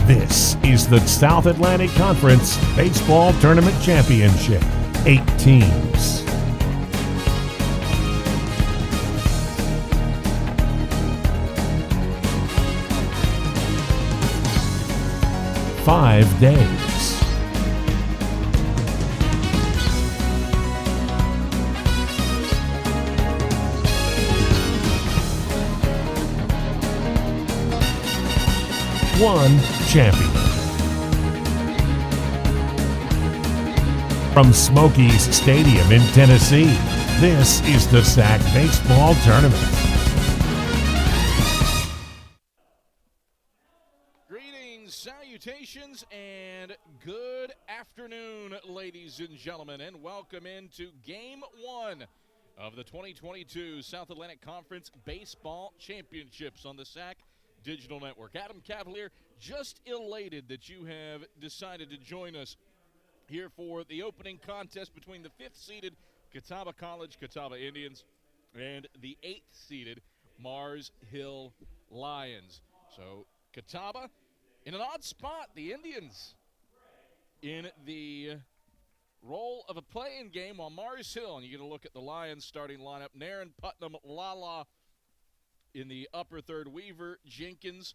This is the South Atlantic Conference Baseball Tournament Championship. 8 teams. Five days. One champion. From Smokies Stadium in Tennessee, this is the SAC Baseball Tournament. Greetings, salutations, and good afternoon, ladies and gentlemen, and welcome into Game 1 of the 2022 South Atlantic Conference Baseball Championships on the SAC Digital Network. Adam Cavalier, just elated that you have decided to join us here for the opening contest between the 5th-seeded Catawba College Catawba Indians and the 8th-seeded Mars Hill Lions. So Catawba in an odd spot, the Indians in the role of a play-in game while Mars Hill, and you get a look at the Lions starting lineup, Naren, Putnam, Lala in the upper third, Weaver, Jenkins,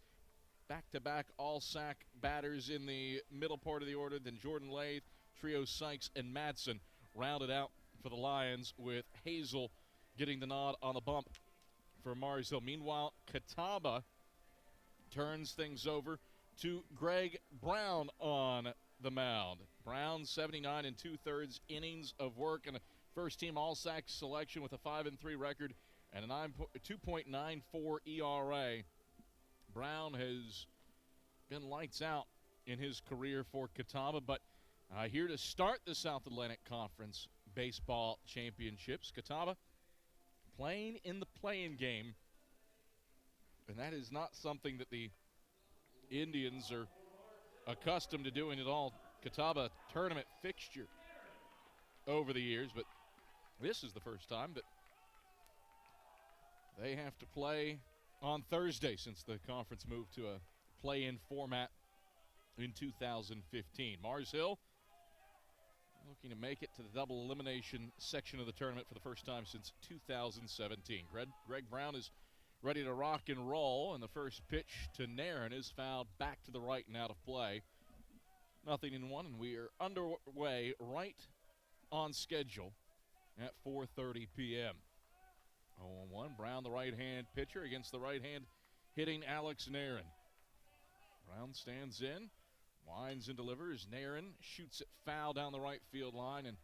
back-to-back all-SAC batters in the middle part of the order, then Jordan Lathe, Trio Sykes, and Madsen rounded out for the Lions, with Hazel getting the nod on the bump for Mars Hill. Meanwhile, Catawba turns things over to Greg Brown on the mound. Brown, 79 2/3 innings of work and a first-team all-SAC selection with a 5-3 record and a 2.94 ERA. Brown has been lights out in his career for Catawba, but here to start the South Atlantic Conference Baseball Championships, Catawba playing in the play-in game, and that is not something that the Indians are accustomed to doing at all. Catawba tournament fixture over the years, but this is the first time that they have to play on Thursday since the conference moved to a play-in format in 2015. Mars Hill looking to make it to the double elimination section of the tournament for the first time since 2017. Greg Brown is ready to rock and roll, and the first pitch to Naren is fouled back to the right and out of play. 0-1, and we are underway right on schedule at 4:30 p.m. 0-1, Brown, the right-hand pitcher, against the right-hand hitting Alex Naren. Brown stands in, winds and delivers. Naren shoots it foul down the right field line and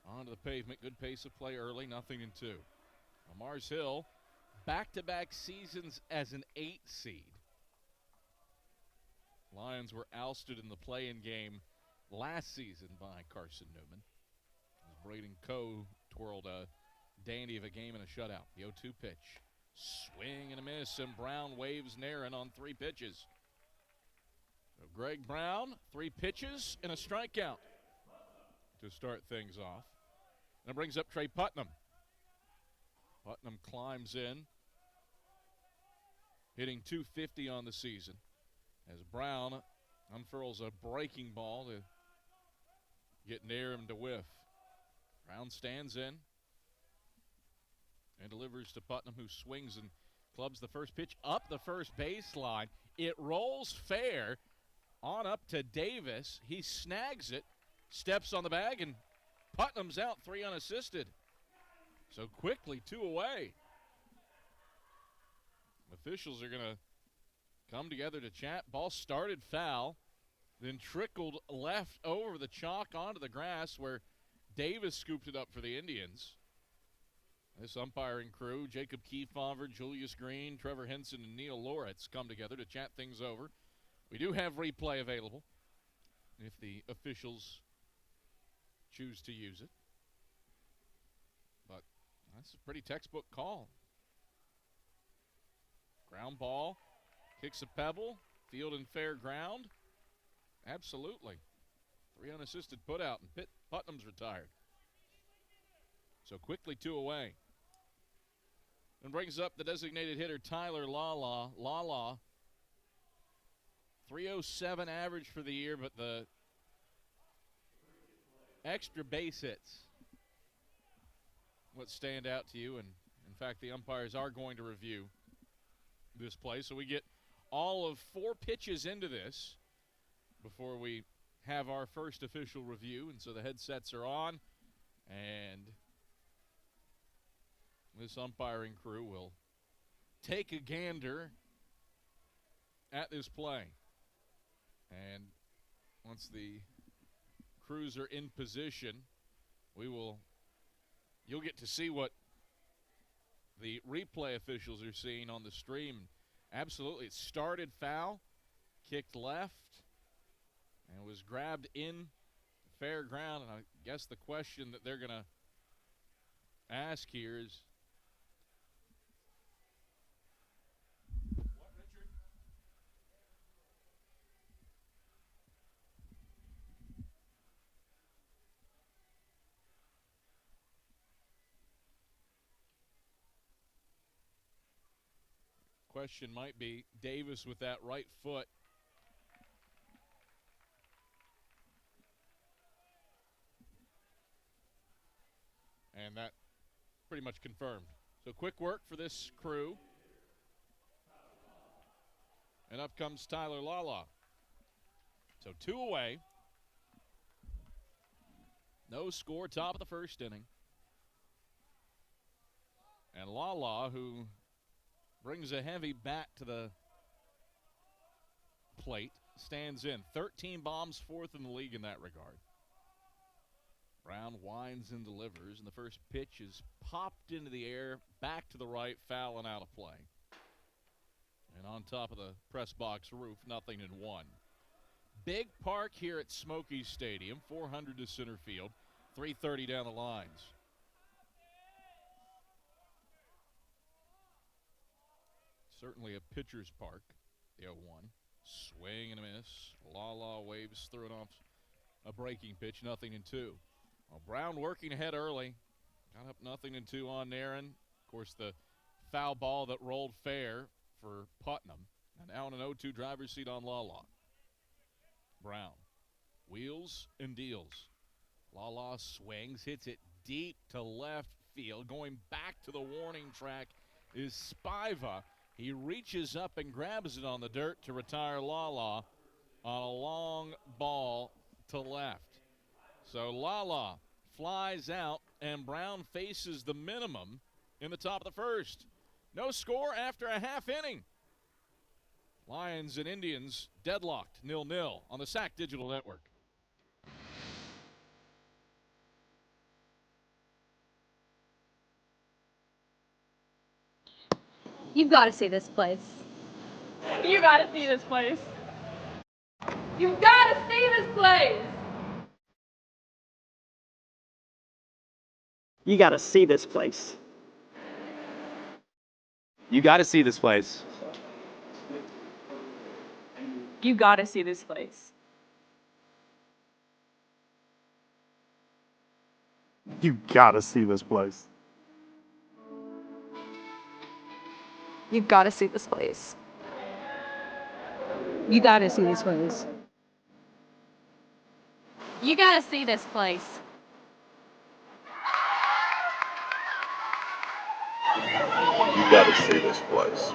onto the pavement. Good pace of play early, 0-2. Mars Hill, back-to-back seasons as an 8 seed. Lions were ousted in the play-in game last season by Carson-Newman. Braden Coe twirled a dandy of a game and a shutout. The 0-2 pitch. Swing and a miss, and Brown waves Naren on 3 pitches. So Greg Brown, 3 pitches and a strikeout to start things off. And it brings up Trey Putnam. Putnam climbs in, hitting .250 on the season, as Brown unfurls a breaking ball to get Naren to whiff. Brown stands in and delivers to Putnam, who swings and clubs the first pitch up the first baseline. It rolls fair on up to Davis. He snags it, steps on the bag, and Putnam's out, 3 unassisted. So quickly, 2 away. Officials are going to come together to chat. Ball started foul, then trickled left over the chalk onto the grass where Davis scooped it up for the Indians. This umpiring crew, Jacob Kiefover, Julius Green, Trevor Henson, and Neil Loritz come together to chat things over. We do have replay available if the officials choose to use it. But that's a pretty textbook call. Ground ball, kicks a pebble, field and fair ground. Absolutely. 3 unassisted put out, and Putnam's retired. So quickly 2 away. And brings up the designated hitter, Tyler Lala. Lala .307 average for the year, but the extra base hits what stand out to you. And, in fact, the umpires are going to review this play. So we get all of 4 pitches into this before we have our first official review. And so the headsets are on, and this umpiring crew will take a gander at this play. And once the crews are in position, you'll get to see what the replay officials are seeing on the stream. Absolutely, it started foul, kicked left, and was grabbed in fair ground. And I guess the question that they're going to ask here is, what, Richard? Question might be Davis with that right foot. And that pretty much confirmed. So quick work for this crew. And up comes Tyler Lala. So 2 away. No score, top of the first inning. And Lala, who brings a heavy bat to the plate, stands in. 13 bombs, 4th in the league in that regard. Brown winds and delivers, and the first pitch is popped into the air, back to the right, foul and out of play. And on top of the press box roof, 0-1. Big park here at Smokies Stadium, 400 to center field, 330 down the lines. Certainly a pitcher's park, the 0-1. Swing and a miss. Lala waves through it off a breaking pitch, 0-2. Well, Brown working ahead early. Got up 0-2 on Naren. Of course, the foul ball that rolled fair for Putnam. And now in an 0-2 driver's seat on Lala. Brown wheels and deals. Lala swings, hits it deep to left field. Going back to the warning track is Spiva. He reaches up and grabs it on the dirt to retire Lala on a long ball to left. So Lala flies out, and Brown faces the minimum in the top of the first. No score after a half inning. Lions and Indians deadlocked 0-0 on the SAC Digital Network. You've got to see this place. You gotta see this place. You've got to see this place. You gotta see this place. You got to see this place. You gotta see this place. You got to see this place. You've got to see this place. You got to see this place. You got to see this place. You gotta see this place.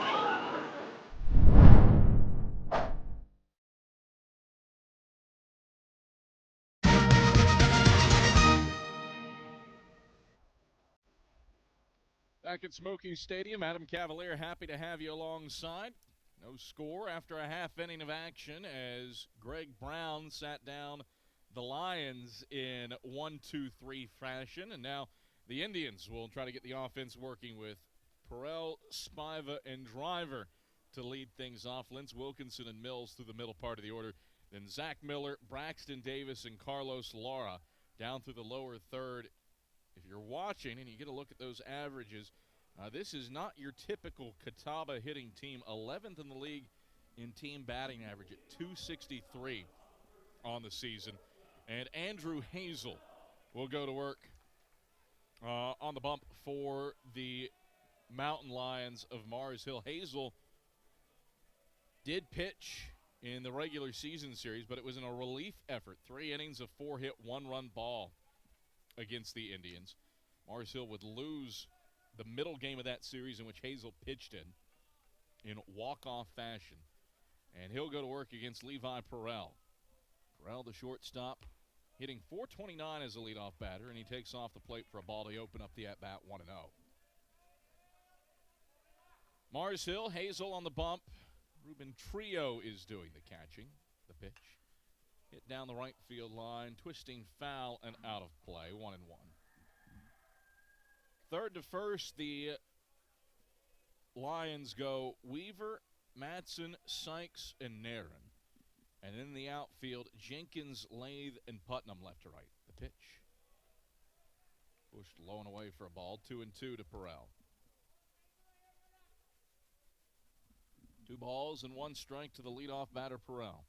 Back at Smokies Stadium, Adam Cavalier happy to have you alongside. No score after a half inning of action as Greg Brown sat down the Lions in 1-2-3 fashion. And now the Indians will try to get the offense working with Perel, Spiva, and Driver to lead things off. Linz Wilkinson and Mills through the middle part of the order. Then Zach Miller, Braxton Davis, and Carlos Lara down through the lower third. If you're watching and you get a look at those averages, this is not your typical Catawba hitting team. 11th in the league in team batting average at 263 on the season. And Andrew Hazel will go to work on the bump for the Mountain Lions of Mars Hill. Hazel did pitch in the regular season series, but it was in a relief effort. 3 innings of 4-hit, 1-run ball against the Indians. Mars Hill would lose the middle game of that series in which Hazel pitched in walk-off fashion. And he'll go to work against Levi Perrell. Perrell, the shortstop, hitting .429 as a leadoff batter, and he takes off the plate for a ball to open up the at-bat 1-0. Mars Hill, Hazel on the bump. Ruben Trio is doing the catching. The pitch. Hit down the right field line, twisting foul and out of play, 1-1. Third to first, the Lions go Weaver, Madsen, Sykes, and Nairn. And in the outfield, Jenkins, Lathe, and Putnam left to right. The pitch. Pushed low and away for a ball, 2-2 to Perrell. 2 balls and 1 strike to the leadoff batter, Perrell.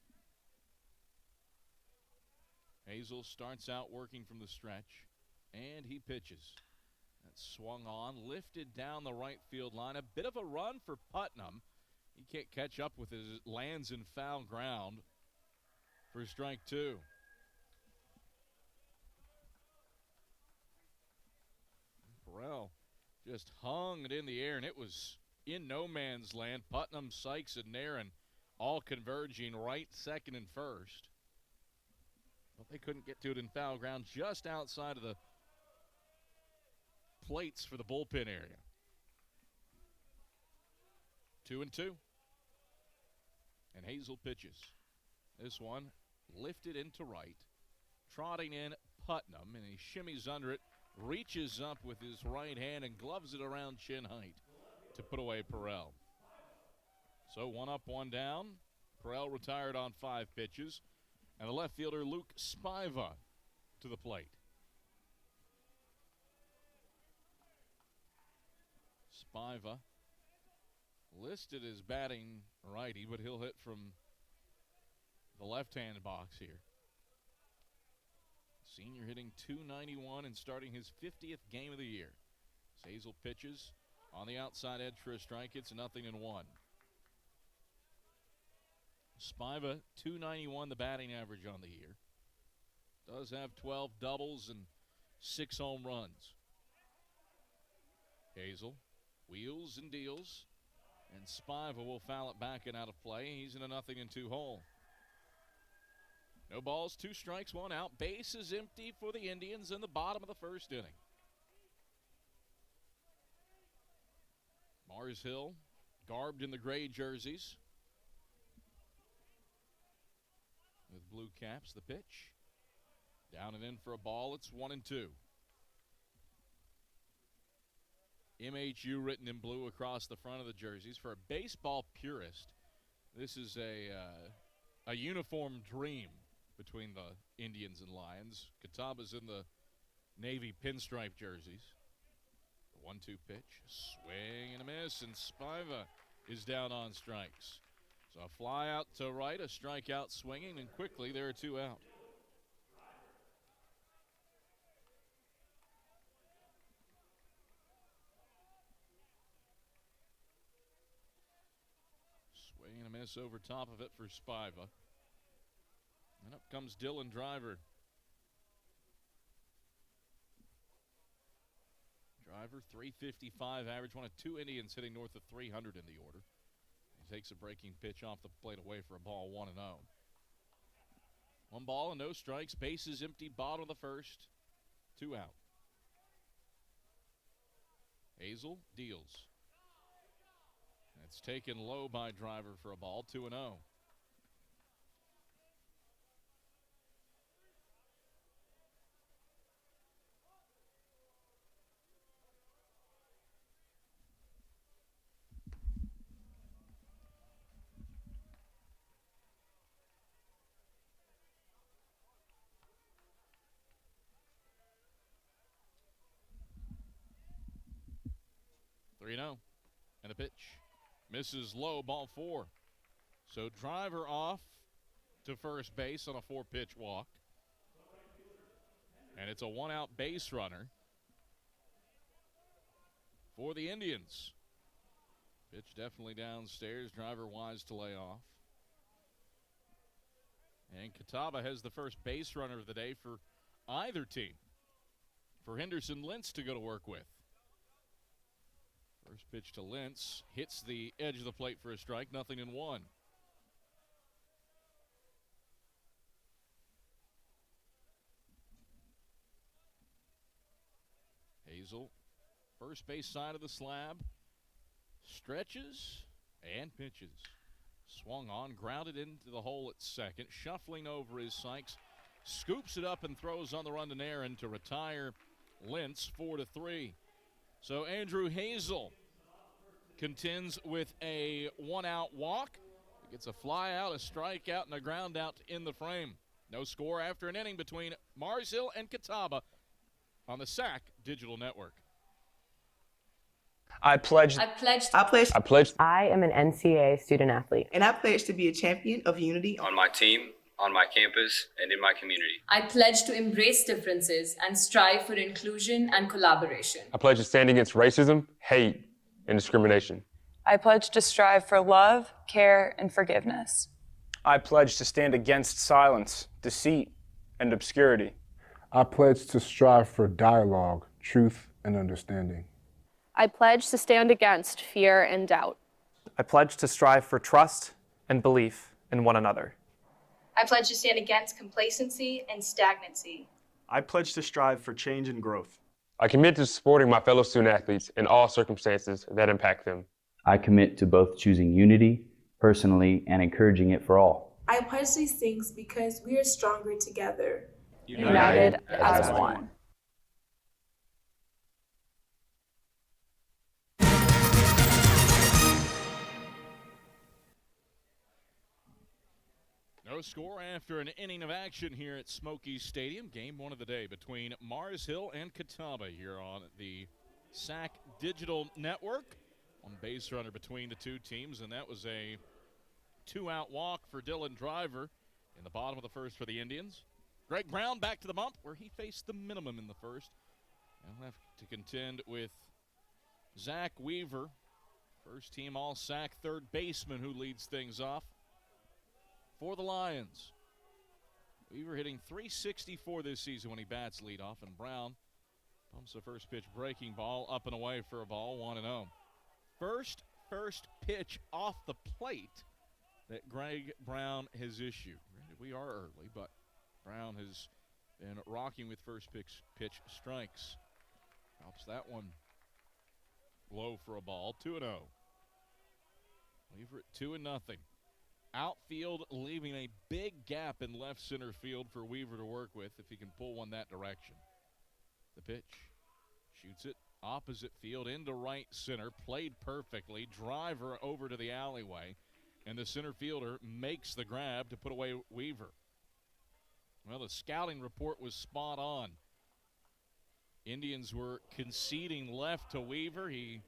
Hazel starts out working from the stretch, and he pitches. That swung on, lifted down the right field line. A bit of a run for Putnam. He can't catch up with his lands in foul ground for strike 2. Perrell just hung it in the air, and it was in no man's land. Putnam, Sykes, and Nairn all converging right, second, and first. But they couldn't get to it in foul ground just outside of the plates for the bullpen area. 2-2. And Hazel pitches. This one lifted into right. Trotting in Putnam, and he shimmies under it, reaches up with his right hand and gloves it around chin height to put away Perrell. So 1 up, 1 down. Perrell retired on 5 pitches. And the left fielder, Luke Spiva, to the plate. Spiva listed as batting righty, but he'll hit from the left-hand box here. Senior hitting .291 and starting his 50th game of the year. Hazel pitches on the outside edge for a strike. It's 0-1. Spiva, .291 the batting average on the year. Does have 12 doubles and 6 home runs. Hazel wheels and deals, and Spiva will foul it back and out of play. He's in a 0-2 hole. No balls, 2 strikes, 1 out. Base is empty for the Indians in the bottom of the first inning. Mars Hill, garbed in the gray jerseys, with blue caps. The pitch. Down and in for a ball. It's 1-2. MHU written in blue across the front of the jerseys. For a baseball purist, this is a uniform dream between the Indians and Lions. Catawba's in the navy pinstripe jerseys. The 1-2 pitch. Swing and a miss, and Spiva is down on strikes. So a fly out to right, a strikeout swinging, and quickly there are 2 out. Swing and a miss over top of it for Spiva. And up comes Dylan Driver. Driver, .355 average, one of 2 Indians hitting north of 300 in the order. He takes a breaking pitch off the plate away for a ball, 1-0. 1 ball and no strikes. Bases empty, bottom of the first. 2 out. Hazel deals. It's taken low by Driver for a ball, 2-0. And a pitch. Misses low, ball 4. So Driver off to first base on a 4-pitch walk. And it's a 1-out base runner for the Indians. Pitch definitely downstairs. Driver wise to lay off. And Catawba has the first base runner of the day for either team. For Henderson Lentz to go to work with. First pitch to Lentz. Hits the edge of the plate for a strike. 0-1. Hazel, first base side of the slab. Stretches and pitches. Swung on, grounded into the hole at second. Shuffling over his Sykes. Scoops it up and throws on the run to Nairn to retire Lentz 4-3. So Andrew Hazel contends with a one-out walk. He gets a fly out, a strikeout, and a ground out in the frame. No score after an inning between Mars Hill and Catawba on the SAC Digital Network. I pledge. I I am an NCAA student athlete. And I pledge to be a champion of unity On my team, on my campus, and in my community. I pledge to embrace differences and strive for inclusion and collaboration. I pledge to stand against racism, hate, and discrimination. I pledge to strive for love, care, and forgiveness. I pledge to stand against silence, deceit, and obscurity. I pledge to strive for dialogue, truth, and understanding. I pledge to stand against fear and doubt. I pledge to strive for trust and belief in one another. I pledge to stand against complacency and stagnancy. I pledge to strive for change and growth. I commit to supporting my fellow student athletes in all circumstances that impact them. I commit to both choosing unity personally and encouraging it for all. I pledge these things because we are stronger together. United as one. No score after an inning of action here at Smokies Stadium. Game one of the day between Mars Hill and Catawba here on the SAC Digital Network. One base runner between the two teams, and that was a two-out walk for Dylan Driver in the bottom of the first for the Indians. Greg Brown back to the bump where he faced the minimum in the first. And left to contend with Zach Weaver, first-team All-SAC third baseman who leads things off for the Lions. Weaver hitting .364 this season when he bats leadoff, and Brown pumps the first pitch breaking ball up and away for a ball, 1-0. First pitch off the plate that Greg Brown has issued. We are early, but Brown has been rocking with first pitch strikes. Helps that one low for a ball, 2-0. Weaver at 2-0. Outfield leaving a big gap in left center field for Weaver to work with if he can pull one that direction. The pitch. Shoots it opposite field into right center. Played perfectly. Driver over to the alleyway. And the center fielder makes the grab to put away Weaver. Well, the scouting report was spot on. Indians were conceding left to Weaver. He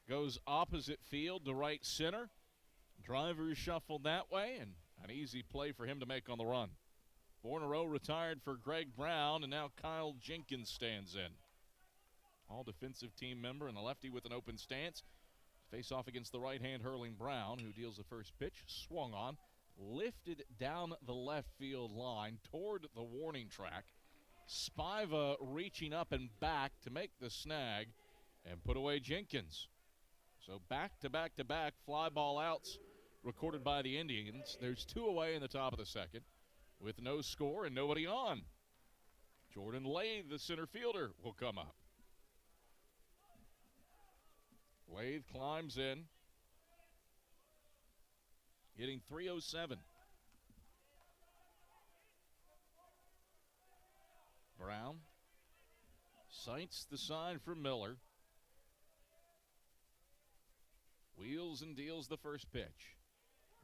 goes opposite field to right center. Driver shuffled that way, and an easy play for him to make on the run. 4 in a row retired for Greg Brown, and now Kyle Jenkins stands in. All defensive team member and a lefty with an open stance. Face off against the right-hand hurling Brown, who deals the first pitch. Swung on, lifted down the left field line toward the warning track. Spiva reaching up and back to make the snag and put away Jenkins. So back-to-back-to-back fly ball outs recorded by the Indians. There's 2 away in the top of the second with no score and nobody on. Jordan Lathe, the center fielder, will come up. Lathe climbs in, hitting .307. Brown sights the sign for Miller. Wheels and deals the first pitch.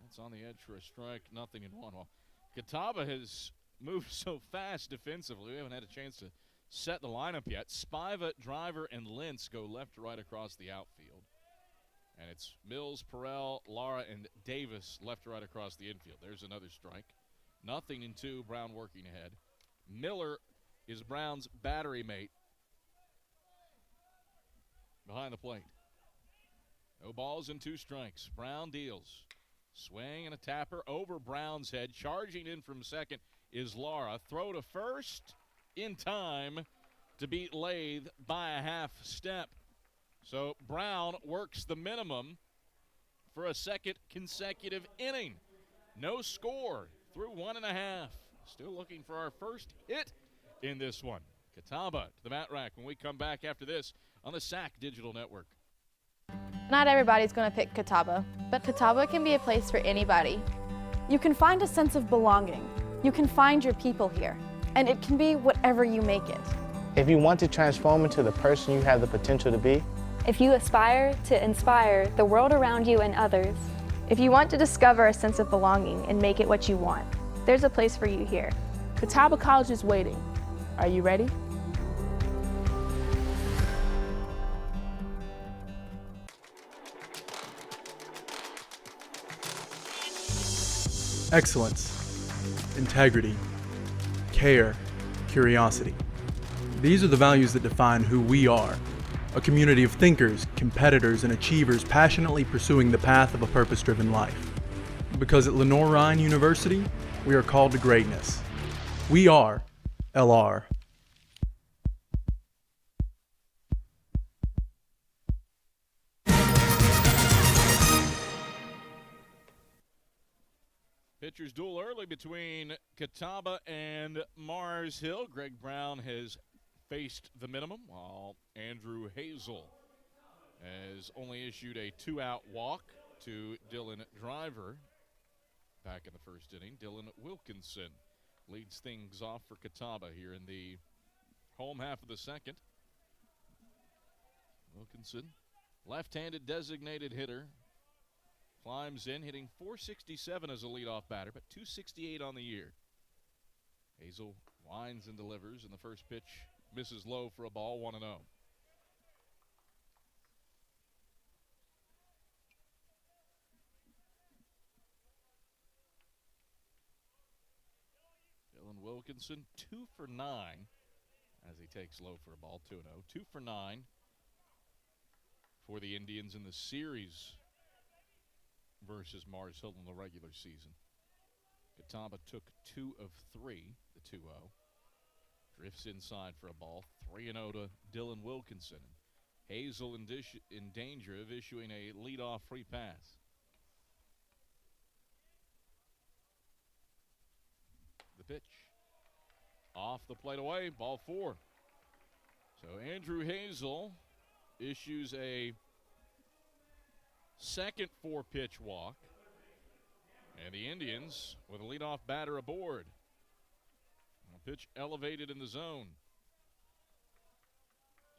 That's on the edge for a strike, 0-1. Well, Catawba has moved so fast defensively, we haven't had a chance to set the lineup yet. Spiva, Driver, and Lentz go left to right across the outfield. And it's Mills, Perrell, Lara, and Davis left to right across the infield. There's another strike. 0-2, Brown working ahead. Miller is Brown's battery mate behind the plate. No balls and 2 strikes. Brown deals. Swing and a tapper over Brown's head. Charging in from second is Laura. Throw to first in time to beat Lathe by a half step. So Brown works the minimum for a second consecutive inning. No score through 1.5. Still looking for our first hit in this one. Catawba to the mat rack when we come back after this on the SAC Digital Network. Not everybody's going to pick Catawba, but Catawba can be a place for anybody. You can find a sense of belonging. You can find your people here, and it can be whatever you make it. If you want to transform into the person you have the potential to be, if you aspire to inspire the world around you and others, if you want to discover a sense of belonging and make it what you want, there's a place for you here. Catawba College is waiting. Are you ready? Excellence, integrity, care, curiosity. These are the values that define who we are. A community of thinkers, competitors, and achievers passionately pursuing the path of a purpose-driven life. Because at Lenore-Ryan University, we are called to greatness. We are LR. Pitchers duel early between Catawba and Mars Hill. Greg Brown has faced the minimum, while Andrew Hazel has only issued a 2-out walk to Dylan Driver. Back in the first inning, Dylan Wilkinson leads things off for Catawba here in the home half of the second. Wilkinson, left-handed designated hitter, climbs in, hitting .467 as a leadoff batter, but .268 on the year. Hazel winds and delivers, and the first pitch misses low for a ball, 1-0. Dylan Wilkinson, 2 for 9 as he takes low for a ball, 2-0. 2 for 9 for the Indians in the series versus Mars Hill in the regular season. Catawba took 2 of 3, the 2-0. Drifts inside for a ball, 3-0 to Dylan Wilkinson. Hazel in danger of issuing a leadoff free pass. The pitch. Off the plate away, ball 4. So Andrew Hazel issues a second 4-pitch walk. And the Indians with a leadoff batter aboard. A pitch elevated in the zone.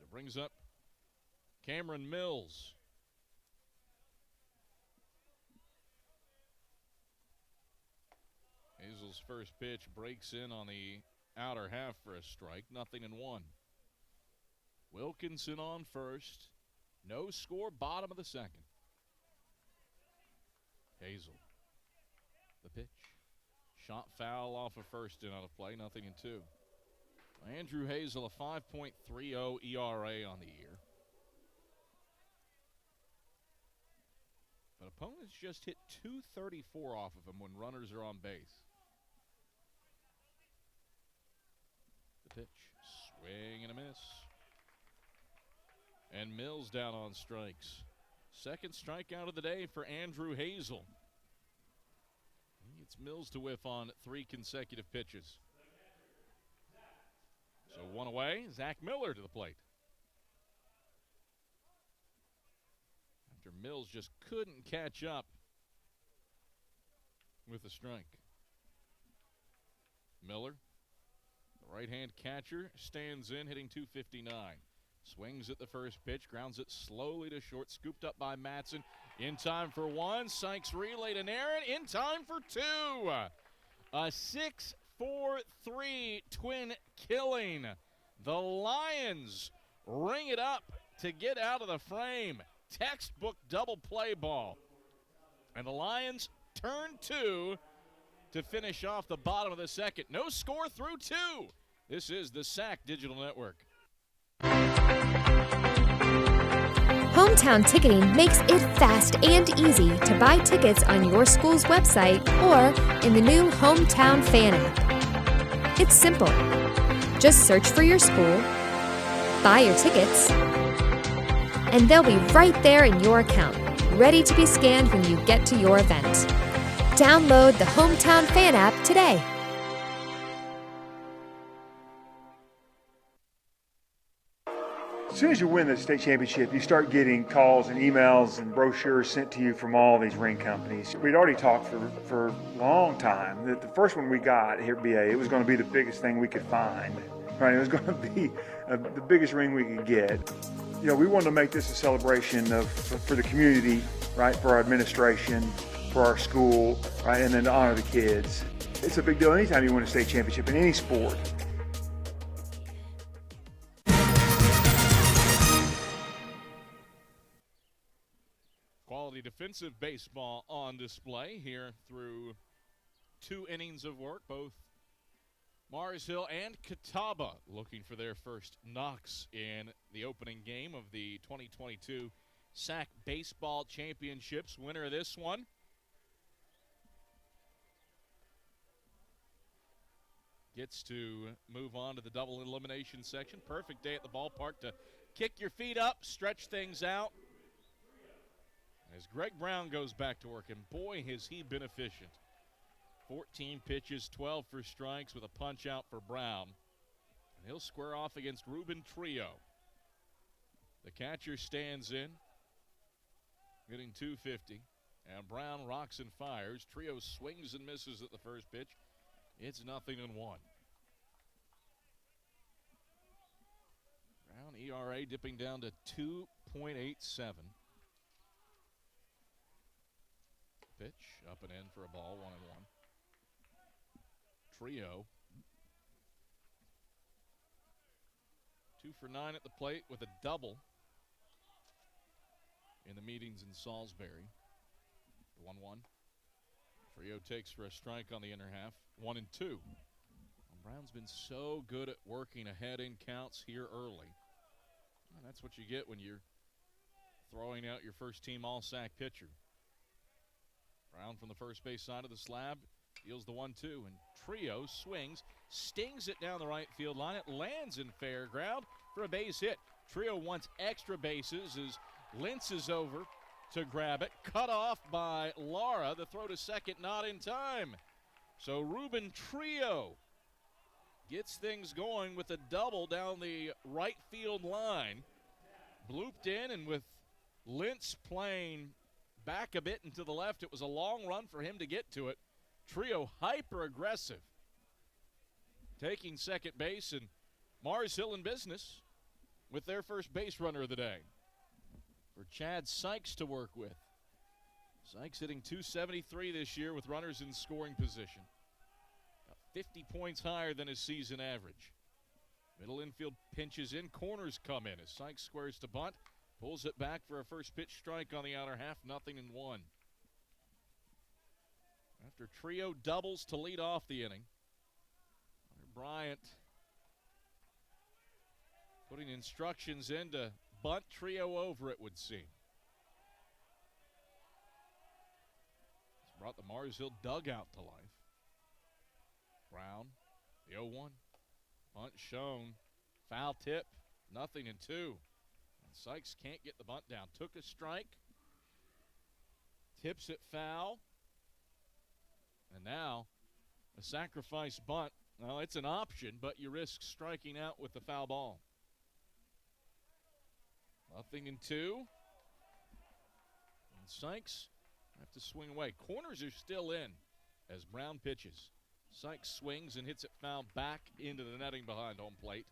It brings up Cameron Mills. Hazel's first pitch breaks in on the outer half for a strike, 0-1. Wilkinson on first. No score, bottom of the second. Hazel. The pitch. Shot foul off of first and out of play, 0-2. Andrew Hazel, a 5.30 ERA on the year. But opponents just hit .234 off of him when runners are on base. The pitch. Swing and a miss. And Mills down on strikes. Second strikeout of the day for Andrew Hazel. It's Mills to whiff on 3 consecutive pitches. So 1 away, Zach Miller to the plate. After Mills just couldn't catch up with the strike. Miller, the right-hand catcher, stands in, hitting .259. Swings at the first pitch, grounds it slowly to short, scooped up by Matson. In time for 1, Sykes relay to Nairn, in time for 2. A 6-4-3 twin killing. The Lions ring it up to get out of the frame. Textbook double play ball. And the Lions turn 2 to finish off the bottom of the second. No score through 2. This is the SAC Digital Network. Home Hometown Ticketing makes it fast and easy to buy tickets on your school's website or in the new Hometown Fan app. It's simple. Just search for your school, buy your tickets, and they'll be right there in your account, ready to be scanned when you get to your event. Download the Hometown Fan app today. As soon as you win the state championship, you start getting calls and emails and brochures sent to you from all these ring companies. We'd already talked for a long time that the first one we got here at BA, it was going to be the biggest thing we could find. Right? It was going to be the biggest ring we could get. You know, we wanted to make this a celebration for the community, right? For our administration, for our school, right? And then to honor the kids. It's a big deal anytime you win a state championship in any sport. Quality defensive baseball on display here through 2 innings of work. Both Mars Hill and Catawba looking for their first knocks in the opening game of the 2022 SAC Baseball Championships. Winner of this one gets to move on to the double elimination section. Perfect day at the ballpark to kick your feet up, stretch things out. As Greg Brown goes back to work, and boy, has he been efficient. 14 pitches, 12 for strikes with a punch out for Brown. And he'll square off against Ruben Trio. The catcher stands in, getting 250. And Brown rocks and fires. Trio swings and misses at the first pitch. It's 0-1. Brown ERA dipping down to 2.87. Pitch up and in for a ball, 1-1. Trio 2 for 9 at the plate with a double in the meetings in Salisbury. 1-1. Trio takes for a strike on the inner half. 1-2. Brown's been so good at working ahead in counts here early. And that's what you get when you're throwing out your first team all-SAC pitcher. Brown from the first base side of the slab deals the 1-2, and Trio swings, stings it down the right field line. It lands in fair ground for a base hit. Trio wants extra bases as Lentz is over to grab it. Cut off by Lara. The throw to second not in time. So Ruben Trio gets things going with a double down the right field line. Blooped in, and with Lentz playing back a bit and to the left, it was a long run for him to get to it. Trio hyper aggressive, taking second base, and Mars Hill in business with their first base runner of the day for Chad Sykes to work with. Sykes hitting .273 this year with runners in scoring position, about 50 points higher than his season average. Middle infield pinches in, corners come in as Sykes squares to bunt. Pulls it back for a first pitch strike on the outer half, 0-1. After Trio doubles to lead off the inning, Bryant putting instructions in to bunt Trio over, it would seem. It's brought the Mars Hill dugout to life. Brown, the 0-1. Bunt shown, foul tip, 0-2. Sykes can't get the bunt down. Took a strike. Tips it foul. And now a sacrifice bunt. Well, it's an option, but you risk striking out with the foul ball. 0-2. And Sykes have to swing away. Corners are still in as Brown pitches. Sykes swings and hits it foul back into the netting behind home plate.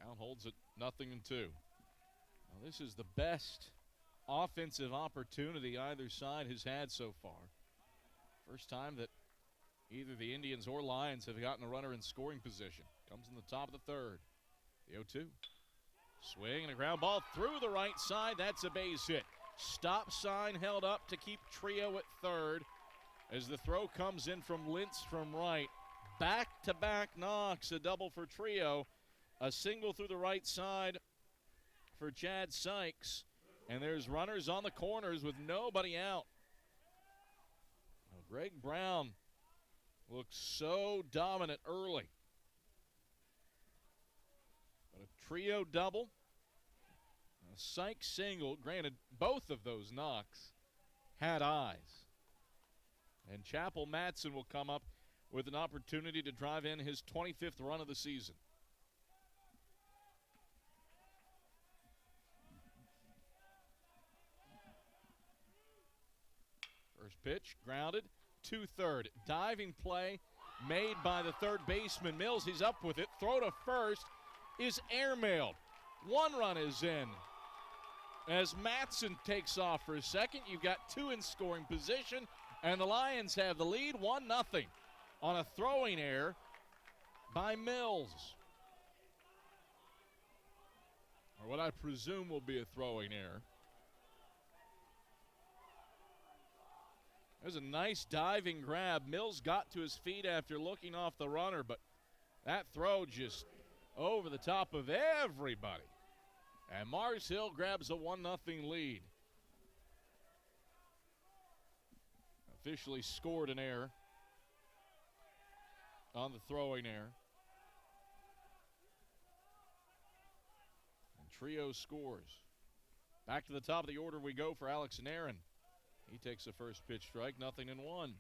Count holds it 0-2. Now this is the best offensive opportunity either side has had so far. First time that either the Indians or Lions have gotten a runner in scoring position. Comes in the top of the third. The 0-2. Swing and a ground ball through the right side. That's a base hit. Stop sign held up to keep Trio at third as the throw comes in from Lentz from right. Back-to-back knocks, a double for Trio. A single through the right side for Chad Sykes. And there's runners on the corners with nobody out. Well, Greg Brown looks so dominant early. But a trio double, a Sykes single. Granted, both of those knocks had eyes. And Chappell Matson will come up with an opportunity to drive in his 25th run of the season. First pitch, grounded, 2-3. Diving play made by the third baseman, Mills. He's up with it. Throw to first is airmailed. 1 run is in. As Matson takes off for a second, you've got 2 in scoring position, and the Lions have the lead 1-0 on a throwing error by Mills. Or what I presume will be a throwing error. There's a nice diving grab. Mills got to his feet after looking off the runner, but that throw just over the top of everybody. And Mars Hill grabs a 1-0 lead. Officially scored an error on the throwing error. And Trio scores. Back to the top of the order we go for Alex Nairn. He takes the first pitch strike, 0-1. And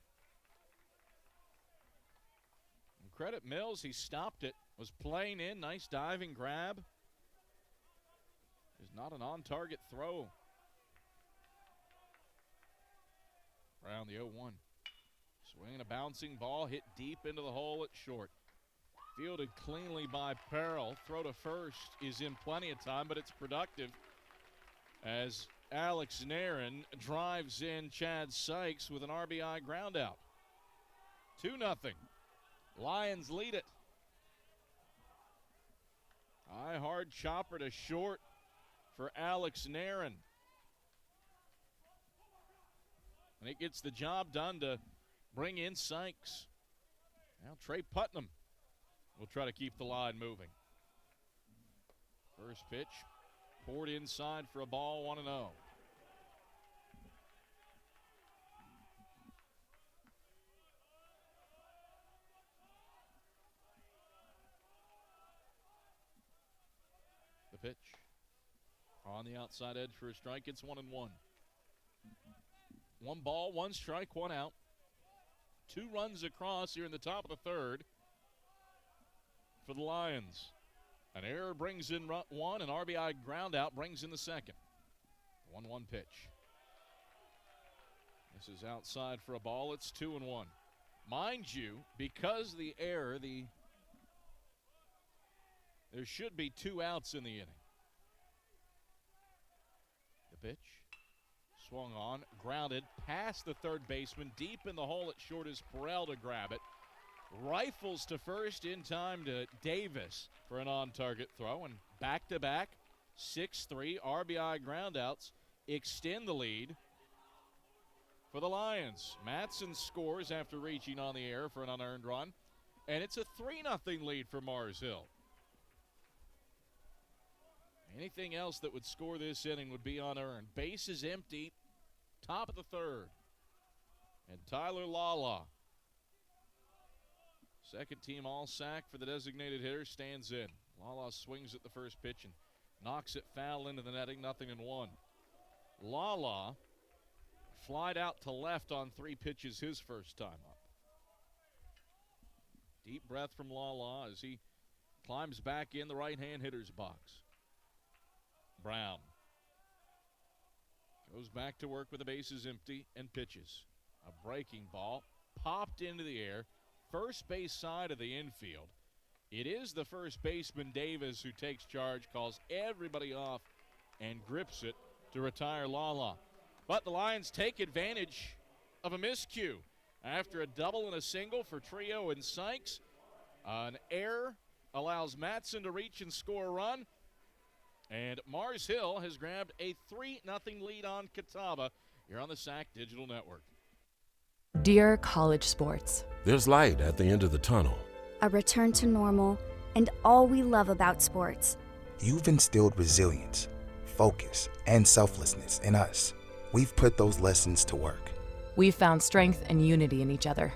credit Mills, he stopped it, was playing in, nice diving grab. Is not an on-target throw. Around the 0-1. Swinging a bouncing ball, hit deep into the hole at short. Fielded cleanly by Peril. Throw to first is in plenty of time, but it's productive as Alex Nairn drives in Chad Sykes with an RBI ground out. 2-0. Lions lead it. High hard chopper to short for Alex Nairn. And it gets the job done to bring in Sykes. Now Trey Putnam will try to keep the line moving. First pitch poured inside for a ball, 1-0. The pitch on the outside edge for a strike. It's 1-1. 1 ball, 1 strike, 1 out. 2 runs across here in the top of the third for the Lions. An error brings in 1, an RBI ground out brings in the second. 1-1 pitch. This is outside for a ball. It's 2-1. Mind you, because the error, there should be 2 outs in the inning. The pitch. Swung on, grounded, past the third baseman, deep in the hole at short is Perel to grab it. Rifles to first in time to Davis for an on-target throw, and back-to-back 6-3 RBI groundouts extend the lead for the Lions. Matson scores after reaching on the air for an unearned run, and it's a 3-0 lead for Mars Hill. Anything else that would score this inning would be unearned. Bases empty, top of the third. And Tyler Lala, second team All-SAC for the designated hitter, stands in. Lala swings at the first pitch and knocks it foul into the netting, 0-1. Lala flied out to left on 3 pitches his first time up. Deep breath from Lala as he climbs back in the right-hand hitter's box. Brown goes back to work with the bases empty and pitches. A breaking ball popped into the air, first base side of the infield. It is the first baseman, Davis, who takes charge, calls everybody off, and grips it to retire Lala. But the Lions take advantage of a miscue. After a double and a single for Trio and Sykes, an error allows Matson to reach and score a run. And Mars Hill has grabbed a 3-0 lead on Catawba here on the SAC Digital Network. Dear college sports, there's light at the end of the tunnel. A return to normal and all we love about sports. You've instilled resilience, focus, and selflessness in us. We've put those lessons to work. We've found strength and unity in each other.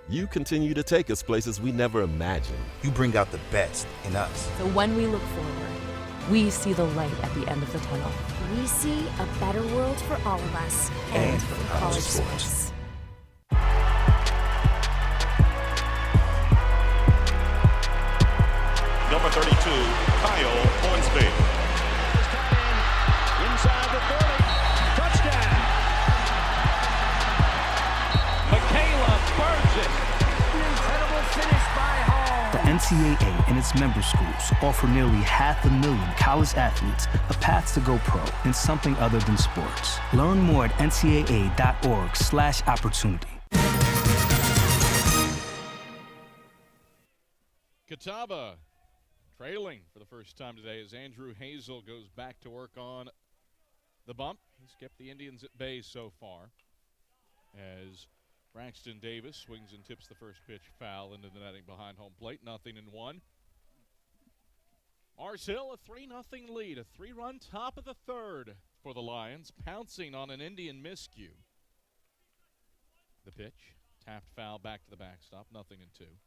You continue to take us places we never imagined. You bring out the best in us. So when we look forward, we see the light at the end of the tunnel. We see a better world for all of us and for college sports. Number 32, Kyle Hornsby. Inside the 30. Touchdown. Michaela burns it. An incredible finish by Hall. The NCAA and its member schools offer nearly 500,000 college athletes a path to go pro in something other than sports. Learn more at ncaa.org/opportunity. Catawba trailing for the first time today as Andrew Hazel goes back to work on the bump. He's kept the Indians at bay so far as Braxton Davis swings and tips the first pitch foul into the netting behind home plate. 0-1. Mars Hill, a 3-0 lead, a 3-run top of the third for the Lions, pouncing on an Indian miscue. The pitch, tapped foul back to the backstop, 0-2.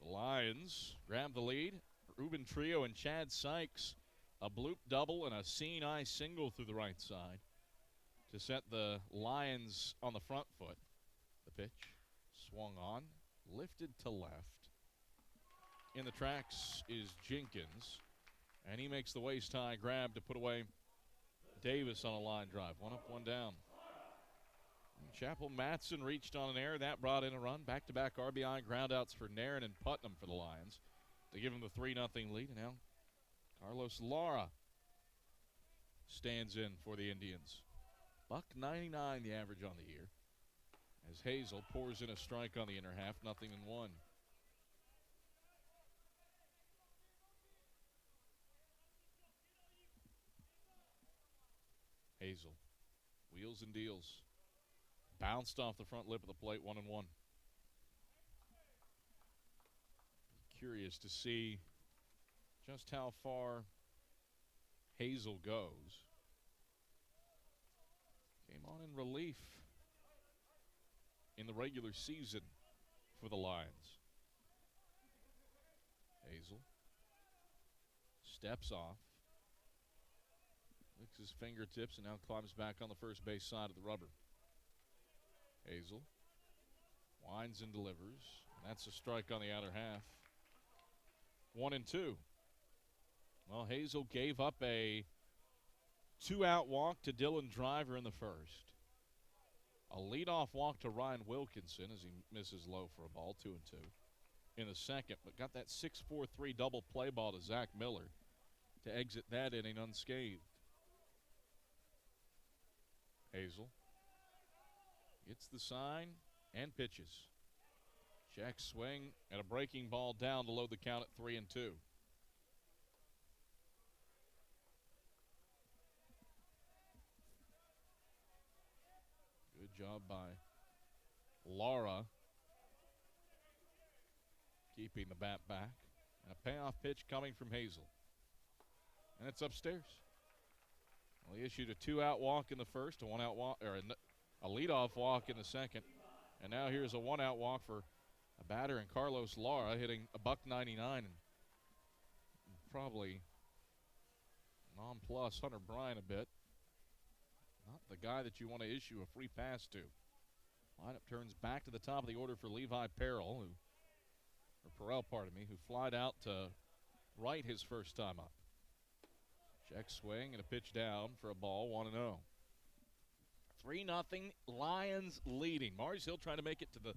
The Lions grab the lead. Ruben Trio and Chad Sykes, a bloop double and a seeing eye single through the right side to set the Lions on the front foot. The pitch swung on, lifted to left. In the tracks is Jenkins, and he makes the waist-high grab to put away Davis on a line drive. 1 up, 1 down. Chappell Matson reached on an error. That brought in a run. Back-to-back RBI groundouts for Nairn and Putnam for the Lions to give them the 3-0 lead. And now Carlos Lara stands in for the Indians. $1.99 the average on the year as Hazel pours in a strike on the inner half. 0-1. Hazel wheels and deals. Bounced off the front lip of the plate, 1-1. Curious to see just how far Hazel goes. Came on in relief in the regular season for the Lions. Hazel steps off, licks his fingertips, and now climbs back on the first base side of the rubber. Hazel winds and delivers. And that's a strike on the outer half. 1-2. Well, Hazel gave up a 2-out walk to Dylan Driver in the first. A leadoff walk to Ryan Wilkinson as he misses low for a ball, 2-2 in the second, but got that 6-4-3 double play ball to Zach Miller to exit that inning unscathed. Hazel gets the sign and pitches. Check swing and a breaking ball down to load the count at 3-2. Good job by Lara keeping the bat back. And a payoff pitch coming from Hazel. And it's upstairs. Well, he issued a 2-out walk in the first, a 1-out walk, or a leadoff walk in the second. And now here's a 1-out walk for a batter in Carlos Lara, hitting $1.99 and probably nonplus Hunter Bryan a bit. Not the guy that you want to issue a free pass to. Lineup turns back to the top of the order for Levi Perrell, who flied out to right his first time up. Check swing and a pitch down for a ball, 1-0. 3-0, Lions leading. Mars Hill trying to make it to the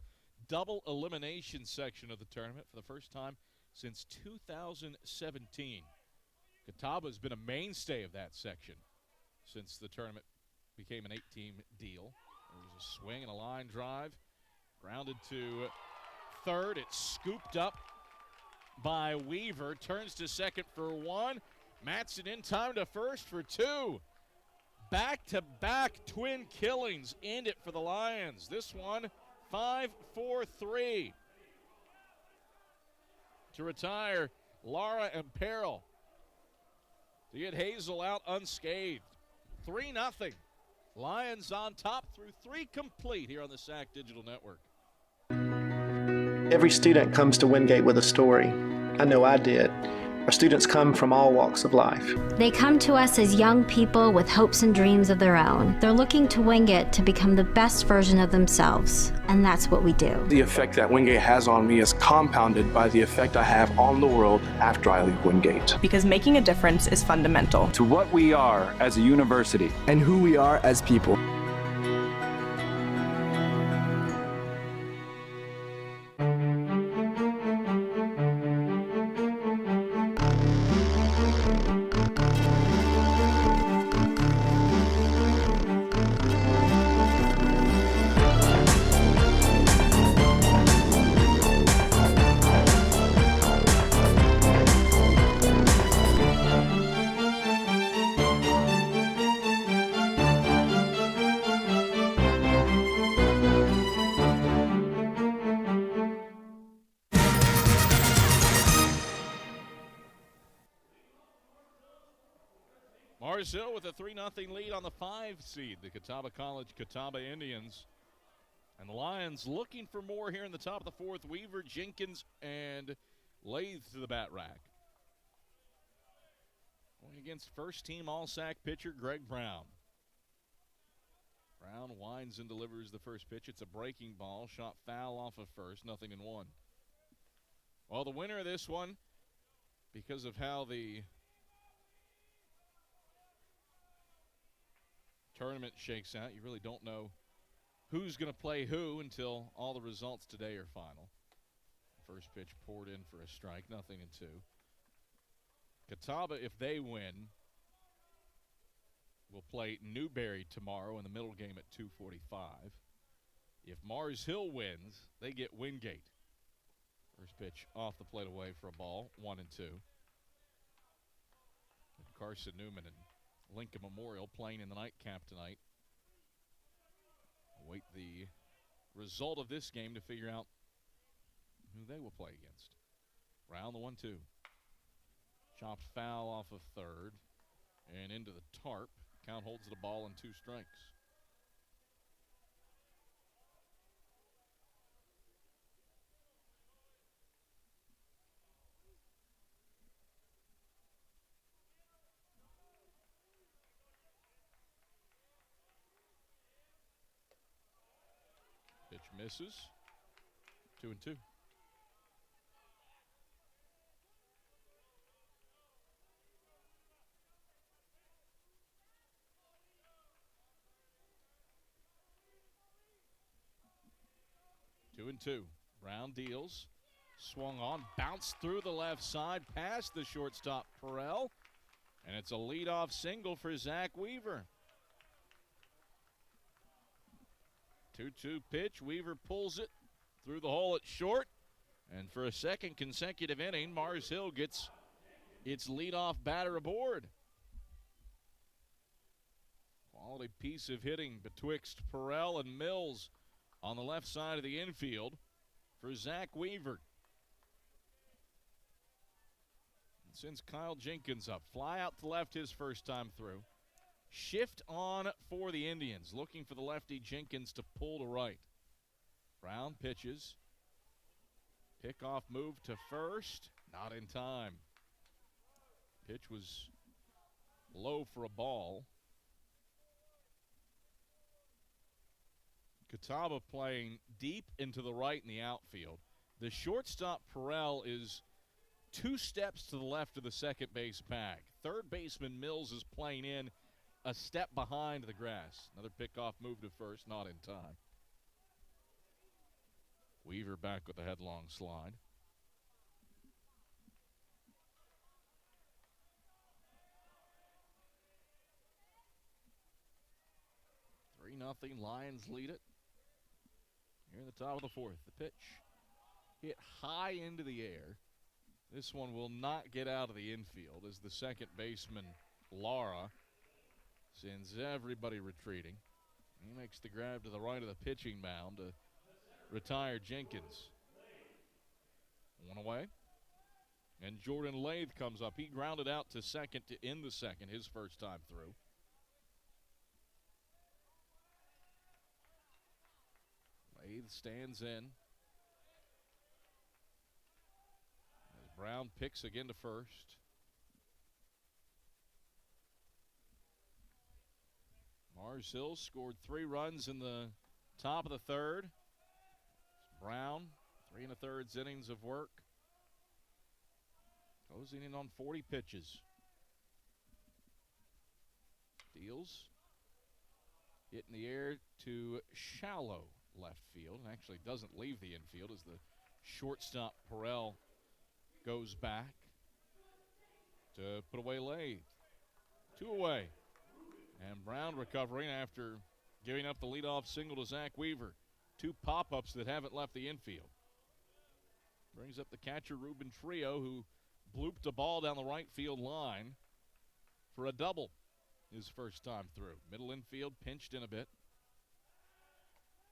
double elimination section of the tournament for the first time since 2017. Catawba has been a mainstay of that section since the tournament became an 8-team deal. There's a swing and a line drive. Grounded to third. It's scooped up by Weaver. Turns to second for 1. Matson in time to first for 2. Back-to-back twin killings end it for the Lions. This one, 5-4-3 to retire Lara and Perrell. to get Hazel out unscathed. 3-0. Lions on top through 3 complete here on the SAC Digital Network. Every student comes to Wingate with a story. I know I did. Our students come from all walks of life. They come to us as young people with hopes and dreams of their own. They're looking to Wingate to become the best version of themselves, and that's what we do. The effect that Wingate has on me is compounded by the effect I have on the world after I leave Wingate. Because making a difference is fundamental to what we are as a university and who we are as people. Mars Hill with a 3-0 lead on the 5 seed, the Catawba College Catawba Indians. And the Lions looking for more here in the top of the 4th. Weaver, Jenkins, and Lathe to the bat rack. Going against first-team All-SAC pitcher Greg Brown. Brown winds and delivers the first pitch. It's a breaking ball, shot foul off of first, 0-1. Well, the winner of this one, because of how the tournament shakes out, you really don't know who's going to play who until all the results today are final. First pitch poured in for a strike, 0-2. Catawba, if they win, will play Newberry tomorrow in the middle game at 2:45. If Mars Hill wins, they get Wingate. First pitch off the plate away for a ball, 1-2. Carson-Newman and Lincoln Memorial playing in the nightcap tonight. Await the result of this game to figure out who they will play against. Round the 1-2. Chopped foul off of third and into the tarp. Count holds the ball and 2 strikes. Pitch misses. 2-2. Brown deals. Swung on, bounced through the left side, past the shortstop Perrell. And it's a leadoff single for Zach Weaver. 2-2 pitch. Weaver pulls it through the hole at short. And for a second consecutive inning, Mars Hill gets its leadoff batter aboard. Quality piece of hitting betwixt Perrell and Mills on the left side of the infield for Zach Weaver. And sends Kyle Jenkins up. Fly out to left his first time through. Shift on for the Indians, looking for the lefty Jenkins to pull to right. Brown pitches. Pickoff move to first. Not in time. Pitch was low for a ball. Catawba playing deep into the right in the outfield. The shortstop Perrell is 2 steps to the left of the second base bag. Third baseman Mills is playing in a step behind the grass. Another pickoff move to first, not in time. Weaver back with a headlong slide. Nothing. Lions lead it. Here in the top of the 4th. The pitch hit high into the air. This one will not get out of the infield as the second baseman, Lara, sends everybody retreating. He makes the grab to the right of the pitching mound to retire Jenkins. 1 away. And Jordan Lathe comes up. He grounded out to second to end the second, his first time through. Lathe stands in. As Brown picks again to first. Mars Hill scored 3 runs in the top of the third. Brown, 3 1/3 innings of work. Closing in on 40 pitches. Deals. Hit in the air to shallow left field. And actually doesn't leave the infield as the shortstop Perel goes back to put away Lathe. 2 away. And Brown recovering after giving up the leadoff single to Zach Weaver. 2 pop-ups that haven't left the infield. Brings up the catcher Ruben Trio, who blooped a ball down the right field line for a double his first time through. Middle infield pinched in a bit.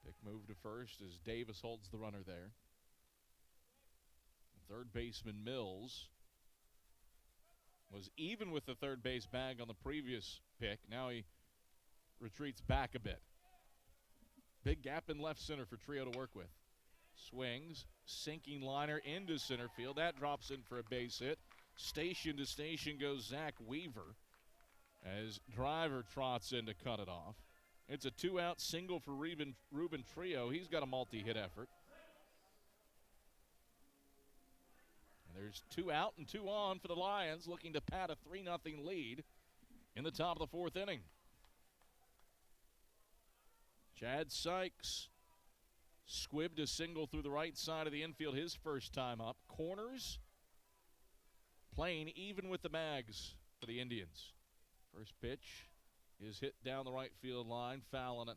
Pick move to first as Davis holds the runner there. Third baseman Mills was even with the third base bag on the previous pick. Now he retreats back a bit. Big gap in left center for Trio to work with. Swings, sinking liner into center field. That drops in for a base hit. Station to station goes Zach Weaver as Driver trots in to cut it off. It's a 2-out single for Ruben Trio. He's got a multi-hit effort. And there's 2 out and 2 on for the Lions, looking to pad a 3-0 lead in the top of the 4th inning. Chad Sykes squibbed a single through the right side of the infield his first time up. Corners playing even with the bags for the Indians. First pitch is hit down the right field line, fouling it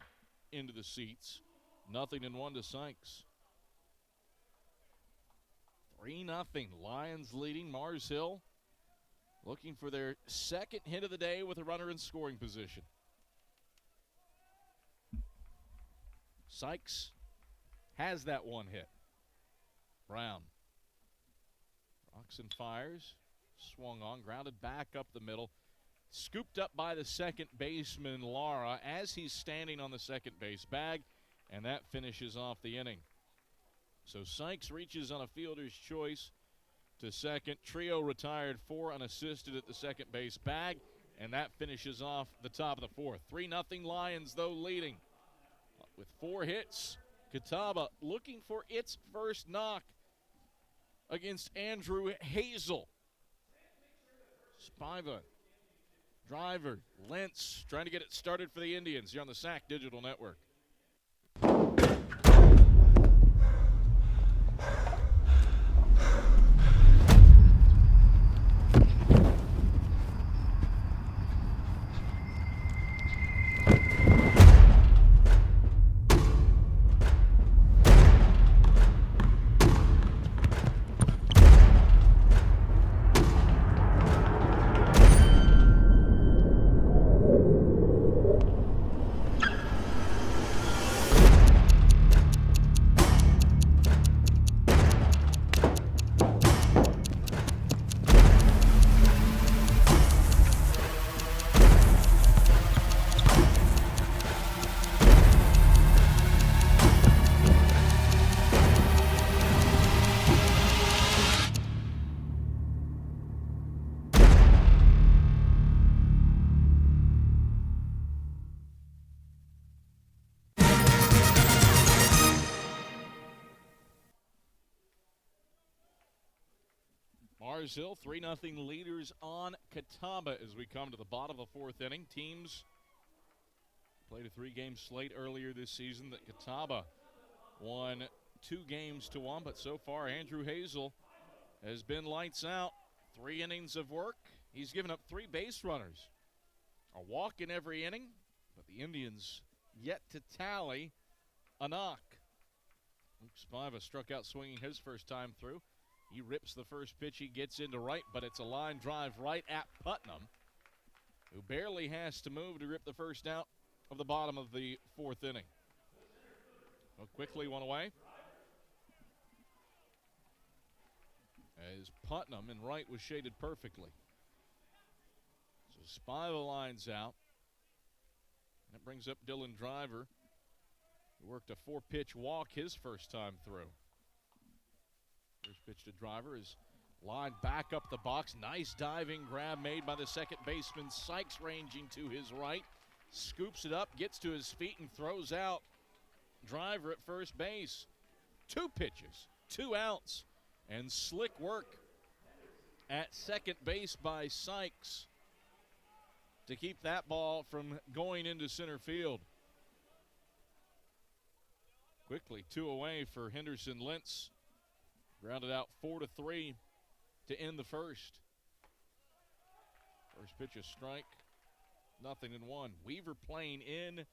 into the seats. 0-1 to Sykes. 3-0. Lions leading. Mars Hill looking for their second hit of the day with a runner in scoring position. Sykes has that 1 hit. Brown rocks and fires. Swung on, grounded back up the middle. Scooped up by the second baseman, Lara, as he's standing on the second base bag, and that finishes off the inning. So Sykes reaches on a fielder's choice to second. Trio retired 4 unassisted at the second base bag, and that finishes off the top of the 4th. 3-0 Lions, though, leading with 4 hits. Catawba looking for its first knock against Andrew Hazel. Spiva, Driver, Lentz trying to get it started for the Indians here on the SAC Digital Network. Mars Hill, 3-0 leaders on Catawba as we come to the bottom of the 4th inning. Teams played a 3-game slate earlier this season that Catawba won 2 games to 1, but so far Andrew Hazel has been lights out. 3 innings of work. He's given up 3 base runners. A walk in every inning, but the Indians yet to tally a knock. Luke Spiva struck out swinging his first time through. He rips the first pitch. He gets into right, but it's a line drive right at Putnam, who barely has to move to rip the first out of the bottom of the 4th inning. Well, quickly 1 away. as Putnam and right was shaded perfectly. So Spiva lines out. And it brings up Dylan Driver, who worked a 4-pitch walk his first time through. First pitch to Driver is lined back up the box. Nice diving grab made by the second baseman. Sykes ranging to his right. Scoops it up, gets to his feet, and throws out Driver at first base. 2 pitches, 2 outs, and slick work at second base by Sykes to keep that ball from going into center field. Quickly 2 away for Henderson Lentz. Grounded out 4-3 to end the first. First pitch a strike, 0-1. Weaver playing in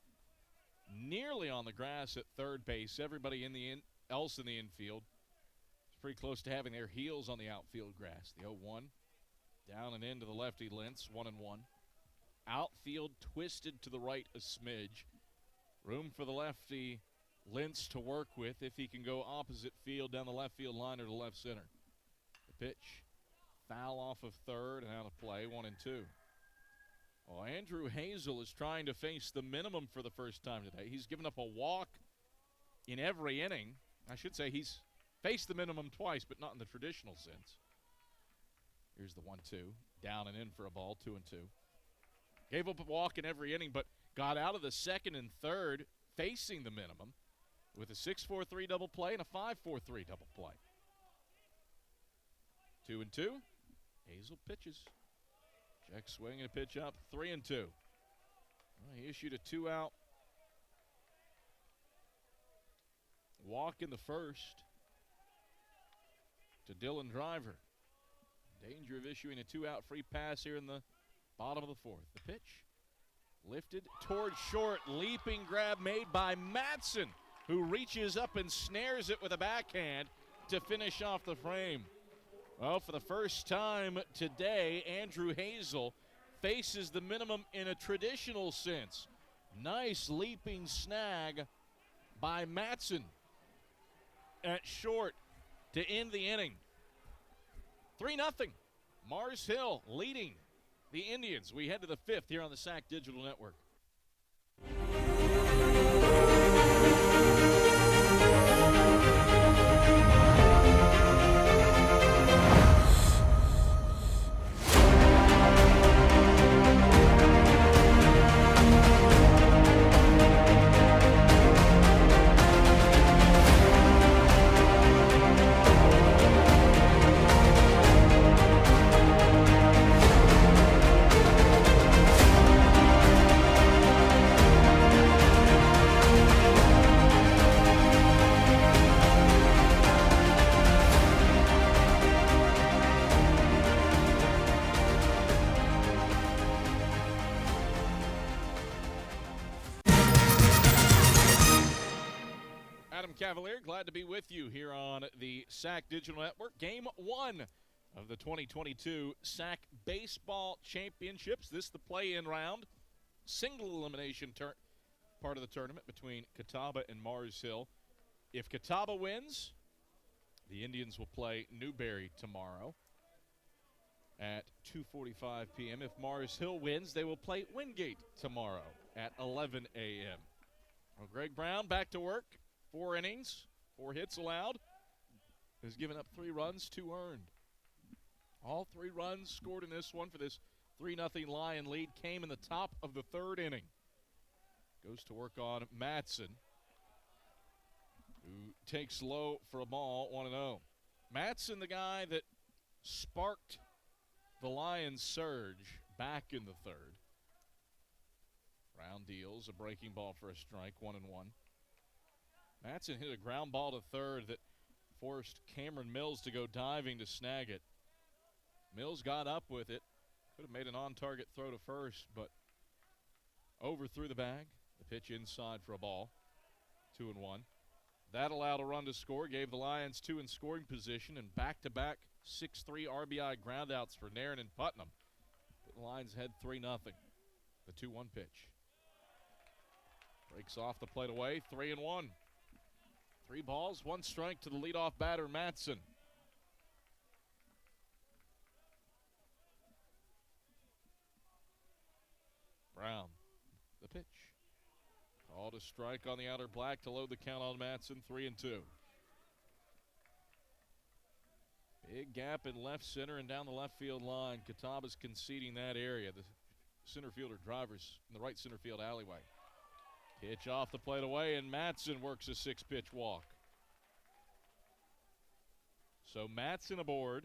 nearly on the grass at third base. Everybody else in the infield is pretty close to having their heels on the outfield grass. The 0-1 down and into the lefty Lentz, 1-1. Outfield twisted to the right a smidge. Room for the lefty Lentz to work with if he can go opposite field down the left field line or to left center. The pitch, foul off of third and out of play, 1-2. Well, Andrew Hazel is trying to face the minimum for the first time today. He's given up a walk in every inning. I should say he's faced the minimum twice, but not in the traditional sense. Here's the 1-2, down and in for a ball, 2-2. Gave up a walk in every inning, but got out of the second and third facing the minimum with a 6-4-3 double play and a 5-4-3 double play. 2-2. Hazel pitches. Check swing and a pitch up, 3-2. Well, he issued a 2-out walk in the first to Dylan Driver. Danger of issuing a 2-out free pass here in the bottom of the fourth. The pitch lifted towards short, leaping grab made by Matson, who reaches up and snares it with a backhand to finish off the frame. Well, for the first time today, Andrew Hazel faces the minimum in a traditional sense. Nice leaping snag by Matson at short to end the inning. 3-0. Mars Hill leading the Indians. We head to the fifth here on the SAC Digital Network. Cavalier, glad to be with you here on the SAC Digital Network. Game 1 of the 2022 SAC Baseball Championships. This is the play-in round. Single elimination part of the tournament between Catawba and Mars Hill. If Catawba wins, the Indians will play Newberry tomorrow at 2:45 p.m. If Mars Hill wins, they will play Wingate tomorrow at 11 a.m. Well, Greg Brown back to work. 4 innings, 4 hits allowed. Has given up 3 runs, 2 earned. All 3 runs scored in this one for this 3-0 Lion lead came in the top of the 3rd inning. Goes to work on Matson, who takes low for a ball, 1-0. Matson, the guy that sparked the Lions' surge back in the 3rd. Brown deals a breaking ball for a strike, 1-1. Matson hit a ground ball to third that forced Cameron Mills to go diving to snag it. Mills got up with it. Could have made an on-target throw to first, but overthrew the bag. The pitch inside for a ball, 2-1. That allowed a run to score, gave the Lions 2 in scoring position, and back-to-back 6-3 RBI groundouts for Nairn and Putnam. The Lions head 3-0. The 2-1 pitch. Breaks off the plate away, 3-1. 3 balls, 1 strike to the leadoff batter, Matson. Brown, the pitch. Called a strike on the outer black to load the count on Matson, 3-2. Big gap in left center and down the left field line. Catawba's conceding that area. The center fielder drivers in the right center field alleyway. Pitch off the plate away, and Matson works a 6-pitch walk. So Matson aboard.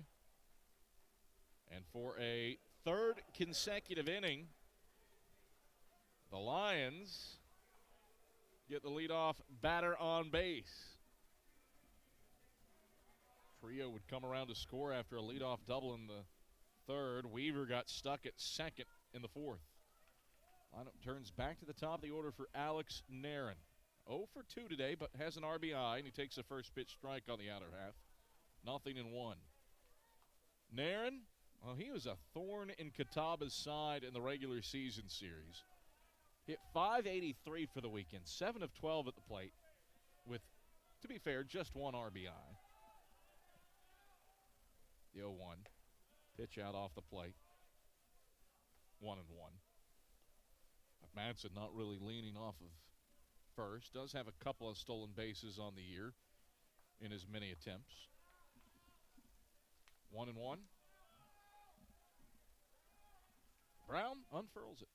And for a third consecutive inning, the Lions get the leadoff batter on base. Trio would come around to score after a leadoff double in the third. Weaver got stuck at second in the fourth. Lineup turns back to the top of the order for Alex Nairn. 0 for 2 today, but has an RBI, and he takes a first pitch strike on the outer half. 0-1. Nairn, well, he was a thorn in Catawba's side in the regular season series. Hit .583 for the weekend, 7 of 12 at the plate, with, to be fair, just one RBI. The 0-1. Pitch out off the plate. 1-1. Matson not really leaning off of first. Does have a couple of stolen bases on the year in his many attempts. 1-1. Brown unfurls it.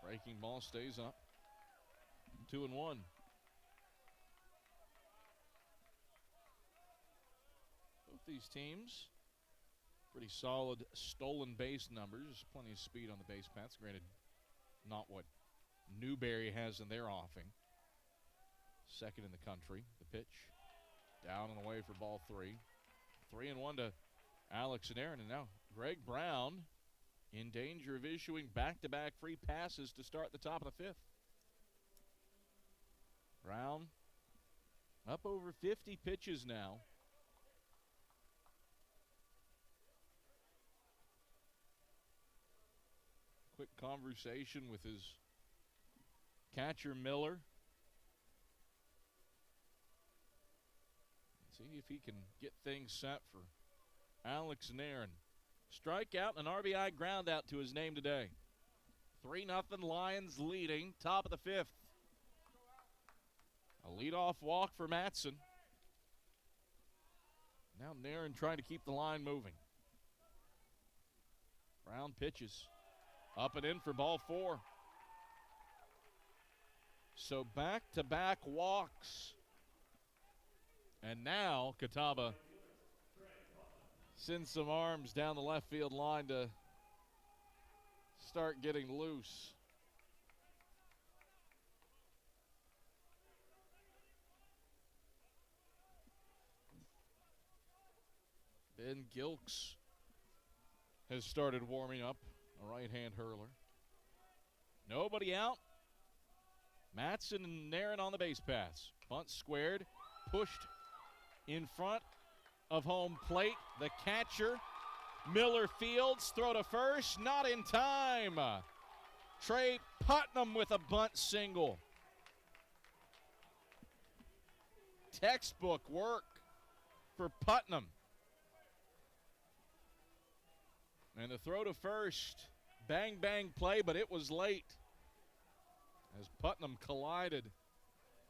Breaking ball stays up. 2-1. Both these teams, pretty solid stolen base numbers. Plenty of speed on the base paths. Granted, not what Newberry has in their offing. Second in the country. The pitch. Down and away for ball 3. 3-1 to Alex Nairn. And now Greg Brown in danger of issuing back-to-back free passes to start the top of the 5th. Brown up over 50 pitches now. Quick conversation with his catcher, Miller. See if he can get things set for Alex Nairn. Strikeout and an RBI ground out to his name today. 3-0 Lions leading, top of the 5th. A leadoff walk for Matson. Now Nairn trying to keep the line moving. Brown pitches. Up and in for ball 4. So back-to-back walks. And now Catawba sends some arms down the left field line to start getting loose. Ben Gilks has started warming up, a right-hand hurler. Nobody out. Matson and Nairn on the base paths. Bunt squared, pushed in front of home plate. The catcher, Miller fields, throw to first, not in time. Trey Putnam with a bunt single. Textbook work for Putnam. And the throw to first, bang, bang play, but it was late as Putnam collided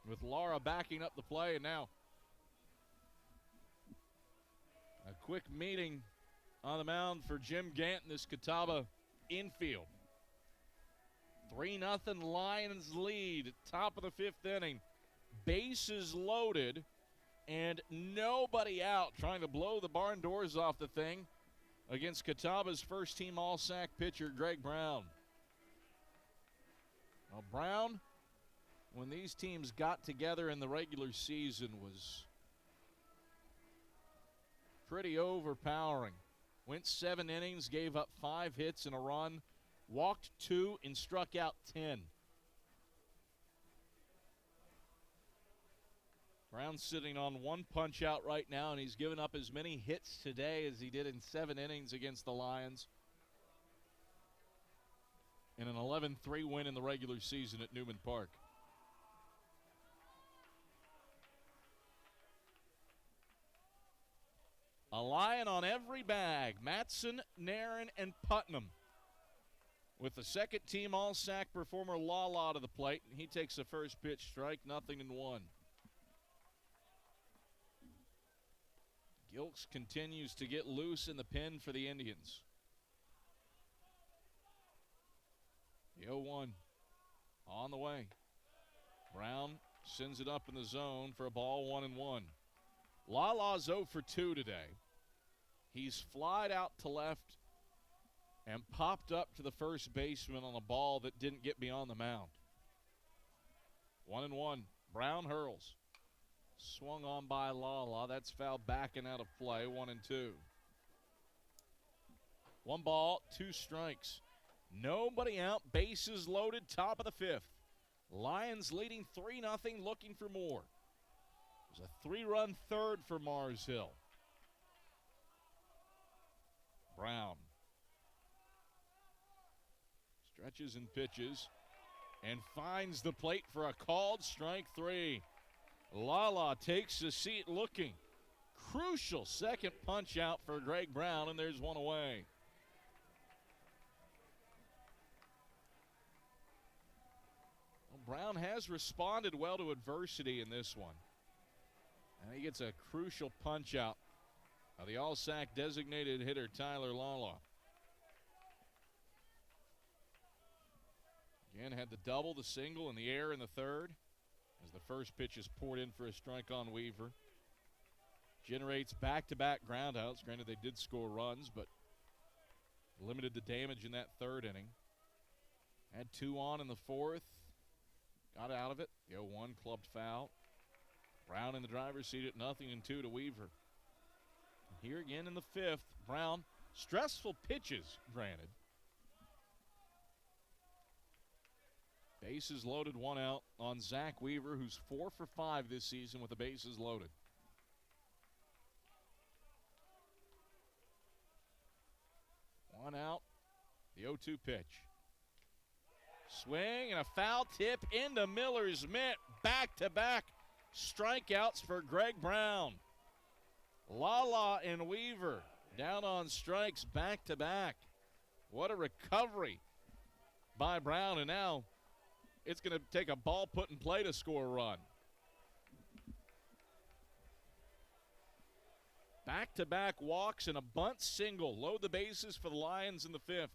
with Lara backing up the play. And now a quick meeting on the mound for Jim Gant in this Catawba infield. 3-0 Lions lead, top of the 5th inning. Bases loaded and nobody out, trying to blow the barn doors off the thing against Catawba's first-team All-SAC pitcher, Greg Brown. Well, Brown, when these teams got together in the regular season, was pretty overpowering. Went 7 innings, gave up 5 hits and a run, walked 2 and struck out 10. Brown's sitting on 1 punch out right now, and he's given up as many hits today as he did in 7 innings against the Lions in an 11-3 win in the regular season at Newman Park. A Lion on every bag. Matson, Nairn, and Putnam. with the second-team All-SAC performer Lala to the plate. And he takes the first pitch strike, 0-1. Gilks continues to get loose in the pen for the Indians. The 0-1 on the way. Brown sends it up in the zone for a ball, 1-1. Lala's 0 for 2 today. He's flied out to left and popped up to the first baseman on a ball that didn't get beyond the mound. 1-1. Brown hurls. Swung on by Lala. That's foul backing out of play. 1-2. 1 ball, 2 strikes. Nobody out. Bases loaded. Top of the 5th. Lions leading 3-0, looking for more. There's a 3-run third for Mars Hill. Brown stretches and pitches and finds the plate for a called strike 3. Lala takes a seat looking. Crucial second punch out for Greg Brown, and there's 1 away. Well, Brown has responded well to adversity in this one. And he gets a crucial punch out of the All-SAC designated hitter Tyler Lala. Again, had the double, the single, and the air in the third as the first pitch is poured in for a strike on Weaver. Generates back-to-back groundouts. Granted, they did score runs, but limited the damage in that third inning. Had 2 on in the 4th. Got out of it. The 0-1 clubbed foul. Brown in the driver's seat at 0-2 to Weaver. Here again in the 5th, Brown, stressful pitches, granted. Bases loaded, 1 out on Zach Weaver, who's 4 for 5 this season with the bases loaded. One out, the 0-2 pitch. Swing and a foul tip into Miller's mitt. Back-to-back strikeouts for Greg Brown. Lala and Weaver down on strikes back-to-back. What a recovery by Brown, and now it's going to take a ball put in play to score a run. Back-to-back walks and a bunt single. Load the bases for the Lions in the 5th.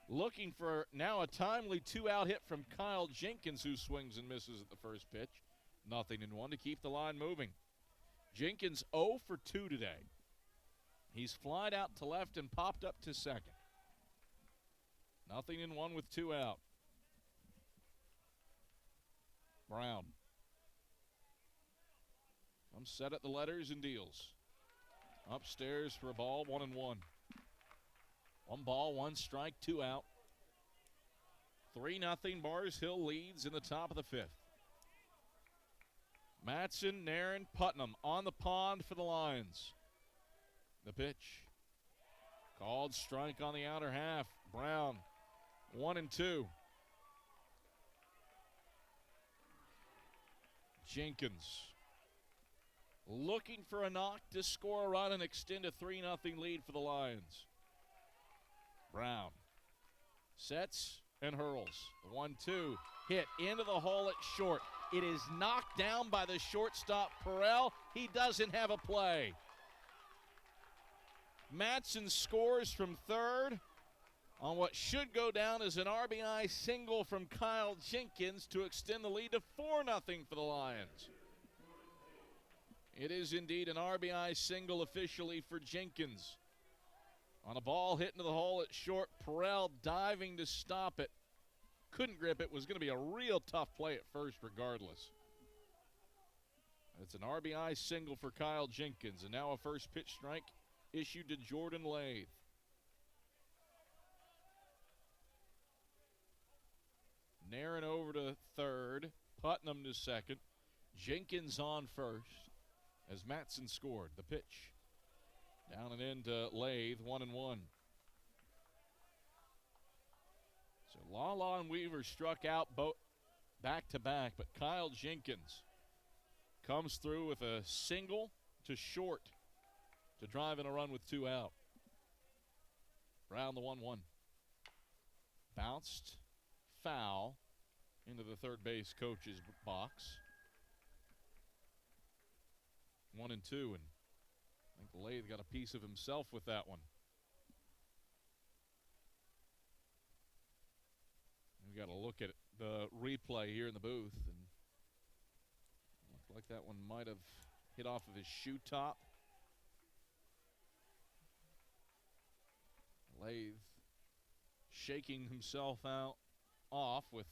Looking for now a timely 2-out hit from Kyle Jenkins, who swings and misses at the first pitch. 0-1 to keep the line moving. Jenkins 0 for 2 today. He's flied out to left and popped up to second. 0-1 with 2 out. Brown. Comes set at the letters and deals. Upstairs for a ball, 1-1. 1 ball, 1 strike, 2 out. 3-0. Mars Hill leads in the top of the 5th. Matson, Nairn, Putnam on the pond for the Lions. The pitch. Called strike on the outer half. Brown, 1-2. Jenkins looking for a knock to score a run and extend a 3-0 lead for the Lions. Brown sets and hurls. The 1-2 hit into the hole at short. It is knocked down by the shortstop, Perel. He doesn't have a play. Matson scores from third on what should go down as an RBI single from Kyle Jenkins to extend the lead to 4-0 for the Lions. It is indeed an RBI single officially for Jenkins. On a ball hit into the hole at short, Perel diving to stop it. Couldn't grip it. Was going to be a real tough play at first regardless. It's an RBI single for Kyle Jenkins, and now a first pitch strike issued to Jordan Lathe. Nairn over to third, Putnam to second, Jenkins on first as Matson scored. The pitch down and into Lathe, 1-1. So Lala and Weaver struck out both back-to-back, but Kyle Jenkins comes through with a single to short to drive in a run with 2 out. Brown the 1-1. Bounced foul into the third base coach's box. 1-2, and I think Lathe got a piece of himself with that one. We got to look at the replay here in the booth, and looked like that one might have hit off of his shoe top. Lathe shaking himself off with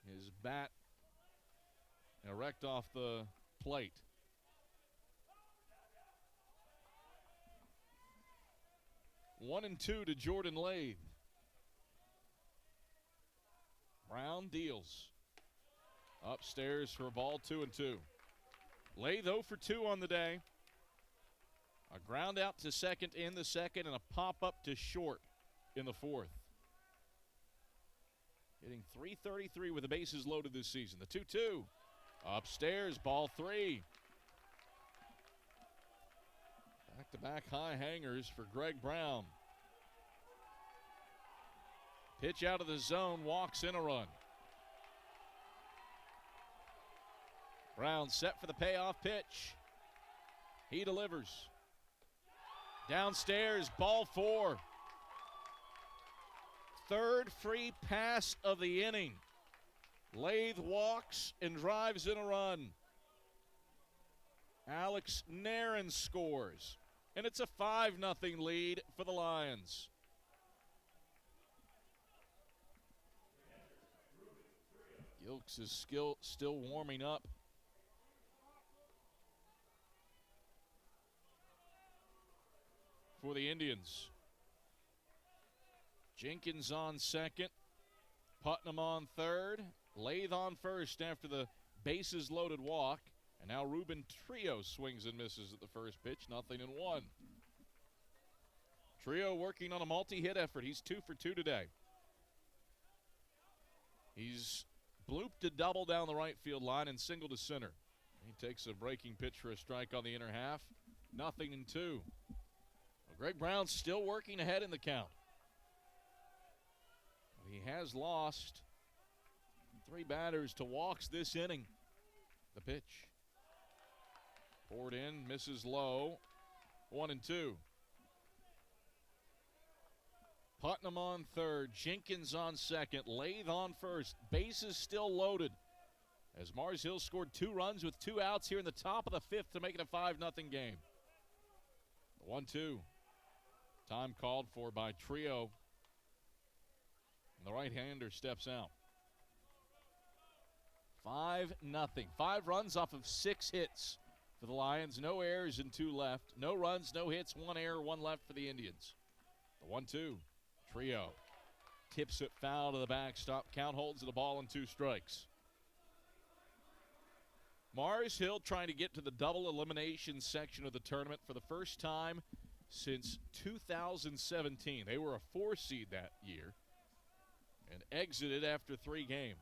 his bat erect off the plate. One and two to Jordan Lathe. Brown deals. Upstairs for a ball, 2-2. Lathe 0 for 2 on the day. A ground out to second in the second and a pop up to short in the fourth. Hitting .333 with the bases loaded this season. The 2-2. Upstairs, ball 3. Back-to-back high hangers for Greg Brown. Pitch out of the zone, walks in a run. Brown set for the payoff pitch. He delivers. Downstairs, ball 4. Third free pass of the inning. Lathe walks and drives in a run. Alex Nairn scores. And it's a 5-0 lead for the Lions. Gilks is still warming up. For the Indians. Jenkins on second. Putnam on third. Lathe on first after the bases loaded walk. And now Ruben Trio swings and misses at the first pitch. 0-1. Trio working on a multi-hit effort. He's 2 for 2 today. He's blooped a double down the right field line and single to center. He takes a breaking pitch for a strike on the inner half. 0-2. Well, Greg Brown's still working ahead in the count. He has lost 3 batters to walks this inning. The pitch. Poured in, misses low. 1-2. Putnam on third, Jenkins on second, Lathe on first. Bases still loaded. As Mars Hill scored 2 runs with 2 outs here in the top of the 5th to make it a 5-0 game. 1-2. Time called for by Trio. And the right-hander steps out. 5-0. 5 runs off of 6 hits for the Lions. No errors and 2 left. No runs, no hits, 1 error, 1 left for the Indians. The 1-2. Trio tips it foul to the backstop. Count holds it a ball and 2 strikes. Mars Hill trying to get to the double elimination section of the tournament for the first time since 2017. They were a 4 seed that year and exited after 3 games.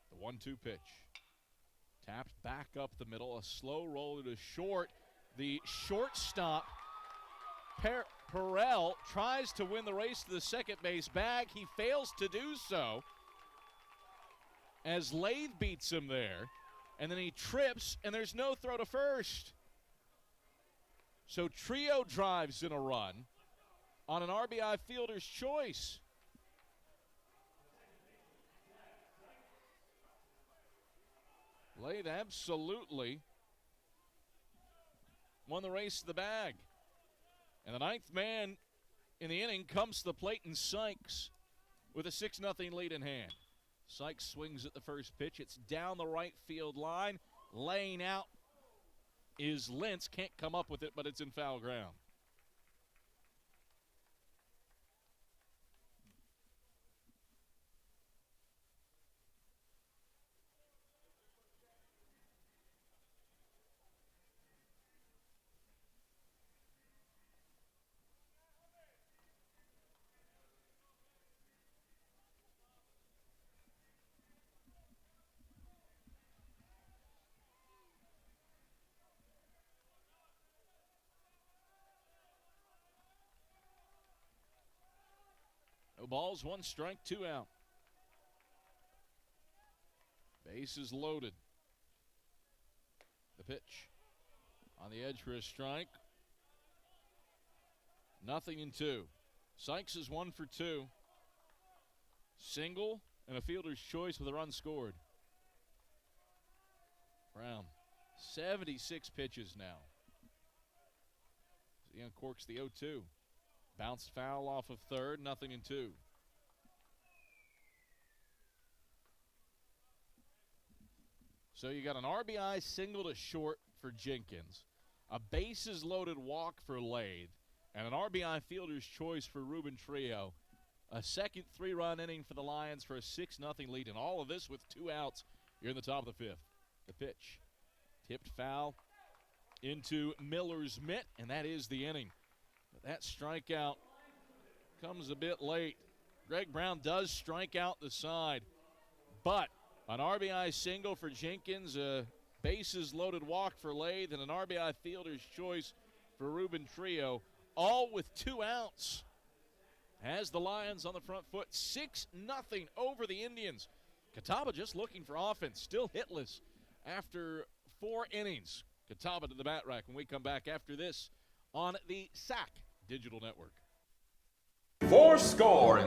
The 1-2 pitch. Tapped back up the middle. A slow roller to short. The shortstop, Perel, tries to win the race to the second base bag. He fails to do so as Lathe beats him there. And then he trips, and there's no throw to first. So Trio drives in a run on an RBI fielder's choice. Lathe absolutely won the race to the bag. And the 9th man in the inning comes to the plate and Sykes with a 6-0 lead in hand. Sykes swings at the first pitch. It's down the right field line. Laying out is Lentz. Can't come up with it, but it's in foul ground. balls, 1 strike, 2 out. Bases loaded. The pitch on the edge for a strike. 0-2. Sykes is 1 for 2. Single and a fielder's choice with a run scored. Brown, 76 pitches now. He uncorks the 0-2. Bounced foul off of third, 0-2. So you got an RBI single to short for Jenkins, a bases loaded walk for Lathe, and an RBI fielder's choice for Ruben Trio. A second 3-run inning for the Lions for a 6-0 lead, and all of this with 2 outs here in the top of the 5th. The pitch, tipped foul into Miller's mitt, and that is the inning. But that strikeout comes a bit late. Greg Brown does strike out the side, but an RBI single for Jenkins, a bases loaded walk for Lathe, and an RBI fielder's choice for Ruben Trio, all with 2 outs. Has the Lions on the front foot, 6-0 over the Indians. Catawba just looking for offense, still hitless after 4 innings. Catawba to the bat rack when we come back after this on the SAC Digital Network.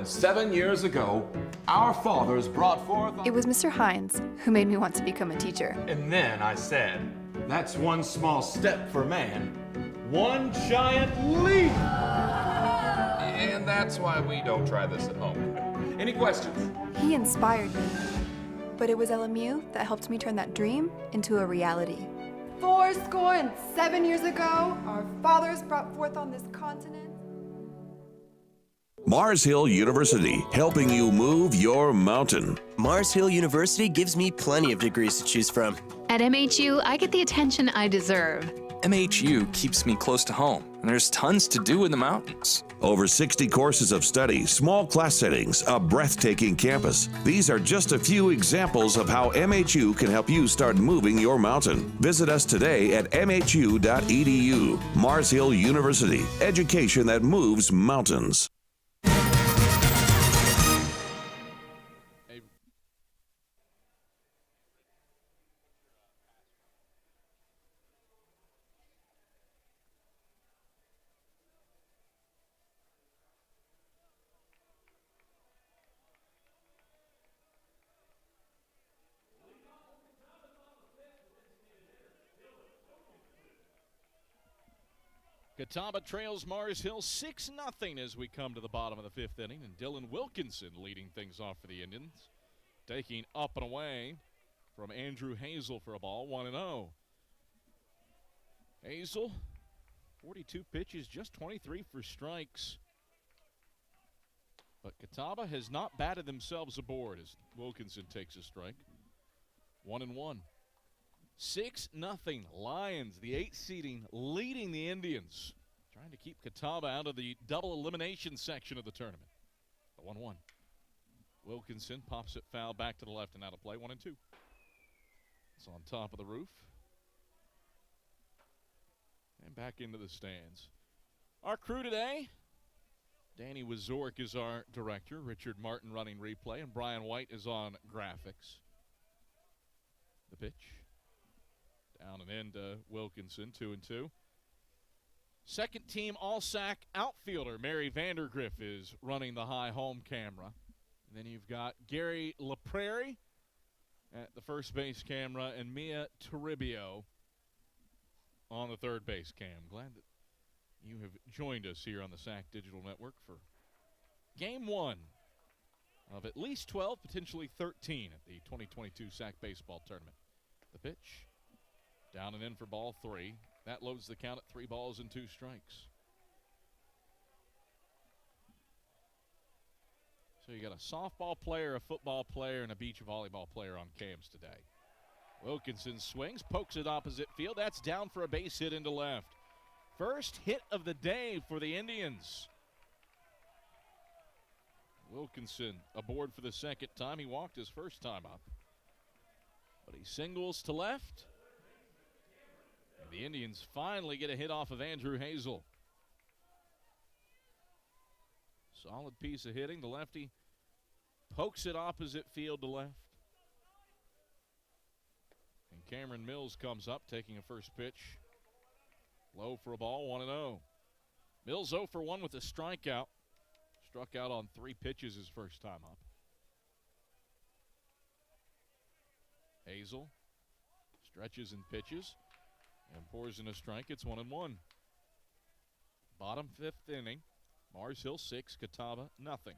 7 years ago, our fathers brought forth... It was Mr. Hines who made me want to become a teacher. And then I said, that's one small step for man, one giant leap! And that's why we don't try this at home. Any questions? He inspired me. But it was LMU that helped me turn that dream into a reality. 7 years ago, our fathers brought forth on this continent. Mars Hill University, helping you move your mountain. Mars Hill University gives me plenty of degrees to choose from. At MHU, I get the attention I deserve. MHU keeps me close to home, and there's tons to do in the mountains. Over 60 courses of study, small class settings, a breathtaking campus. These are just a few examples of how MHU can help you start moving your mountain. Visit us today at mhu.edu. Mars Hill University, education that moves mountains. Catawba trails Mars Hill 6-0 as we come to the bottom of the 5th inning, and Dylan Wilkinson leading things off for the Indians, taking up and away from Andrew Hazel for a ball, 1-0. Hazel, 42 pitches, just 23 for strikes. But Catawba has not batted themselves aboard as Wilkinson takes a strike. 1-1. 6-0 Lions, the 8th seeding, leading the Indians. Trying to keep Catawba out of the double elimination section of the tournament. The 1-1. Wilkinson pops it foul back to the left and out of play. 1-2. It's on top of the roof. And back into the stands. Our crew today, Danny Wazork is our director. Richard Martin running replay. And Brian White is on graphics. The pitch. Down and into Wilkinson, 2-2. Second team All-SAC outfielder Mary Vandergriff is running the high home camera. And then you've got Gary LaPrairie at the first base camera and Mia Toribio on the third base cam. Glad that you have joined us here on the SAC Digital Network for Game 1 of at least 12, potentially 13 at the 2022 SAC Baseball Tournament. The pitch. Down and in for ball 3. That loads the count at 3 balls and 2 strikes. So you got a softball player, a football player, and a beach volleyball player on cams today. Wilkinson swings, pokes it opposite field. That's down for a base hit into left. First hit of the day for the Indians. Wilkinson aboard for the second time. He walked his first time up. But he singles to left. The Indians finally get a hit off of Andrew Hazel. Solid piece of hitting. The lefty pokes it opposite field to left. And Cameron Mills comes up, taking a first pitch. Low for a ball, 1-0. Mills 0 for 1 with a strikeout. Struck out on 3 pitches his first time up. Hazel stretches and pitches and pours in a strike. It's 1-1. Bottom 5th inning. Mars Hill 6, Catawba nothing.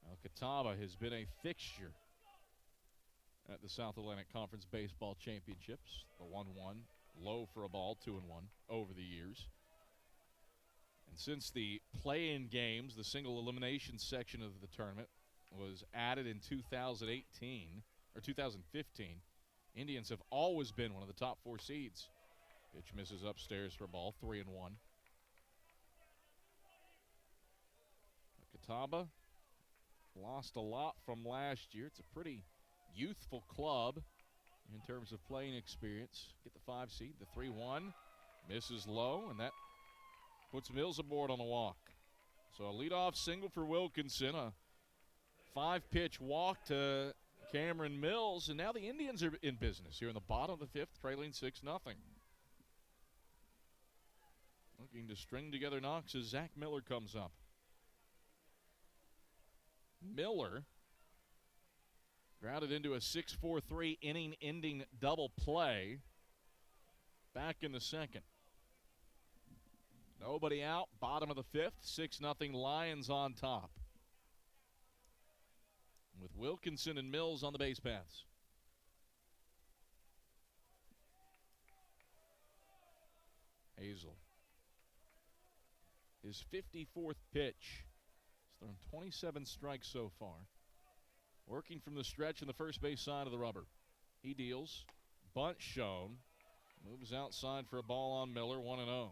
Now Catawba has been a fixture at the South Atlantic Conference Baseball Championships. The 1-1, low for a ball, 2-1 over the years. And since the play-in games, the single elimination section of the tournament was added in 2018 or 2015, Indians have always been one of the top 4 seeds. Pitch misses upstairs for a ball, 3-1. Catawba lost a lot from last year. It's a pretty youthful club in terms of playing experience. Get the 5 seed, the 3-1 misses low, and that puts Mills aboard on a walk. So a leadoff single for Wilkinson, a 5-pitch walk to Cameron Mills, and now the Indians are in business here in the bottom of the 5th, trailing 6-0. Looking to string together knocks as Zach Miller comes up. Miller grounded into a 6-4-3 inning-ending double play back in the 2nd. Nobody out, bottom of the 5th, 6-0 Lions on top. With Wilkinson and Mills on the base paths. Hazel. His 54th pitch. He's thrown 27 strikes so far. Working from the stretch in the first base side of the rubber. He deals. Bunt shown. Moves outside for a ball on Miller, 1-0.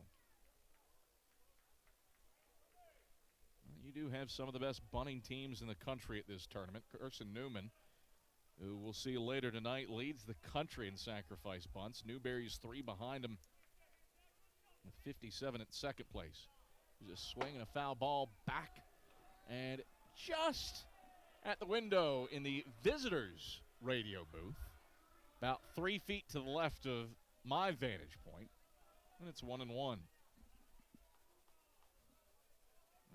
You do have some of the best bunting teams in the country at this tournament. Carson-Newman, who we'll see later tonight, leads the country in sacrifice bunts. Newberry's 3 behind him with 57 at second place. He's a swing and a foul ball back and just at the window in the visitors' radio booth, about 3 feet to the left of my vantage point, and it's 1-1.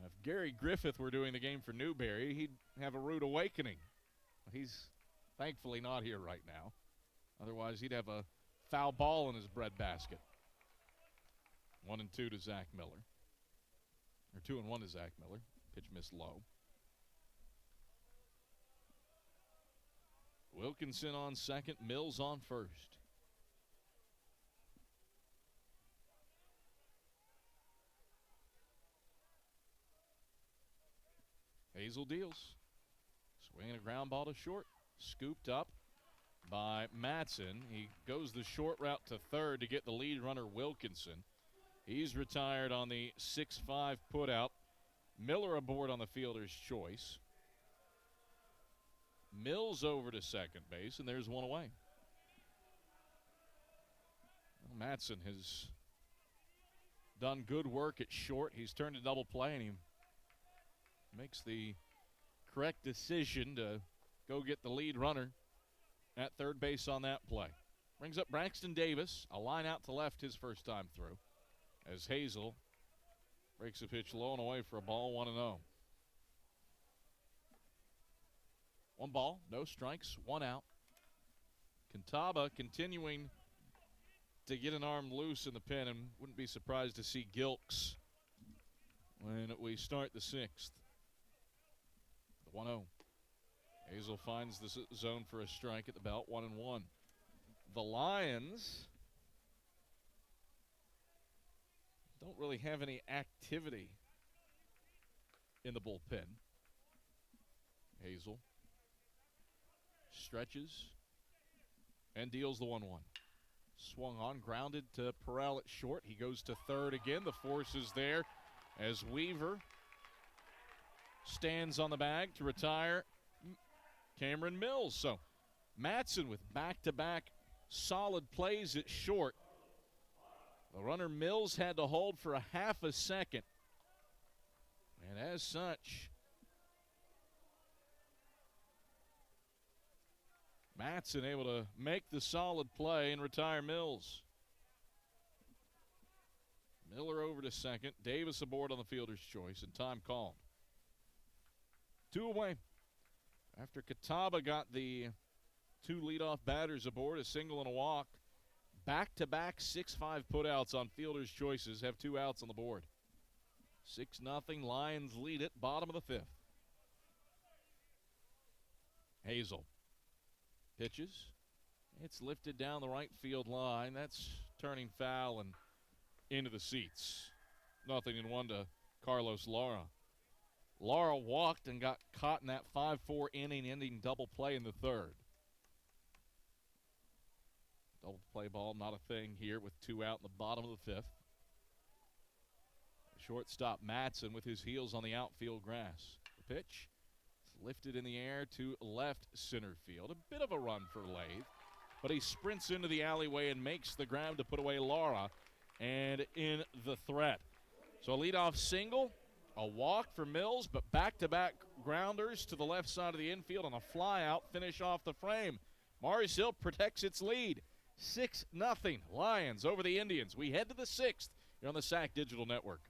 If Gary Griffith were doing the game for Newberry, he'd have a rude awakening. But he's thankfully not here right now. Otherwise, he'd have a foul ball in his breadbasket. 1-2 to Zach Miller. Or 2-1 to Zach Miller. Pitch missed low. Wilkinson on second, Mills on first. Hazel deals. Swinging a ground ball to short. Scooped up by Matson. He goes the short route to third to get the lead runner, Wilkinson. He's retired on the 6-5 putout. Miller aboard on the fielder's choice. Mills over to second base, and there's one away. Well, Matson has done good work at short. He's turned a double play, and he makes the correct decision to go get the lead runner at third base on that play. Brings up Braxton Davis, a line out to left his first time through, as Hazel breaks a pitch low and away for a ball, 1-0. 1 ball, no strikes, 1 out. Catawba continuing to get an arm loose in the pen, and wouldn't be surprised to see Gilks when we start the 6th. 1-0. Hazel finds the zone for a strike at the belt, 1-1. The Lions don't really have any activity in the bullpen. Hazel stretches and deals the 1-1. Swung on, grounded to Perrell at short. He goes to third again. The force is there as Weaver stands on the bag to retire Cameron Mills. So Matson with back-to-back solid plays at short. The runner Mills had to hold for a half a second And as such, Matson able to make the solid play and retire Mills. Miller over to second. Davis aboard on the fielder's choice, and time called. 2 away. After Catawba got the 2 leadoff batters aboard, a single and a walk, back-to-back 6-5 putouts on fielder's choices have 2 outs on the board. 6-0, Lions lead it, bottom of the 5th. Hazel pitches. It's lifted down the right field line. That's turning foul and into the seats. 0-1 to Carlos Lara. Lara walked and got caught in that 5-4 inning ending double play in the 3rd. Double play ball, not a thing here with 2 out in the bottom of the 5th. Shortstop Matson with his heels on the outfield grass. The pitch is lifted in the air to left center field. A bit of a run for Lathe, but he sprints into the alleyway and makes the grab to put away Lara and in the threat. So a leadoff single, a walk for Mills, but back-to-back grounders to the left side of the infield on a fly-out finish off the frame. Mars Hill protects its lead. 6-0 Lions over the Indians. We head to the 6th here on the SAC Digital Network.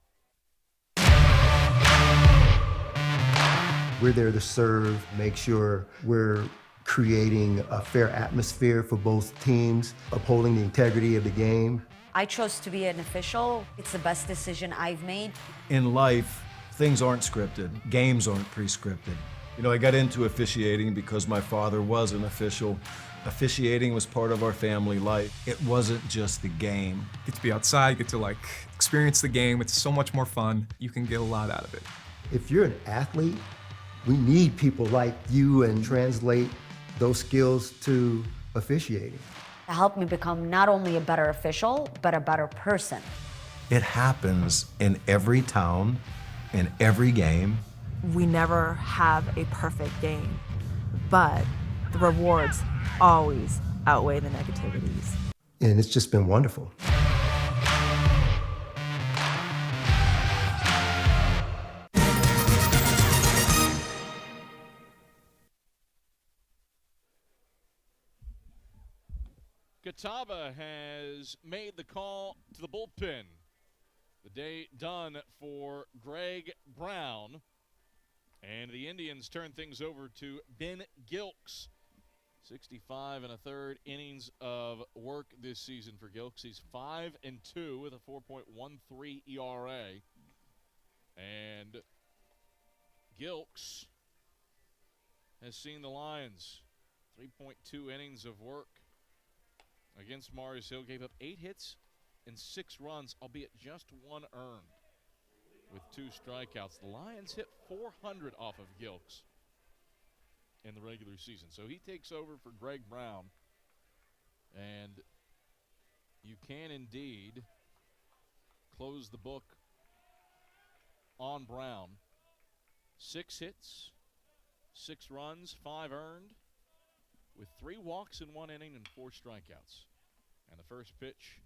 We're there to serve, make sure we're creating a fair atmosphere for both teams, upholding the integrity of the game. I chose to be an official. It's the best decision I've made. In life, things aren't scripted. Games aren't pre-scripted. You know, I got into officiating because my father was an official. Officiating was part of our family life. It wasn't just the game. Get to be outside, get to experience the game. It's so much more fun. You can get a lot out of it. If you're an athlete, we need people like you and translate those skills to officiating. It helped me become not only a better official, but a better person. It happens in every town, in every game. We never have a perfect game, but the rewards always outweigh the negativities. And it's just been wonderful. Catawba has made the call to the bullpen. The day done for Greg Brown. And the Indians turn things over to Ben Gilks. 65 1/3 innings of work this season for Gilks. He's 5-2 with a 4.13 ERA. And Gilks has seen the Lions 3.2 innings of work against Mars Hill. Gave up 8 hits and 6 runs, albeit just 1 earned with 2 strikeouts. The Lions hit 400 off of Gilks in the regular season. So he takes over for Greg Brown. And you can indeed close the book on Brown. 6 hits, 6 runs, 5 earned, with 3 walks in 1 inning and 4 strikeouts. And the first pitch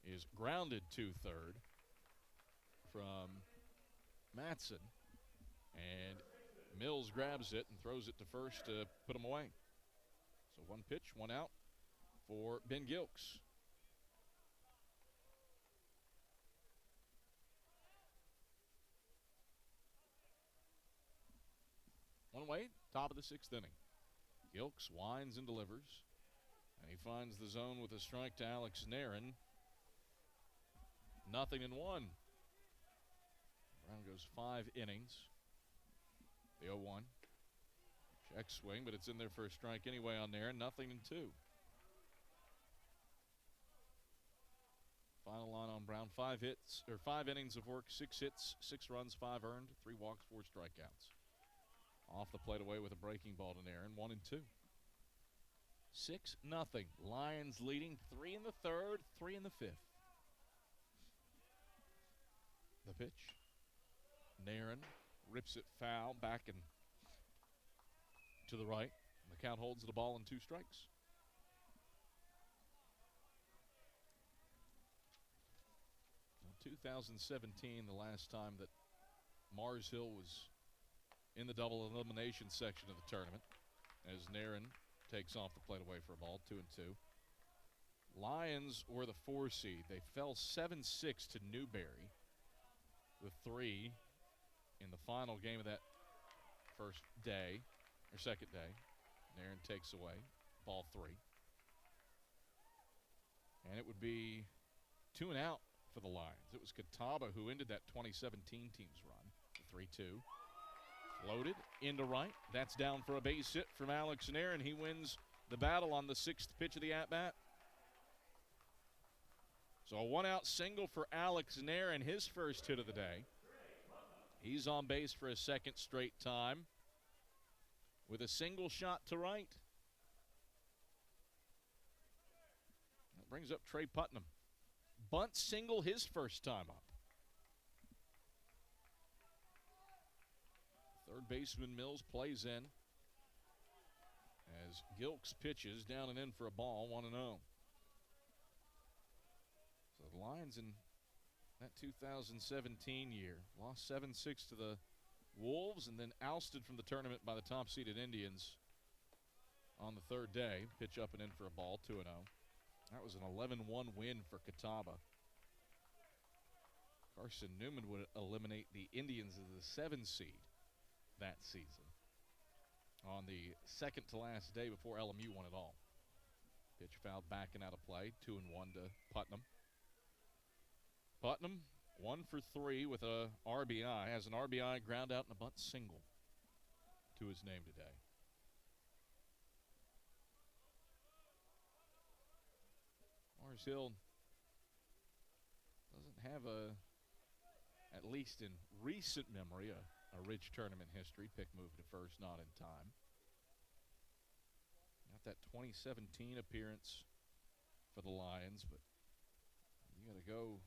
is grounded to third from Matson. And Mills grabs it and throws it to first to put him away. So 1 pitch, 1 out for Ben Gilks. One away, top of the 6th inning. Gilks winds and delivers. And he finds the zone with a strike to Alex Narin. 0-1. Brown goes 5 innings. The 0-1. Check swing, but it's in there for a strike anyway on Narin. 0-2. Final line on Brown. 5 innings of work, 6 hits, 6 runs, 5 earned, 3 walks, 4 strikeouts. Off the plate away with a breaking ball to Narin. 1-2. 6-0. Lions leading 3 in the 3rd, 3 in the 5th. The pitch. Narin rips it foul back and to the right. The count holds the ball in 2 strikes. In 2017, the last time that Mars Hill was in the double elimination section of the tournament as Nairn takes off the plate away for a ball, 2-2. Lions were the 4 seed. They fell 7-6 to Newberry, the 3 in the final game of that first day, or second day. Nairn takes away, ball 3. And it would be 2 and out for the Lions. It was Catawba who ended that 2017 team's run, the 3-2. Floated into right. That's down for a base hit from Alex Nairn. He wins the battle on the 6th pitch of the at-bat. So a 1-out single for Alex Nairn, his first hit of the day. He's on base for a second straight time with a single shot to right. That brings up Trey Putnam. Bunt single his first time up. Third baseman Mills plays in as Gilks pitches down and in for a ball, 1-0. So the Lions in that 2017 year lost 7-6 to the Wolves and then ousted from the tournament by the top-seeded Indians on the third day. Pitch up and in for a ball, 2-0. That was an 11-1 win for Catawba. Carson-Newman would eliminate the Indians as the 7 seed that season on the second to last day before LMU won it all. Pitch fouled back and out of play, 2-1 to Putnam. Putnam 1 for 3 with a RBI, has an RBI, ground out, and a bunt single to his name today. Mars Hill doesn't have at least in recent memory, a rich tournament history. Pick moved to first, not in time. Got that 2017 appearance for the Lions, but you got to go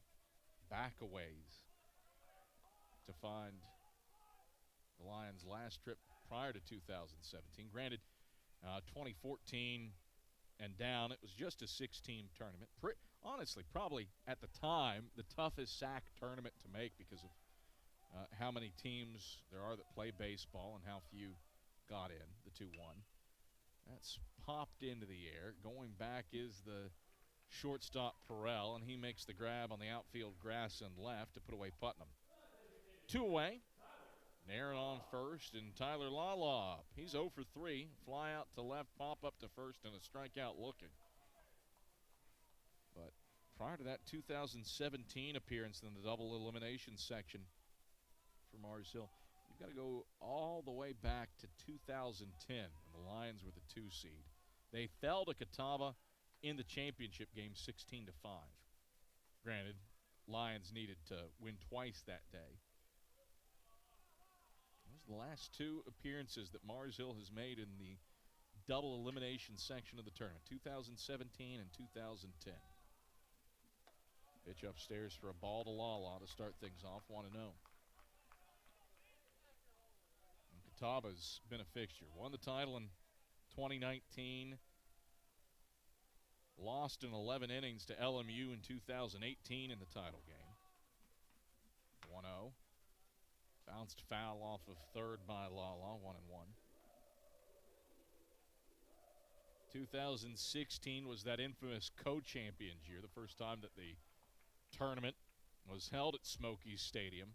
back a ways to find the Lions' last trip prior to 2017. Granted, 2014 and down, it was just a 6-team tournament. Honestly, probably at the time, the toughest SAC tournament to make because of how many teams there are that play baseball and how few got in, the 2-1. That's popped into the air. Going back is the shortstop Perrell, and he makes the grab on the outfield grass and left to put away Putnam. 2 away. Nairn on first, and Tyler Lala up. He's 0 for 3. Fly out to left, pop up to first, and a strikeout looking. But prior to that 2017 appearance in the double elimination section for Mars Hill, you've got to go all the way back to 2010 when the Lions were the 2 seed. They fell to Catawba in the championship game 16-5. Granted, Lions needed to win twice that day. Those are the last 2 appearances that Mars Hill has made in the double elimination section of the tournament, 2017 and 2010. Pitch upstairs for a ball to Lala to start things off, 1-0. Catawba's been a fixture. Won the title in 2019. Lost in 11 innings to LMU in 2018 in the title game. 1-0. Bounced foul off of third by Lala, 1-1. 2016 was that infamous co-champions year, the first time that the tournament was held at Smokies Stadium.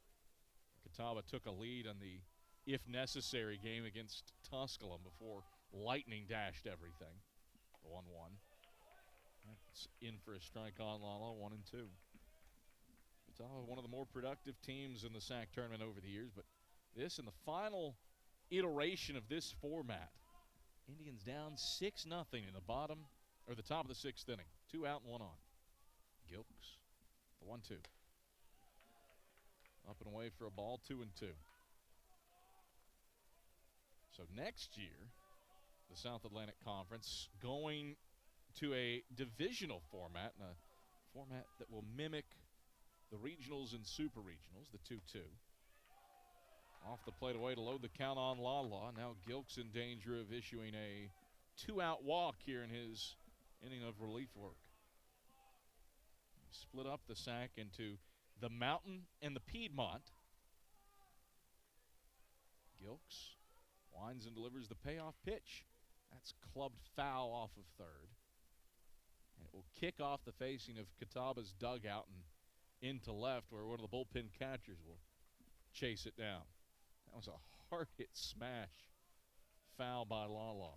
Catawba took a lead on the if necessary game against Tusculum before lightning dashed everything. 1-1. That's in for a strike on Lala, 1-2. Catawba, one of the more productive teams in the SAC tournament over the years, but this in the final iteration of this format, Indians down 6-0 in the bottom, or the top of the 6th inning. 2 out and 1 on. Gilks, the 1-2. Up and away for a ball, 2-2. So next year, the South Atlantic Conference going to a divisional format, and a format that will mimic the regionals and super regionals, the 2-2. Off the plate away to load the count on Lala. Now Gilks in danger of issuing a 2-out walk here in his inning of relief work. Split up the SAC into the Mountain and the Piedmont. Gilks winds and delivers the payoff pitch. That's clubbed foul off of third. And it will kick off the facing of Catawba's dugout and into left, where one of the bullpen catchers will chase it down. That was a hard hit smash foul by Lala.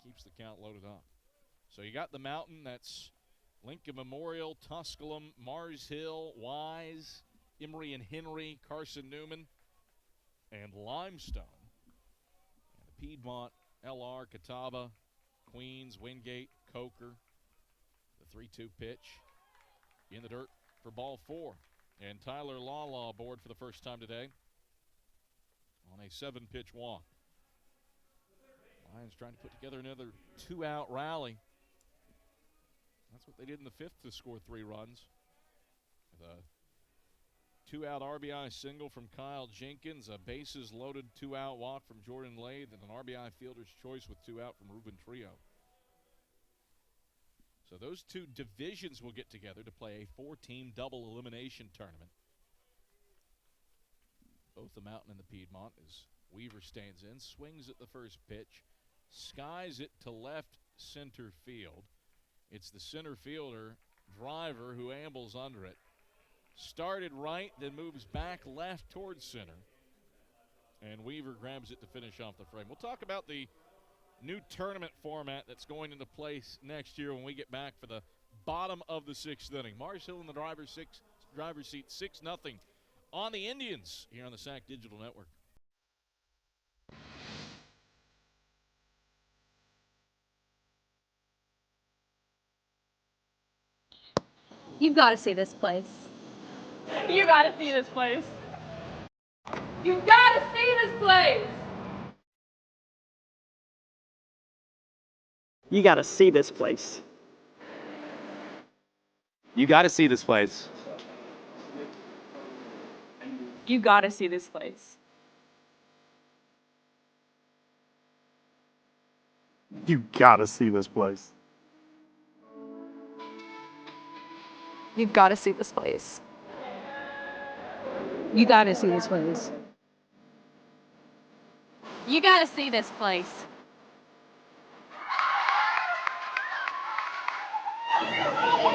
Keeps the count loaded up. So you got the Mountain. That's Lincoln Memorial, Tusculum, Mars Hill, Wise, Emory and Henry, Carson-Newman, and Limestone. And the Piedmont, LR, Catawba, Queens, Wingate, Coker. The 3-2 pitch in the dirt for ball 4. And Tyler Lala aboard for the first time today on a 7-pitch walk. Lions trying to put together another 2-out rally. That's what they did in the 5th to score 3 runs. With a 2-out RBI single from Kyle Jenkins, a bases-loaded 2-out walk from Jordan Lathe, and an RBI fielder's choice with 2 out from Ruben Trio. So those 2 divisions will get together to play a 4-team double elimination tournament. Both the Mountain and the Piedmont, as Weaver stands in, swings at the first pitch, skies it to left center field. It's the center fielder, Driver, who ambles under it. Started right, then moves back left towards center. And Weaver grabs it to finish off the frame. We'll talk about the new tournament format that's going into place next year when we get back for the bottom of the 6th inning. Mars Hill in the driver's seat, 6-0 on the Indians here on the SAC Digital Network. You've got to see this place. You gotta see this place. You gotta see this place. You gotta see this place. You gotta see this place. You gotta see this place. You gotta see this place. You've got to see this place. You got to see this place. You got to see this place.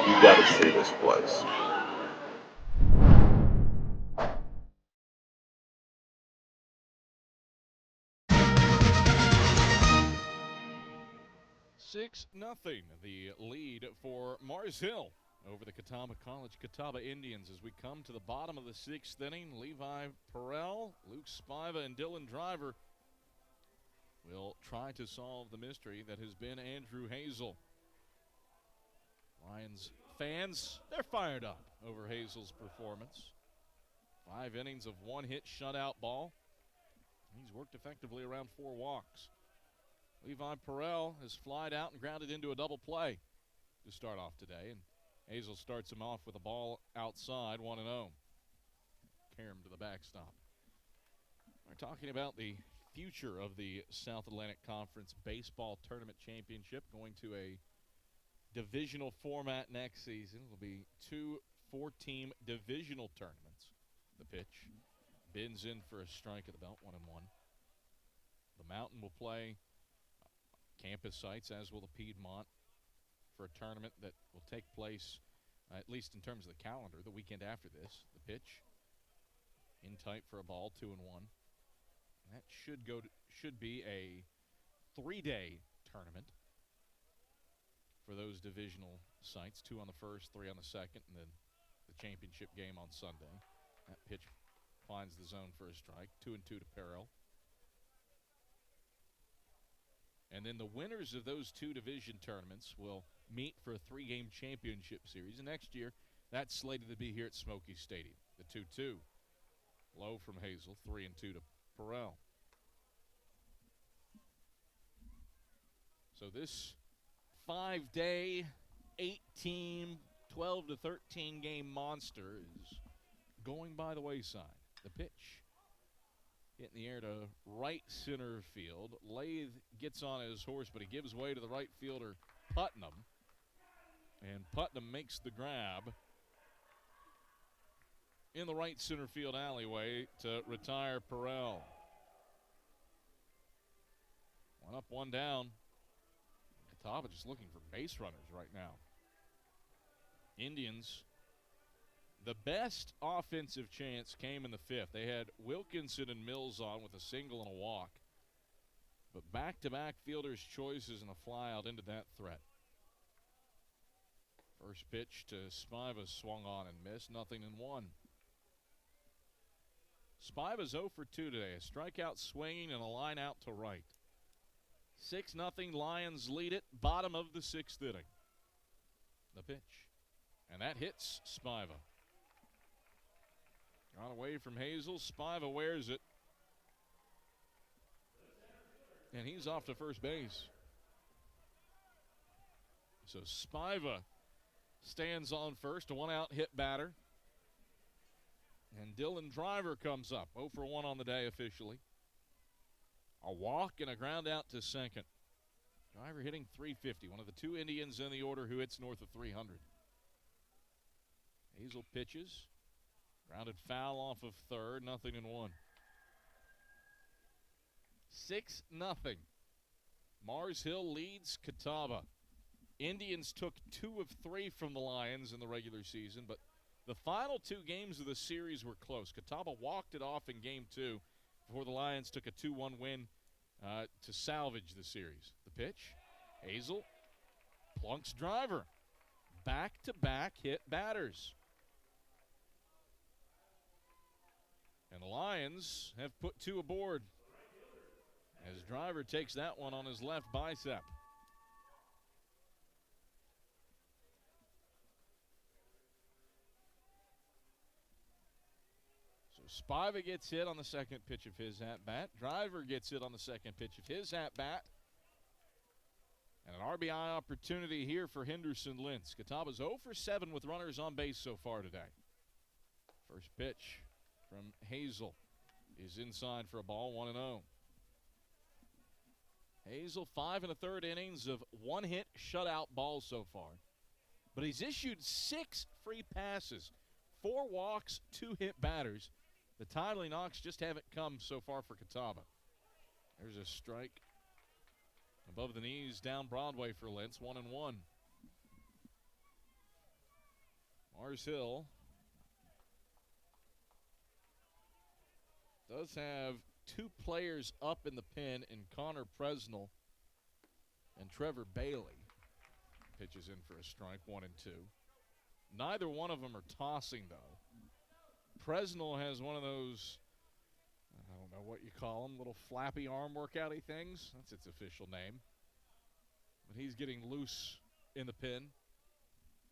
You gotta see this place. Six nothing, the lead for Mars Hill over the Catawba College Catawba Indians as we come to the bottom of the 6th inning. Levi Perrell, Luke Spiva, and Dylan Driver will try to solve the mystery that has been Andrew Hazel. Lions fans, they're fired up over Hazel's performance. 5 innings of 1-hit shutout ball. He's worked effectively around 4 walks. Levi Perrell has flied out and grounded into a double play to start off today, and Hazel starts him off with a ball outside, 1-0. Carry him to the backstop. We're talking about the future of the South Atlantic Conference Baseball Tournament Championship, going to a divisional format next season. It will be 2 4-team divisional tournaments. The pitch bends in for a strike at the belt, 1-1. The Mountain will play campus sites, as will the Piedmont, for a tournament that will take place, at least in terms of the calendar, the weekend after this. The pitch in tight for a ball, 2-1. That should be a 3-day tournament for those divisional sites, 2 on the first, 3 on the second, and then the championship game on Sunday. That pitch finds the zone for a strike, 2-2 to Perrell. And then the winners of those 2 division tournaments will meet for a 3-game championship series. And next year, that's slated to be here at Smoky Stadium. The 2-2. Low from Hazel, 3-2 to Perrell. So this 5-day, 8-team, 12 to 13 game monster is going by the wayside. The pitch hit in the air to right center field. Lathe gets on his horse, but he gives way to the right fielder, Putnam. And Putnam makes the grab in the right center field alleyway to retire Perrell. One up, one down. Catawba just looking for base runners right now. Indians, the best offensive chance came in the fifth. They had Wilkinson and Mills on with a single and a walk. But back-to-back fielders' choices and a fly out into that threat. First pitch to Spiva swung on and missed. 0-1. Spiva's 0 for 2 today. A strikeout swinging and a line out to right. 6-0 Lions lead it. Bottom of the sixth inning. The pitch. And that hits Spiva. Got away from Hazel. Spiva wears it. And he's off to first base. So Spiva stands on first. A one-out hit batter. And Dylan Driver comes up. 0 for 1 on the day officially. A walk and a ground out to second. Driver hitting .350. One of the two Indians in the order who hits north of 300. Hazel pitches. Grounded foul off of third. 0-1. 6-0. Mars Hill leads Catawba. Indians took 2 of 3 from the Lions in the regular season, but the final 2 games of the series were close. Catawba walked it off in game 2 before the Lions took a 2-1 win to salvage the series. The pitch, Hazel plunks Driver. Back-to-back hit batters. And the Lions have put 2 aboard as Driver takes that one on his left bicep. So Spiva gets hit on the second pitch of his at-bat. Driver gets hit on the second pitch of his at-bat. And an RBI opportunity here for Henderson Lintz. Catawba's 0 for 7 with runners on base so far today. First pitch from Hazel is inside for a ball, 1-0. Hazel, 5 1/3 innings of 1 hit shutout balls so far. But he's issued 6 free passes, 4 walks, 2 hit batters. The timely knocks just haven't come so far for Catawba. There's a strike above the knees down Broadway for Lentz, 1-1. Mars Hill does have 2 players up in the pen in Connor Presnell and Trevor Bailey. Pitches in for a strike, 1-2. Neither one of them are tossing, though. Presnell has one of those, I don't know what you call them, little flappy arm workouty things. That's its official name. But he's getting loose in the pin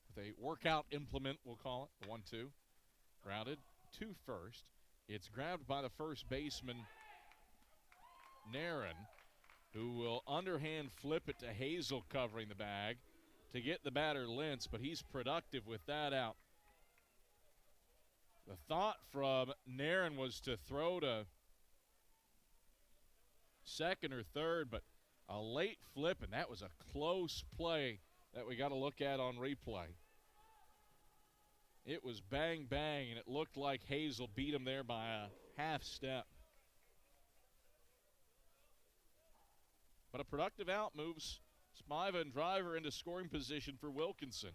with a workout implement, we'll call it, the 1-2. Grounded to first. It's grabbed by the first baseman, Naren, who will underhand flip it to Hazel covering the bag to get the batter Lentz, but he's productive with that out. The thought from Naren was to throw to second or third, but a late flip, and that was a close play that we got to look at on replay. It was bang, bang, and it looked like Hazel beat him there by a half step. But a productive out moves Spiva and Driver into scoring position for Wilkinson.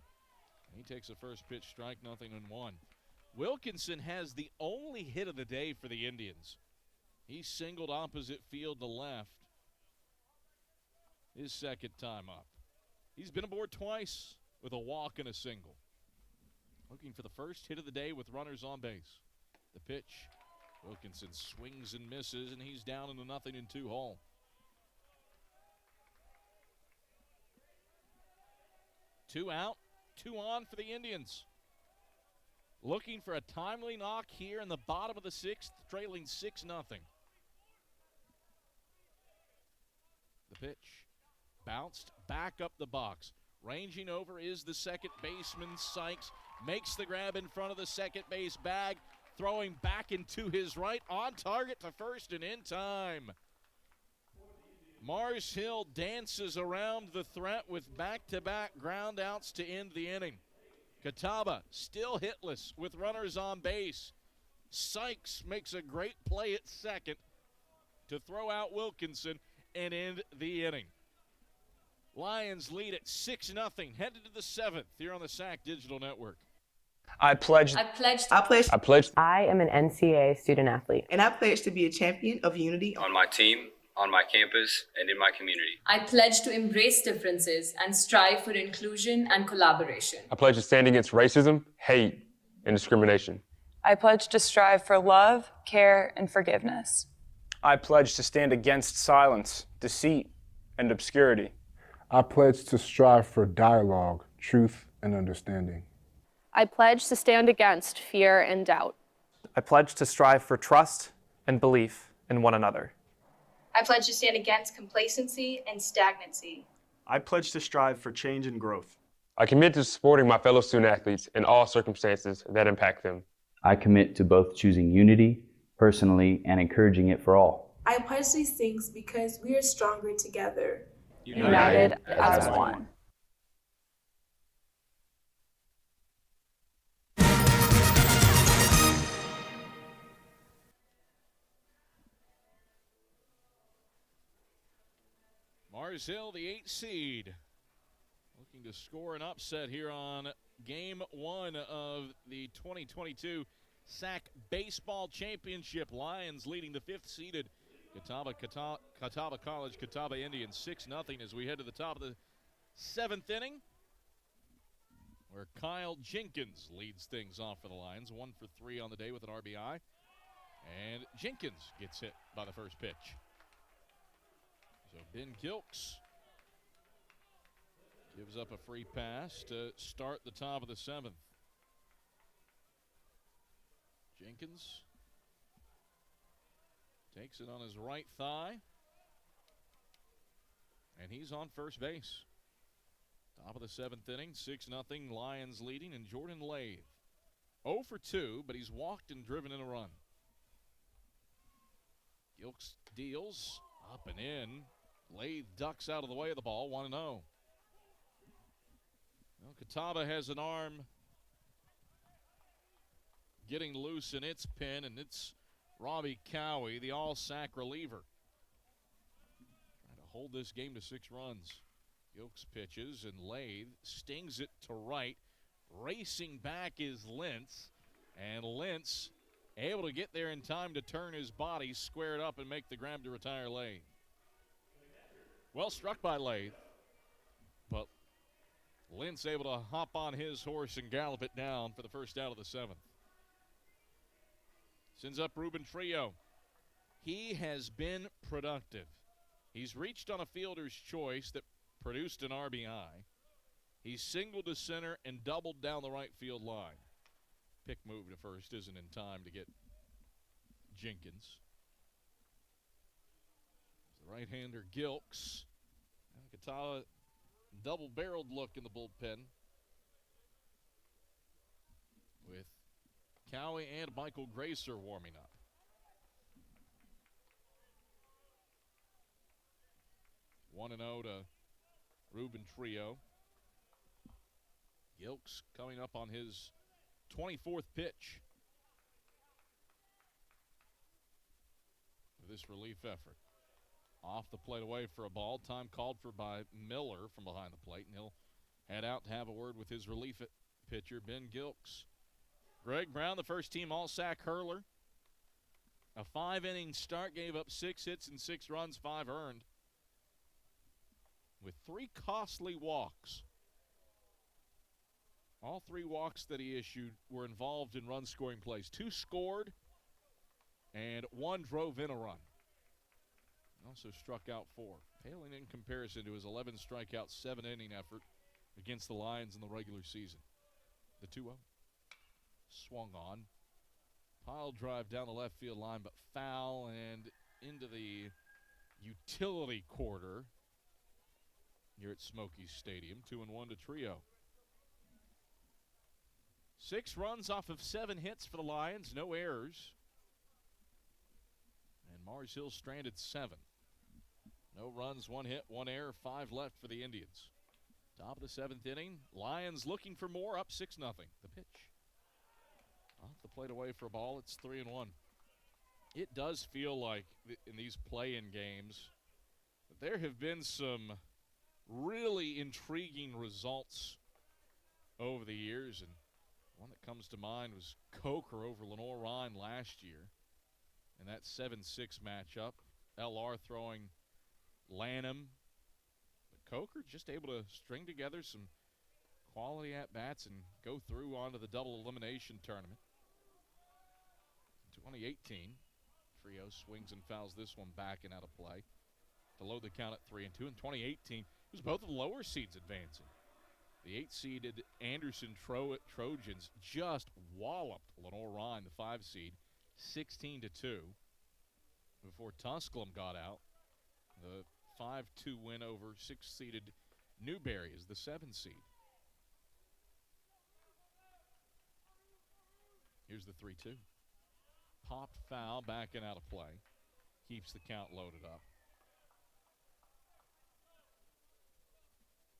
He takes a first pitch strike, 0-1. Wilkinson has the only hit of the day for the Indians. He singled opposite field to left his second time up. He's been aboard twice with a walk and a single. Looking for the first hit of the day with runners on base. The pitch, Wilkinson swings and misses, and he's down in the 0-2 hole. Two out, 2 on for the Indians. Looking for a timely knock here in the bottom of the 6th, trailing 6-0. The pitch bounced back up the box. Ranging over is the second baseman, Sykes. Makes the grab in front of the second base bag. Throwing back into his right, on target to first and in time. Mars Hill dances around the threat with back-to-back ground outs to end the inning. Catawba still hitless with runners on base. Sykes makes a great play at second to throw out Wilkinson, and end the inning. Lions lead at 6-0, headed to the 7th here on the SAC Digital Network. I pledge. I am an NCAA student athlete. And I pledge to be a champion of unity On my team, on my campus, and in my community. I pledge to embrace differences and strive for inclusion and collaboration. I pledge to stand against racism, hate, and discrimination. I pledge to strive for love, care, and forgiveness. I pledge to stand against silence, deceit, and obscurity. I pledge to strive for dialogue, truth, and understanding. I pledge to stand against fear and doubt. I pledge to strive for trust and belief in one another. I pledge to stand against complacency and stagnancy. I pledge to strive for change and growth. I commit to supporting my fellow student athletes in all circumstances that impact them. I commit to both choosing unity personally and encouraging it for all. I pledge these things because we are stronger together. United as one. Mars Hill, the 8th seed, looking to score an upset here on Game 1 of the 2022 SAC Baseball Championship. Lions leading the 5th-seeded Catawba College, Catawba Indians 6-0 as we head to the top of the 7th inning, where Kyle Jenkins leads things off for the Lions, 1 for 3 on the day with an RBI. And Jenkins gets hit by the first pitch. So Ben Gilks gives up a free pass to start the top of the 7th. Jenkins takes it on his right thigh, and he's on first base. Top of the 7th inning, 6-0, Lions leading, and Jordan Lathe 0 for 2, but he's walked and driven in a run. Gilks deals up and in. Lathe ducks out of the way of the ball, 1-0. Well, Catawba has an arm getting loose in its pin, and it's Robbie Cowie, the all-SAC reliever, trying to hold this game to 6 runs. Gilks pitches, and Lathe stings it to right. Racing back is Lentz, and Lentz able to get there in time to turn his body, square it up, and make the grab to retire Lathe. Well struck by Lathe, but Lentz able to hop on his horse and gallop it down for the first out of the 7th. Sends up Ruben Trio. He has been productive. He's reached on a fielder's choice that produced an RBI. He's singled to center and doubled down the right field line. Pick move to first isn't in time to get Jenkins. The right-hander Gilks. And Catawba double-barreled look in the bullpen with Cowie and Michael Gracer warming up. One and 0 to Ruben Trio. Gilks coming up on his 24th pitch for this relief effort. Off the plate away for a ball. Time called for by Miller from behind the plate, and he'll head out to have a word with his relief pitcher, Ben Gilks. Greg Brown, the first-team All-SAC hurler. A 5-inning start, gave up 6 hits and 6 runs, 5 earned, with 3 costly walks. All 3 walks that he issued were involved in run-scoring plays. 2 scored, and 1 drove in a run. Also struck out 4, paling in comparison to his 11 strikeout, 7-inning effort against the Lions in the regular season. The 2-0 swung on. Pile drive down the left field line, but foul and into the utility quarter here at Smokies Stadium. 2-1 to Trio. 6 runs off of 7 hits for the Lions, no errors. And Mars Hill stranded 7. No runs, 1 hit, 1 error, 5 left for the Indians. Top of the 7th inning, Lions looking for more, up 6-0. The pitch. Off the plate away for a ball, it's 3-1. It does feel like in these play-in games, There have been some really intriguing results over the years, and one that comes to mind was Coker over Lenore-Rhine last year in that 7-6 matchup. LR throwing Lanham. But Coker just able to string together some quality at-bats and go through onto the double elimination tournament. 2018, Trio swings and fouls this one back and out of play to load the count at 3-2. In 2018, it was both of the lower seeds advancing. The 8-seeded Anderson Trojans just walloped Lenore-Rhine, the 5-seed, 16-2 before Tusculum got out. The 5-2 win over 6-seeded Newberry is the 7-seed. Here's the 3-2. Popped foul, back and out of play. Keeps the count loaded up.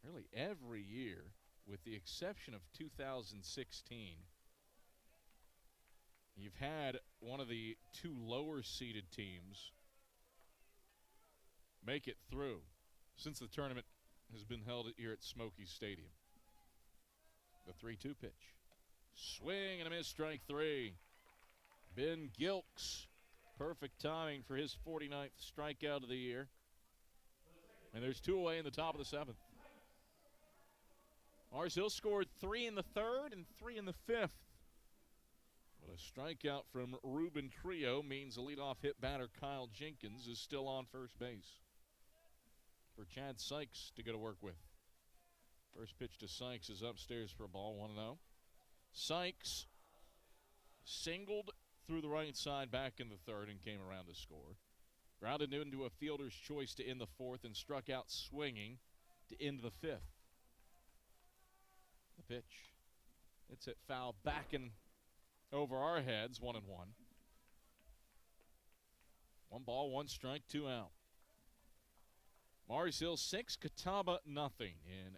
Really every year, with the exception of 2016, you've had one of the two lower seeded teams make it through since the tournament has been held here at Smokies Stadium. The 3-2 pitch. Swing and a miss, strike 3. Ben Gilks, perfect timing for his 49th strikeout of the year. And there's 2 away in the top of the 7th. Mars Hill scored 3 in the 3rd and 3 in the 5th. But a strikeout from Ruben Trio means the leadoff hit batter Kyle Jenkins is still on first base for Chad Sykes to go to work with. First pitch to Sykes is upstairs for a ball, 1-0. Sykes singled through the right side back in the 3rd and came around to score. Grounded into a fielder's choice to end the 4th and struck out swinging to end the 5th. The pitch. It's hit foul back and over our heads, 1-1. 1 ball, 1 strike, 2 out. Mars Hill 6, Catawba nothing in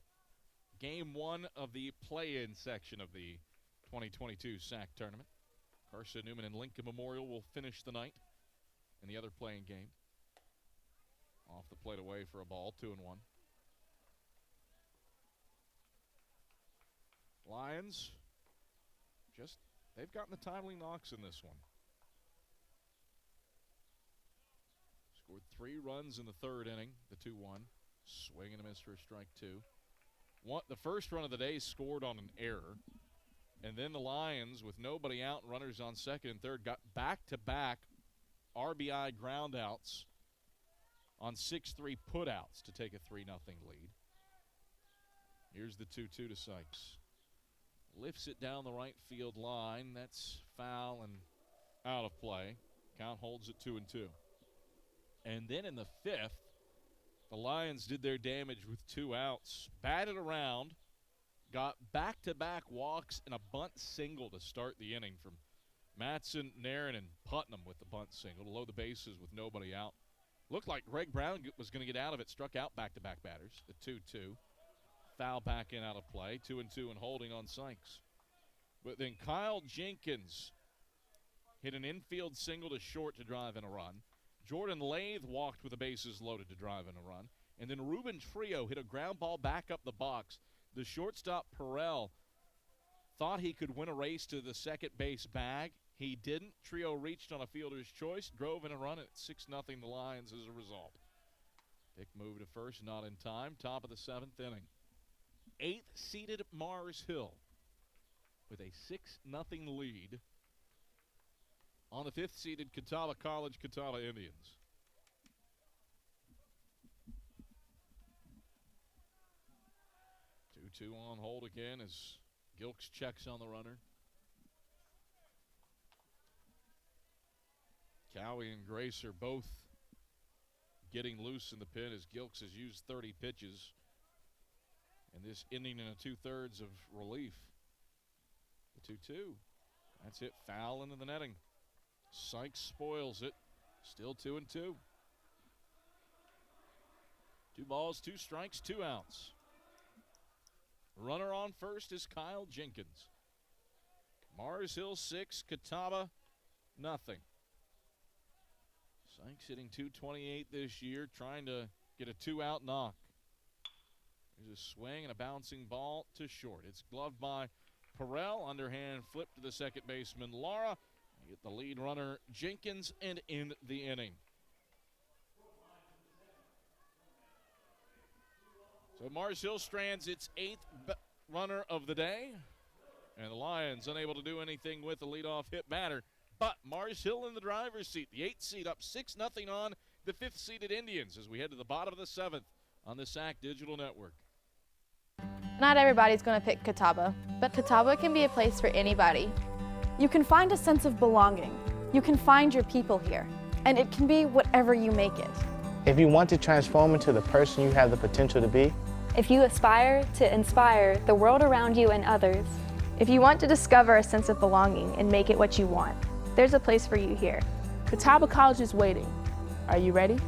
game 1 of the play-in section of the 2022 SAC tournament. Carson-Newman and Lincoln Memorial will finish the night in the other playing game. Off the plate away for a ball, 2-1. Lions, they've gotten the timely knocks in this one. Scored 3 runs in the 3rd inning, the 2-1. Swing and a miss for a strike 2. The first run of the day scored on an error. And then the Lions, with nobody out and runners on 2nd and 3rd, got back-to-back RBI groundouts on 6-3 putouts to take a 3-0 lead. Here's the 2-2 to Sykes. Lifts it down the right field line. That's foul and out of play. Count holds it 2-2. And then in the 5th, the Lions did their damage with 2 outs. Batted around. Got back-to-back walks and a bunt single to start the inning from Matson, Nairn, and Putnam with the bunt single to load the bases with nobody out. Looked like Greg Brown was going to get out of it. Struck out back-to-back batters. The 2-2. Foul back in out of play. 2-2 and holding on Sykes. But then Kyle Jenkins hit an infield single to short to drive in a run. Jordan Lathe walked with the bases loaded to drive in a run. And then Ruben Trio hit a ground ball back up the box. The shortstop, Perel, thought he could win a race to the second base bag. He didn't. Trio reached on a fielder's choice, drove in a run, and it's 6-0 the Lions as a result. Pick move to first, not in time. Top of the 7th inning. 8th-seeded Mars Hill with a 6-0 lead on the 5th-seeded Catawba College Catawba Indians. Two on hold again as Gilks checks on the runner. Cowie and Grace are both getting loose in the pin as Gilks has used 30 pitches. And this inning in a 2/3 of relief. The 2-2. That's hit foul into the netting. Sykes spoils it. Still 2-2. 2 balls, 2 strikes, 2 outs. Runner on first is Kyle Jenkins. Mars Hill 6, Catawba nothing. Sykes hitting .228 this year, trying to get a 2-out knock. There's a swing and a bouncing ball to short. It's gloved by Perrell. Underhand flip to the second baseman, Lara. You get the lead runner, Jenkins, and in the inning. So Mars Hill strands its 8th runner of the day. And the Lions unable to do anything with the leadoff hit batter. But Mars Hill in the driver's seat. The 8th seed up 6-0 on the 5th-seeded Indians as we head to the bottom of the 7th on the SAC Digital Network. Not everybody's going to pick Catawba, but Catawba can be a place for anybody. You can find a sense of belonging. You can find your people here, and it can be whatever you make it. If you want to transform into the person you have the potential to be, if you aspire to inspire the world around you and others, if you want to discover a sense of belonging and make it what you want, there's a place for you here. Catawba College is waiting. Are you ready?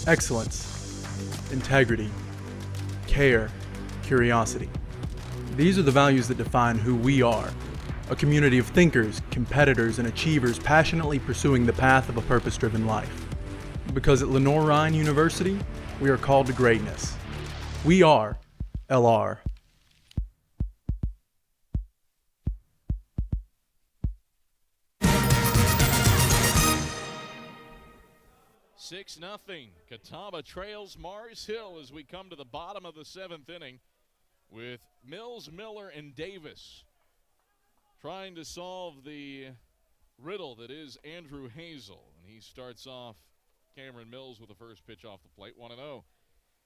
Excellence, integrity, care, curiosity. These are the values that define who we are. A community of thinkers, competitors, and achievers passionately pursuing the path of a purpose-driven life. Because at Lenoir-Rhyne University, we are called to greatness. We are LR. Six nothing. Catawba trails Mars Hill as we come to the bottom of the 7th inning with Mills, Miller, and Davis trying to solve the riddle that is Andrew Hazel. And he starts off Cameron Mills with the first pitch off the plate, 1-0.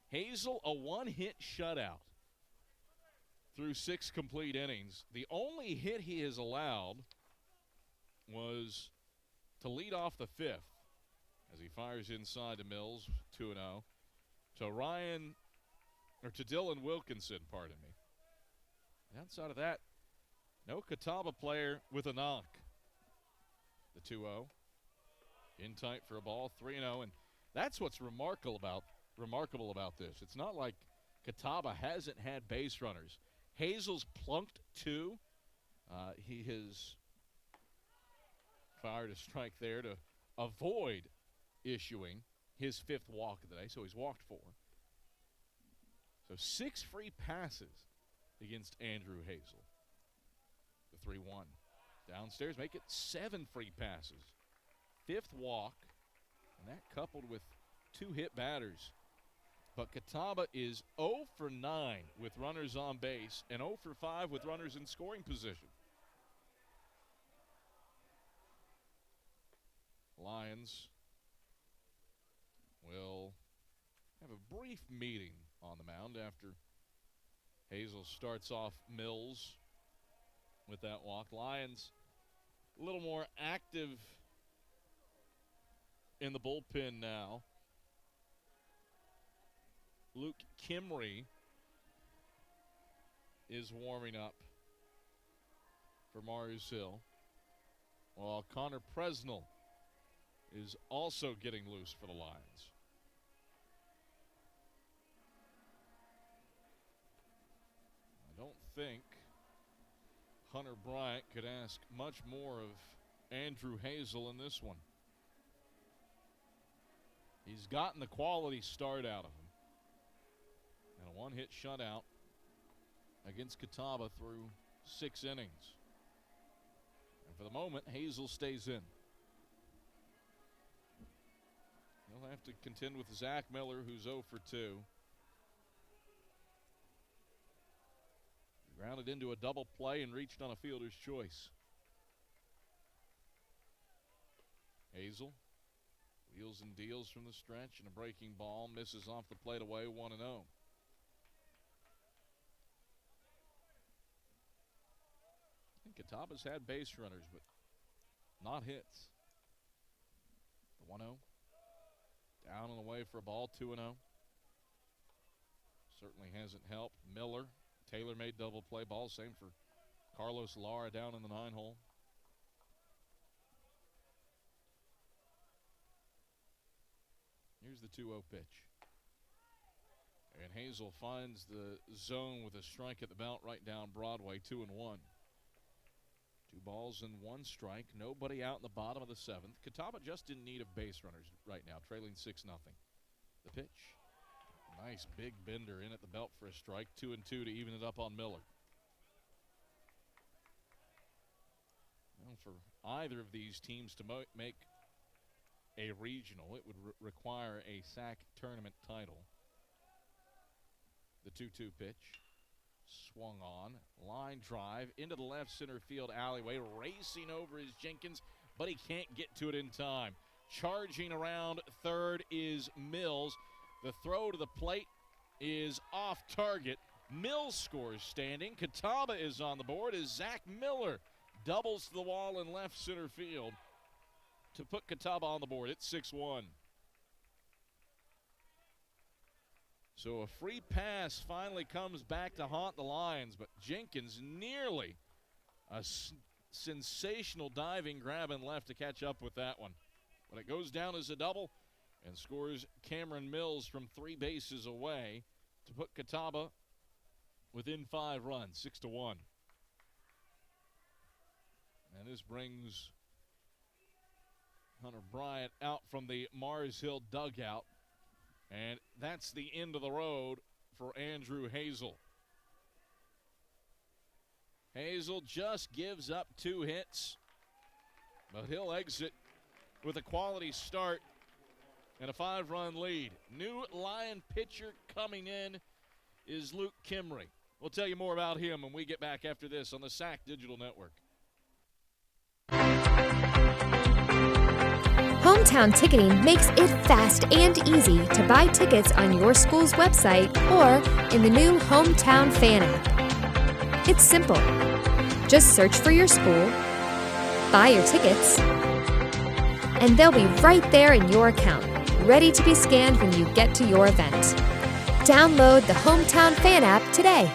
Hazel, a one-hit shutout through 6 complete innings. The only hit he has allowed was to lead off the 5th as he fires inside to Mills, 2-0. To Dylan Wilkinson, pardon me. Outside of that, no Catawba player with a knock. The 2-0. In tight for a ball, 3-0. And that's what's remarkable about this. It's not like Catawba hasn't had base runners. Hazel's plunked 2. He has fired a strike there to avoid issuing his 5th walk of the day, so he's walked 4. So 6 free passes against Andrew Hazel. The 3-1. Downstairs, make it 7 free passes. 5th walk, and that coupled with 2 hit batters. But Catawba is 0 for 9 with runners on base and 0 for 5 with runners in scoring position. Lions will have a brief meeting on the mound after Hazel starts off Mills with that walk. Lions a little more active in the bullpen now. Luke Kimry is warming up for Mars Hill, while Connor Presnell is also getting loose for the Lions. I don't think Hunter Bryant could ask much more of Andrew Hazel in this one. He's gotten the quality start out of him. And a one-hit shutout against Catawba through 6 innings. And for the moment, Hazel stays in. He'll have to contend with Zach Miller, who's 0 for 2. Grounded into a double play and reached on a fielder's choice. Hazel wheels and deals from the stretch, and a breaking ball misses off the plate away, 1-0. Catawba's had base runners, but not hits. The 1-0. Down and away for a ball, 2-0. Certainly hasn't helped. Miller, Taylor made double play ball. Same for Carlos Lara down in the 9-hole. Here's the 2-0 pitch. And Hazel finds the zone with a strike at the belt right down Broadway, 2-1. 2 balls and 1 strike. Nobody out in the bottom of the 7th. Catawba just in need of base runners right now, trailing 6-0. The pitch. Nice big bender in at the belt for a strike. 2-2 to even it up on Miller. Well, for either of these teams to make a regional, it would require a SAC tournament title. The 2-2 pitch. Swung on. Line drive into the left center field alleyway. Racing over is Jenkins, but he can't get to it in time. Charging around third is Mills. The throw to the plate is off target. Mills scores standing. Catawba is on the board as Zach Miller doubles to the wall in left center field to put Catawba on the board. It's 6-1. So a free pass finally comes back to haunt the Lions, but Jenkins nearly a sensational diving grab and left to catch up with that one. But it goes down as a double and scores Cameron Mills from 3 bases away to put Catawba within 5 runs, 6-1. And this brings Hunter Bryant out from the Mars Hill dugout. And that's the end of the road for Andrew Hazel. Hazel just gives up 2 hits, but he'll exit with a quality start and a 5-run lead. New Lion pitcher coming in is Luke Kimry. We'll tell you more about him when we get back after this on the SAC Digital Network. Hometown Ticketing makes it fast and easy to buy tickets on your school's website or in the new Hometown Fan app. It's simple. Just search for your school, buy your tickets, and they'll be right there in your account, ready to be scanned when you get to your event. Download the Hometown Fan app today.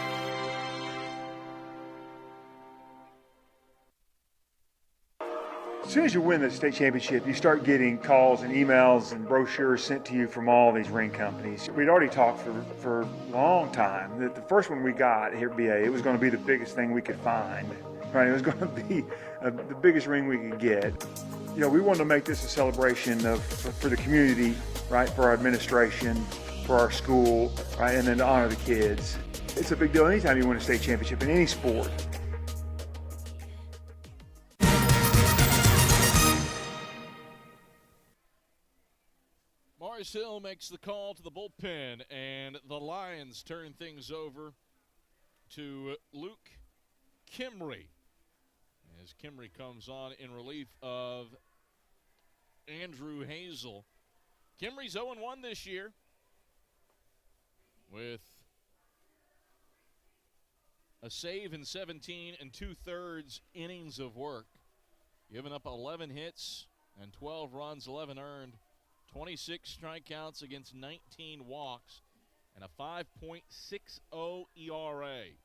As soon as you win the state championship, you start getting calls and emails and brochures sent to you from all these ring companies. We'd already talked for a long time that the first one we got here at BA, it was going to be the biggest thing we could find. Right? It was going to be the biggest ring we could get. You know, we wanted to make this a celebration for the community, right? For our administration, for our school, right? And then to honor the kids. It's a big deal anytime you win a state championship in any sport. Mars Hill makes the call to the bullpen, and the Lions turn things over to Luke Kimry. As Kimry comes on in relief of Andrew Hazel. Kimry's 0-1 this year with a save in 17 and 2/3 innings of work. Giving up 11 hits and 12 runs, 11 earned. 26 strikeouts against 19 walks, and a 5.60 ERA.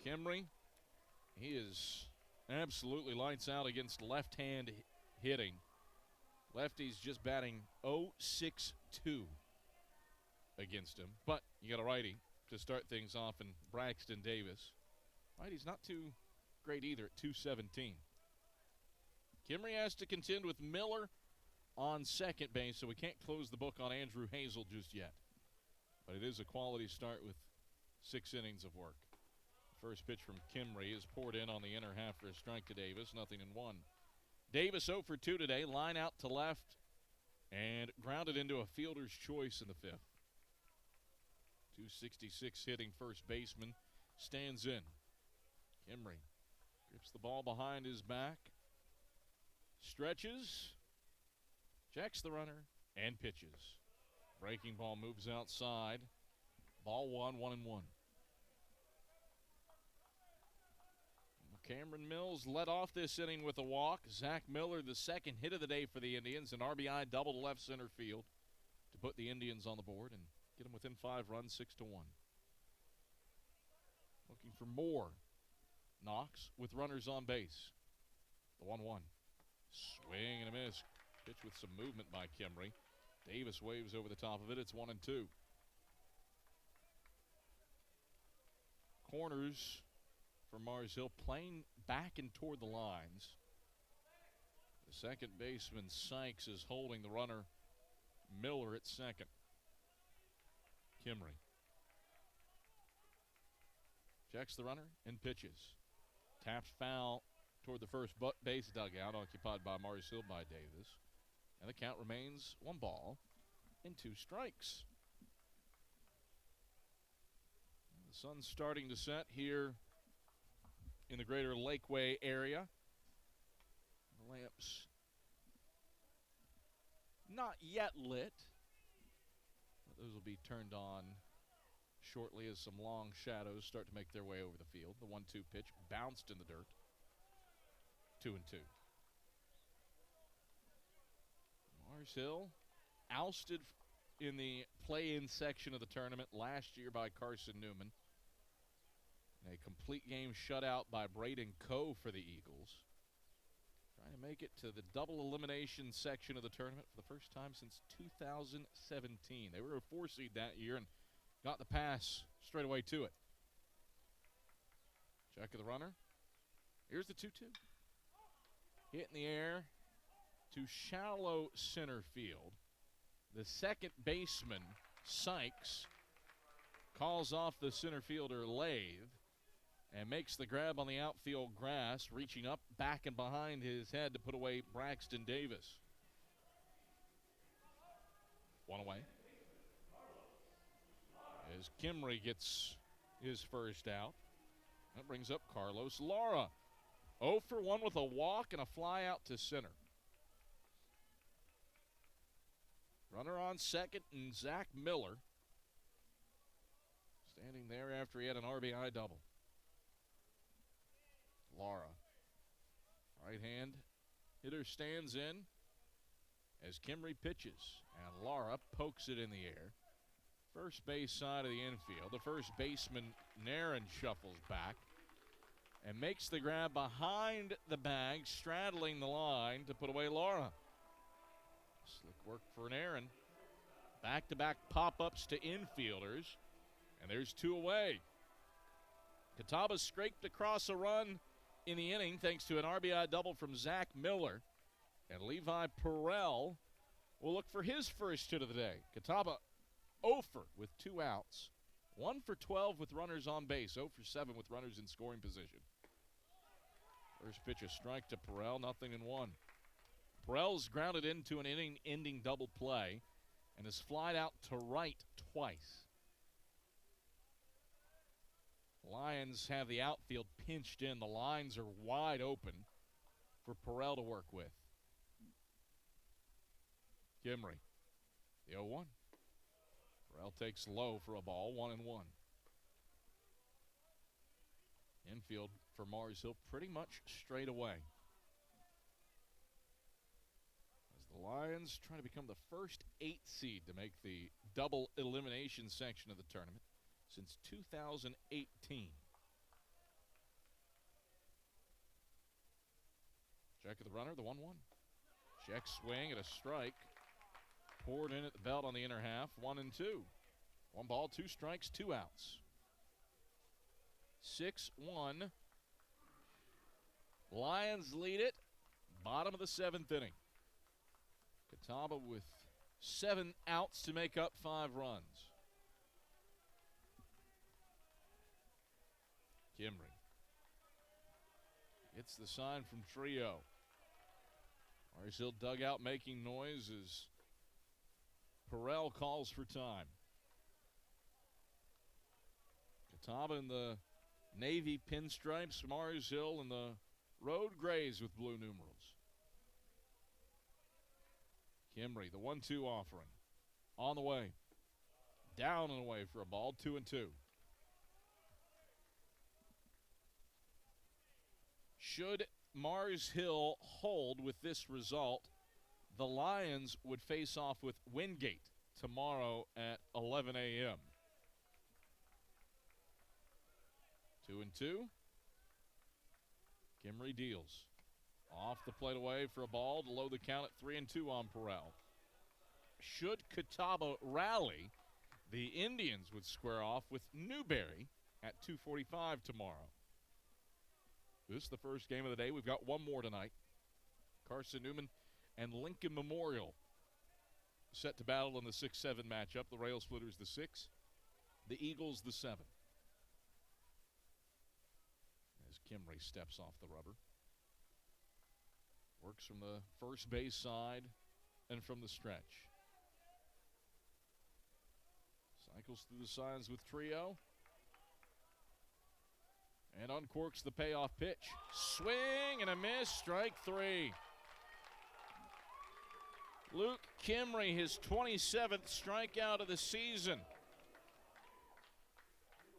Kimry, he is absolutely lights out against left-hand hitting. Lefty's just batting .062 against him, but you got a righty to start things off in Braxton Davis. Righty's not too great either at .217. Kimry has to contend with Miller on second base, so we can't close the book on Andrew Hazel just yet. But it is a quality start with 6 innings of work. First pitch from Kimry is poured in on the inner half for a strike to Davis, 0-1. Davis 0 for 2 today, line out to left, and grounded into a fielder's choice in the 5th. .266 hitting first baseman stands in. Kimry grips the ball behind his back. Stretches, checks the runner, and pitches. Breaking ball moves outside. Ball 1-1-1. Cameron Mills led off this inning with a walk. Zach Miller, the second hit of the day for the Indians, an RBI double to left center field to put the Indians on the board and get them within 5 runs, 6-1. Looking for more knocks with runners on base. The 1-1. Swing and a miss. Pitch with some movement by Kimry. Davis waves over the top of it. It's 1-2. Corners for Mars Hill playing back and toward the lines. The second baseman, Sykes, is holding the runner, Miller, at second. Kimry checks the runner and pitches. Taps foul toward the first base dugout, occupied by Mars Hill by Davis. And the count remains 1 ball and 2 strikes. The sun's starting to set here in the greater Lakeway area. The lamps not yet lit, but those will be turned on shortly as some long shadows start to make their way over the field. The 1-2 pitch bounced in the dirt. 2-2. Mars Hill ousted in the play-in section of the tournament last year by Carson-Newman. A complete game shutout by Braden Coe for the Eagles. Trying to make it to the double elimination section of the tournament for the first time since 2017. They were a 4 seed that year and got the pass straight away to it. Check of the runner. Here's the 2-2. Hit in the air to shallow center field. The second baseman, Sykes, calls off the center fielder, Lathe, and makes the grab on the outfield grass, reaching up, back, and behind his head to put away Braxton Davis. 1 away. As Kimry gets his first out. That brings up Carlos Lara. 0 for 1 with a walk and a fly out to center. Runner on second, and Zach Miller standing there after he had an RBI double. Lara, right hand hitter, stands in as Kimry pitches, and Lara pokes it in the air. First base side of the infield. The first baseman, Naren, shuffles back and makes the grab behind the bag, straddling the line to put away Lara. Slick work for Naren. Back-to-back pop-ups to infielders, and there's 2 away. Catawba scraped across a run in the inning thanks to an RBI double from Zach Miller, and Levi Perrell will look for his first hit of the day. Catawba 0 for with 2 outs. 1 for 12 with runners on base. 0 for 7 with runners in scoring position. First pitch, a strike to Perrell, 0-1. Perrell's grounded into an inning-ending double play and is flied out to right twice. Lions have the outfield pinched in. The lines are wide open for Perrell to work with. Kimry, the 0-1. Perrell takes low for a ball, 1-1. Infield for Mars Hill pretty much straight away. As the Lions try to become the first 8 seed to make the double elimination section of the tournament since 2018. Check of the runner, the 1-1. Check swing at a strike. Poured in at the belt on the inner half, 1-2. 1 ball, 2 strikes, 2 outs. 6-1. Lions lead it. Bottom of the 7th inning. Catawba with 7 outs to make up 5 runs. Kimry gets the sign from Trio. Mars Hill dugout making noise as Perrell calls for time. Catawba in the navy pinstripes, Mars Hill in the road grays with blue numerals. Kimry, the 1-2 offering. On the way. Down and away for a ball, 2-2. Should Mars Hill hold with this result, the Lions would face off with Wingate tomorrow at 11 a.m. 2-2. Kimry deals. Off the plate away for a ball to load the count at 3-2 on Perrell. should Catawba rally, the Indians would square off with Newberry at 2:45 tomorrow. This is the first game of the day. We've got one more tonight. Carson-Newman and Lincoln Memorial set to battle in the 6-7 matchup. The Rail Splitters the 6, the Eagles the 7. As Kimry steps off the rubber. Works from the first base side and from the stretch. Cycles through the signs with Trio. And uncorks the payoff pitch. Swing and a miss, strike 3. Luke Kimry, his 27th strikeout of the season.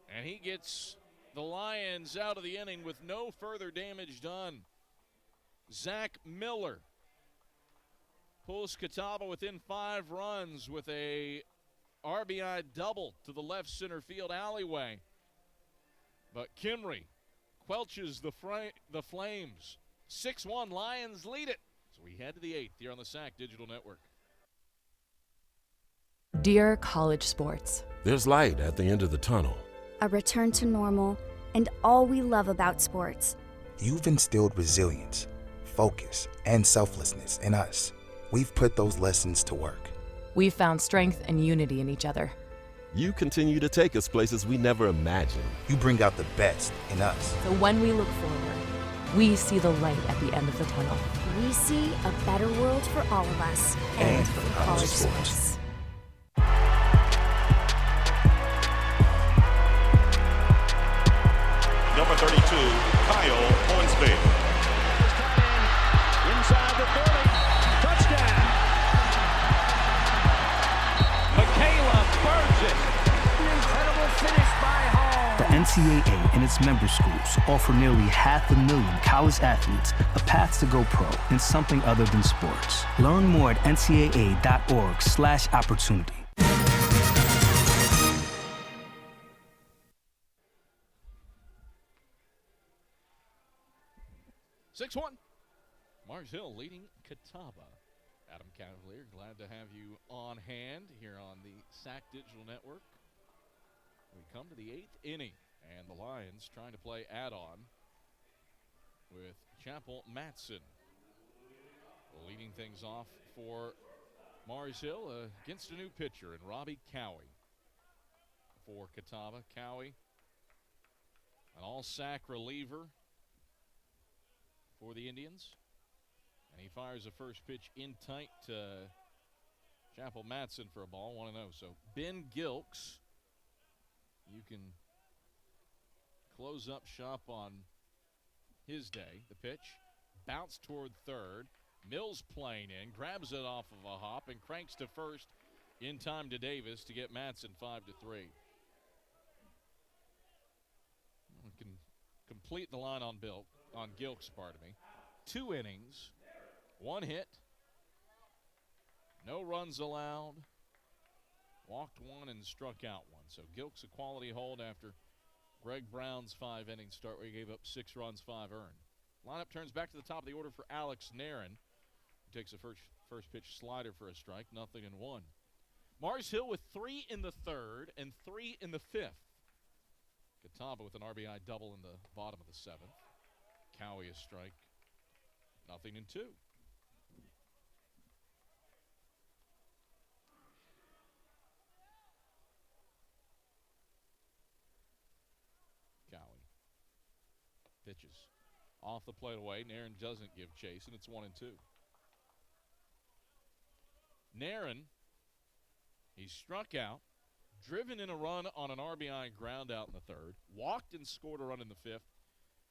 And he gets the Lions out of the inning with no further damage done. Zach Miller pulls Catawba within 5 runs with a RBI double to the left center field alleyway. But Kimry quelches the Flames. 6-1, Lions lead it. So we head to the 8th here on the SAC Digital Network. Dear college sports, there's light at the end of the tunnel. A return to normal and all we love about sports. You've instilled resilience, focus, and selflessness in us. We've put those lessons to work. We've found strength and unity in each other. You continue to take us places we never imagined. You bring out the best in us. So when we look forward, we see the light at the end of the tunnel. We see a better world for all of us and for college sports. Number 32, Kyle Hornsby. Inside the 30, touchdown. Michaela Burgess. An incredible finish by Hall. The NCAA and its member schools offer nearly 500,000 college athletes a path to go pro in something other than sports. Learn more at ncaa.org/opportunity. Mars Hill leading Catawba. Adam Cavalier, glad to have you on hand here on the SAC Digital Network. We come to the 8th inning, and the Lions trying to play add-on with Chapel Matson. Leading things off for Mars Hill against a new pitcher in Robbie Cowie. For Catawba, Cowie, an all-SAC reliever for the Indians. And he fires a first pitch in tight to Chapel Matson for a ball, 1-0. So Ben Gilks, you can close up shop on his day. The pitch, bounce toward third. Mills playing in, grabs it off of a hop and cranks to first in time to Davis to get Matson 5-3. We can complete the line on Gilks, pardon me. 2 innings, 1 hit, no runs allowed, walked 1 and struck out 1. So Gilks a quality hold after Greg Brown's 5-inning start where he gave up 6 runs, 5 earned. Lineup turns back to the top of the order for Alex Nairn, who takes a first pitch slider for a strike, 0-1. Mars Hill with 3 in the 3rd and 3 in the 5th. Catawba with an RBI double in the bottom of the 7th. Cowie a strike, 0-2. Cowie pitches off the plate away. Nairn doesn't give chase, and it's 1-2. Nairn, he struck out, driven in a run on an RBI ground out in the 3rd, walked and scored a run in the 5th,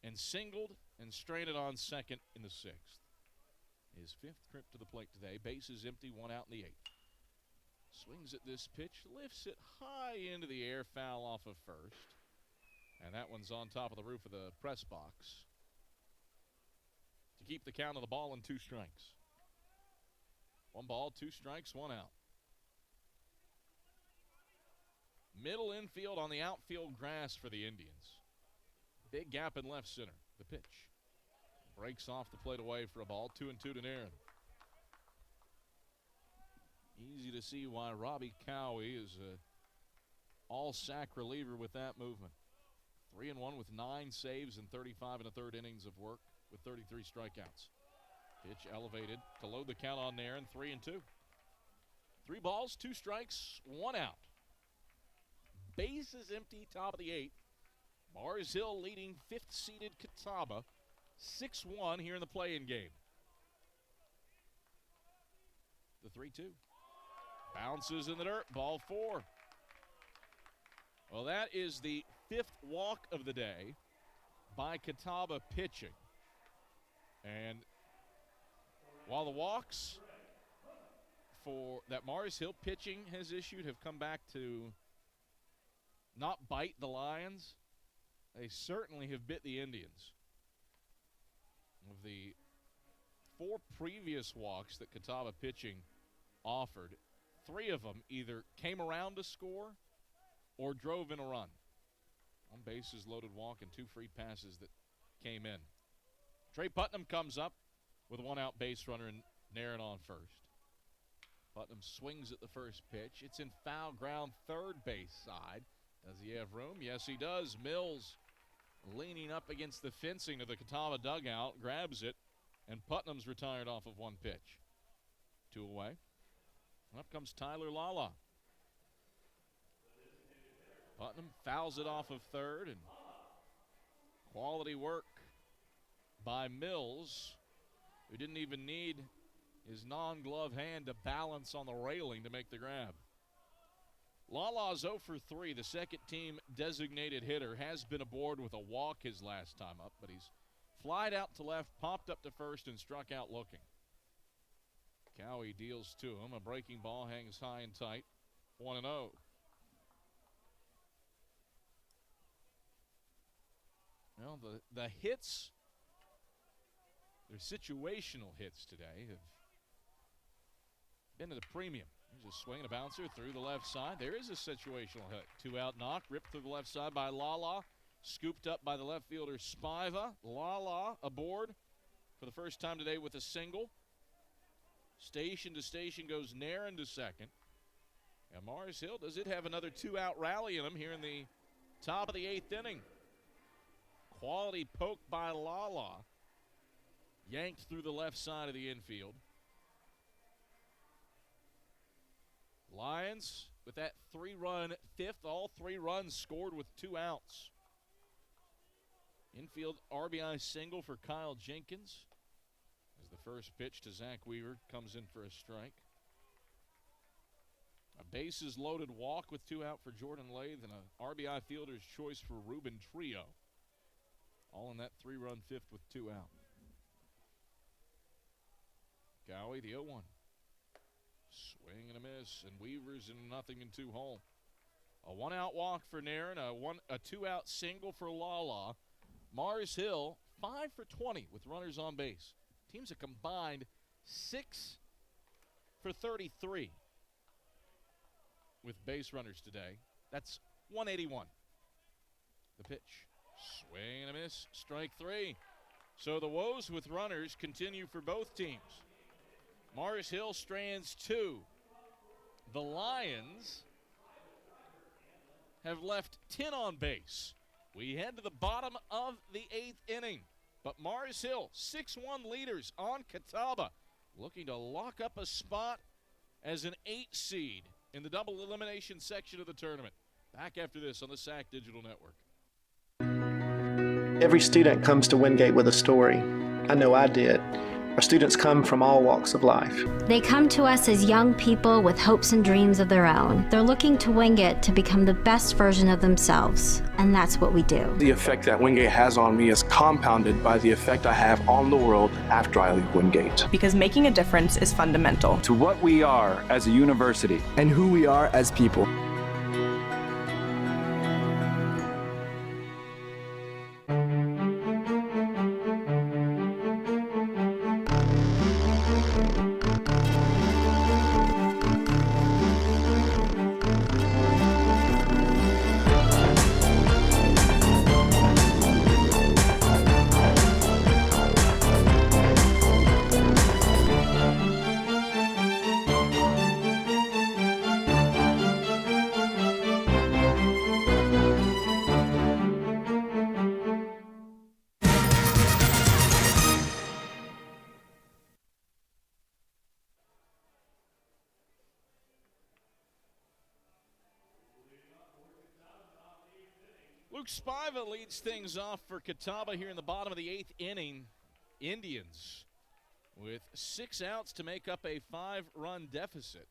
and singled and stranded on second in the 6th. His 5th trip to the plate today. Bases empty, 1 out in the 8th. Swings at this pitch, lifts it high into the air, foul off of first. And that one's on top of the roof of the press box to keep the count of the ball and 2 strikes. 1 ball, 2 strikes, 1 out. Middle infield on the outfield grass for the Indians. Big gap in left center. The pitch. Breaks off the plate away for a ball. 2-2 to Nairn. Easy to see why Robbie Cowie is a all-SAC reliever with that movement. 3-1 with 9 saves and 35 1/3 innings of work with 33 strikeouts. Pitch elevated to load the count on there, and 3-2. 3 balls, 2 strikes, 1 out. Bases empty, top of the 8th. Mars Hill leading 5th-seeded Catawba 6-1 here in the play-in game. The 3-2. Bounces in the dirt, ball 4. Well, that is the 5th walk of the day by Catawba pitching. And while the walks for that Mars Hill pitching has issued have come back to not bite the Lions, they certainly have bit the Indians. Of the 4 previous walks that Catawba pitching offered, 3 of them either came around to score or drove in a run. 1 bases loaded walk and 2 free passes that came in. Trey Putnam comes up with a 1-out base runner and Nairn on first. Putnam swings at the first pitch. It's in foul ground, third base side. Does he have room? Yes, he does. Mills leaning up against the fencing of the Catawba dugout, grabs it, and Putnam's retired off of 1 pitch. 2 away. Up comes Tyler Lala. Putnam fouls it off of third, and quality work by Mills, who didn't even need his non-glove hand to balance on the railing to make the grab. Lala's 0 for 3, the second-team designated hitter, has been aboard with a walk his last time up, but he's flied out to left, popped up to first, and struck out looking. Cowie deals to him. A breaking ball hangs high and tight. 1-0. Well, the hits, their situational hits today, have been to the premium. There's a swing and a bouncer through the left side. There is a situational hit. 2-out knock, ripped through the left side by Lala. Scooped up by the left fielder Spiva. Lala aboard for the first time today with a single. Station to station goes Nairn to second. And Mars Hill, does it have another 2-out rally in him here in the top of the 8th inning? Quality poke by Lala. Yanked through the left side of the infield. Lions with that 3-run 5th, all 3 runs scored with 2 outs. Infield RBI single for Kyle Jenkins as the first pitch to Zach Weaver comes in for a strike. A bases loaded walk with 2 out for Jordan Lathe and a RBI fielder's choice for Ruben Trio. All in that 3-run 5th with 2 out. Cowie, the 0-1. Swing and a miss, and Weaver's in 0-2 hole. A 1-out walk for Nairn, a 2-out single for Lala. Mars Hill, 5 for 20 with runners on base. Teams have combined 6 for 33 with base runners today. That's 181. The pitch. Swing and a miss, strike 3. So the woes with runners continue for both teams. Mars Hill strands 2. The Lions have left 10 on base. We head to the bottom of the 8th inning. But Mars Hill, 6-1 leaders on Catawba, looking to lock up a spot as an 8 seed in the double elimination section of the tournament. Back after this on the SAC Digital Network. Every student comes to Wingate with a story. I know I did. Our students come from all walks of life. They come to us as young people with hopes and dreams of their own. They're looking to Wingate to become the best version of themselves, and that's what we do. The effect that Wingate has on me is compounded by the effect I have on the world after I leave Wingate. Because making a difference is fundamental to what we are as a university and who we are as people. Luke Spiva leads things off for Catawba here in the bottom of the 8th inning. Indians with 6 outs to make up a 5-run deficit.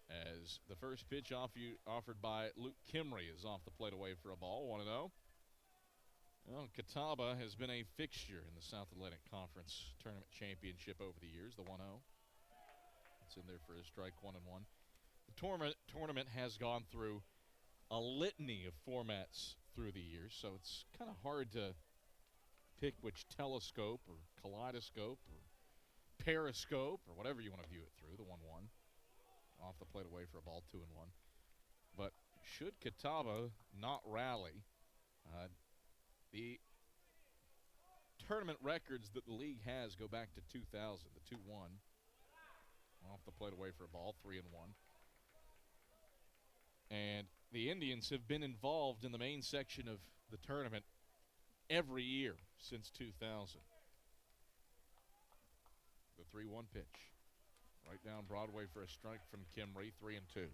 As the first pitch offered by Luke Kimry is off the plate away for a ball, 1-0. Well, Catawba has been a fixture in the South Atlantic Conference Tournament Championship over the years, the 1-0. It's in there for a strike, 1-1. The tournament has gone through a litany of formats through the years, so it's kind of hard to pick which telescope or kaleidoscope or periscope or whatever you want to view it through, the 1-1. Off the plate away for a ball, 2-1. But should Catawba not rally, the tournament records that the league has go back to 2000, the 2-1. Off the plate away for a ball, 3-1. And the Indians have been involved in the main section of the tournament every year since 2000. The 3-1 pitch. Right down Broadway for a strike from Kimry, 3-2.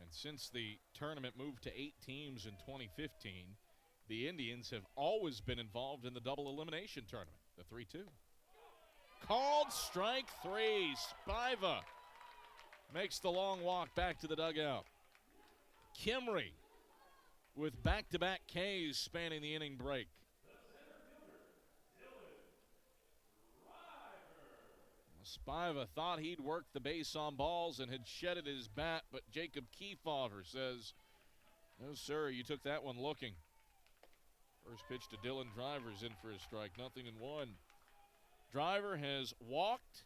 And since the tournament moved to 8 teams in 2015, the Indians have always been involved in the double elimination tournament, the 3-2. Called strike 3. Spiva makes the long walk back to the dugout. Kimry with back-to-back Ks spanning the inning break. Spiva thought he'd worked the base on balls and had shedded his bat, but Jacob Kefauver says, no, sir, you took that one looking. First pitch to Dylan Driver's in for a strike, 0-1. Driver has walked,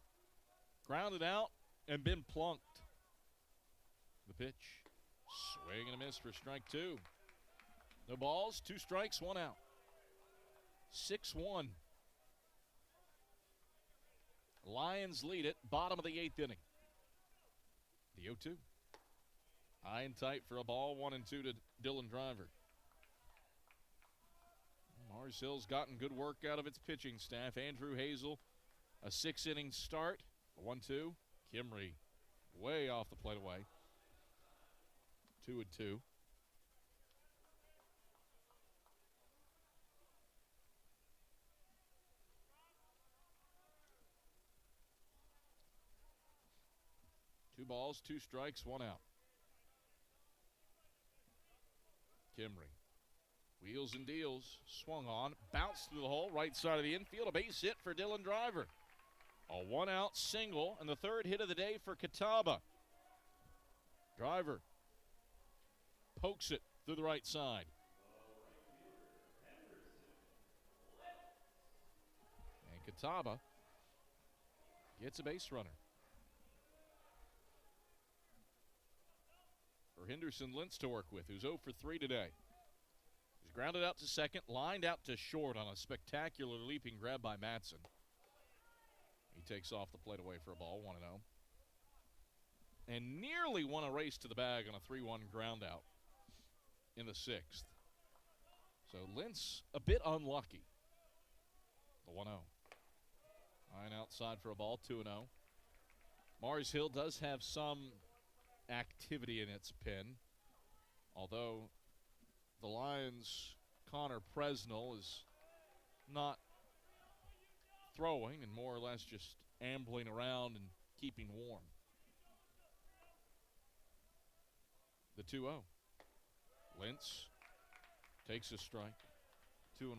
grounded out, and been plunked. The pitch, swing and a miss for strike 2. No balls, 2 strikes, 1 out. 6-1. Lions lead it, bottom of the 8th inning. The 0-2. High and tight for a ball, 1-2 to Dylan Driver. Mars Hill's gotten good work out of its pitching staff. Andrew Hazel, a 6-inning start, a 1-2. Kimry way off the plate away. 2-2. Two balls, 2 strikes, 1 out. Kimry wheels and deals, swung on, bounced through the hole, right side of the infield, a base hit for Dylan Driver. A 1-out single, and the 3rd hit of the day for Catawba. Driver pokes it through the right side. And Catawba gets a base runner. For Henderson Lentz to work with, who's 0 for 3 today. He's grounded out to second, lined out to short on a spectacular leaping grab by Madsen. He takes off the plate away for a ball, 1-0. And nearly won a race to the bag on a 3-1 ground out in the 6th. So Lentz a bit unlucky. The 1-0. Line outside for a ball, 2-0. Mars Hill does have some activity in its pen, although the Lions' Connor Presnell is not throwing and more or less just ambling around and keeping warm. The 2-0. Lentz takes a strike, 2-1.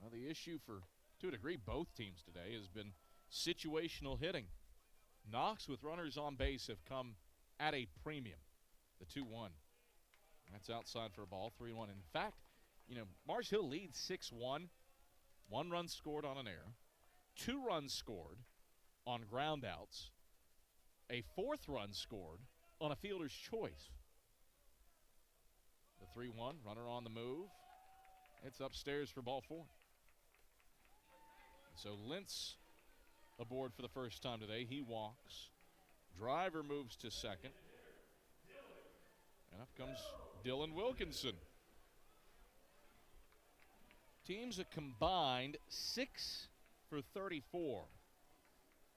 Well, the issue for, to a degree, both teams today has been situational hitting. Knocks with runners on base have come at a premium. The 2-1. That's outside for a ball, 3-1. In fact, Mars Hill leads 6-1. 1 run scored on an error. 2 runs scored on ground outs. A 4th run scored on a fielder's choice. The 3-1, runner on the move. It's upstairs for ball 4. So Lentz aboard for the first time today. He walks. Driver moves to second. And up comes Dylan Wilkinson. Teams have combined 6 for 34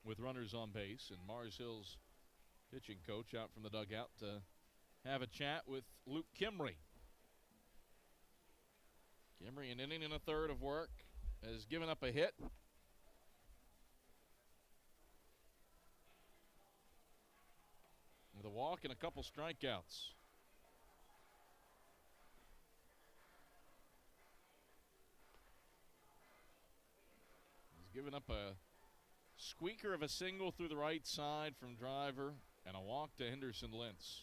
with runners on base, and Mars Hill's pitching coach out from the dugout to have a chat with Luke Kimry. Kimry, an inning and a third of work, has given up a hit. With a walk and a couple strikeouts. He's given up a squeaker of a single through the right side from Driver and a walk to Henderson Lentz.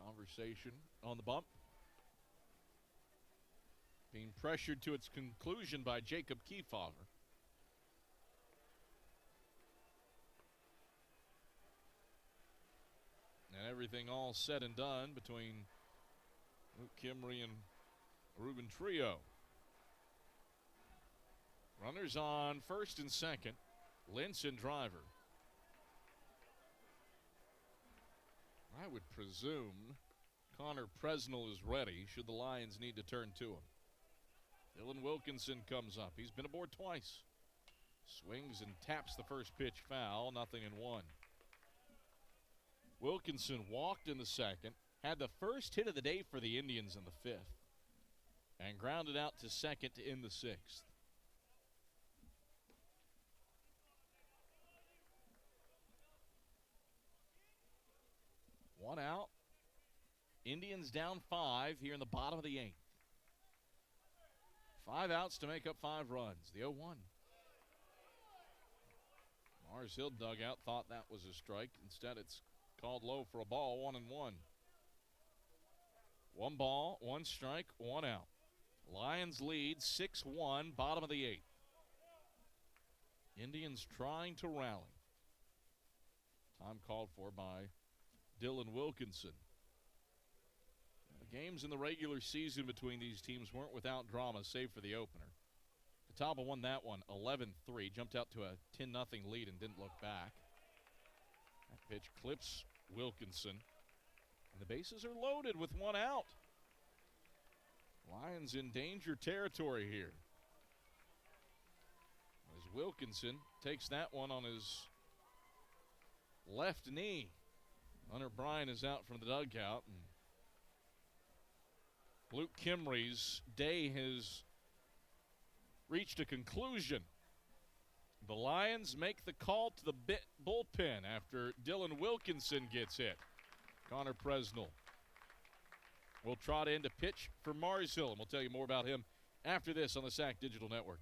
Conversation on the bump. Being pressured to its conclusion by Jacob Kiefauer. And everything all said and done between Luke Kimry and Ruben Trio. Runners on first and second. Lentz and Driver. I would presume Connor Presnell is ready should the Lions need to turn to him. Dylan Wilkinson comes up. He's been aboard twice. Swings and taps the first pitch foul, 0-1. Wilkinson walked in the second, had the first hit of the day for the Indians in the fifth, and grounded out to second to end the sixth. One out. Indians down 5 here in the bottom of the 8th. 5 outs to make up 5 runs. The 0-1. Mars Hill dugout thought that was a strike. Instead, it's called low for a ball, 1-1. 1 ball, 1 strike, 1 out. Lions lead 6-1, bottom of the 8th. Indians trying to rally. Time called for by Dylan Wilkinson. The games in the regular season between these teams weren't without drama, save for the opener. Catawba won that one 11-3, jumped out to a 10-0 lead and didn't look back. That pitch clips Wilkinson, and the bases are loaded with 1 out. Lions in danger territory here, as Wilkinson takes that one on his left knee. Hunter Bryan is out from the dugout, and Luke Kimry's day has reached a conclusion. The Lions make the call to the bullpen after Dylan Wilkinson gets hit. Connor Presnell will trot in to pitch for Mars Hill, and we'll tell you more about him after this on the SAC Digital Network.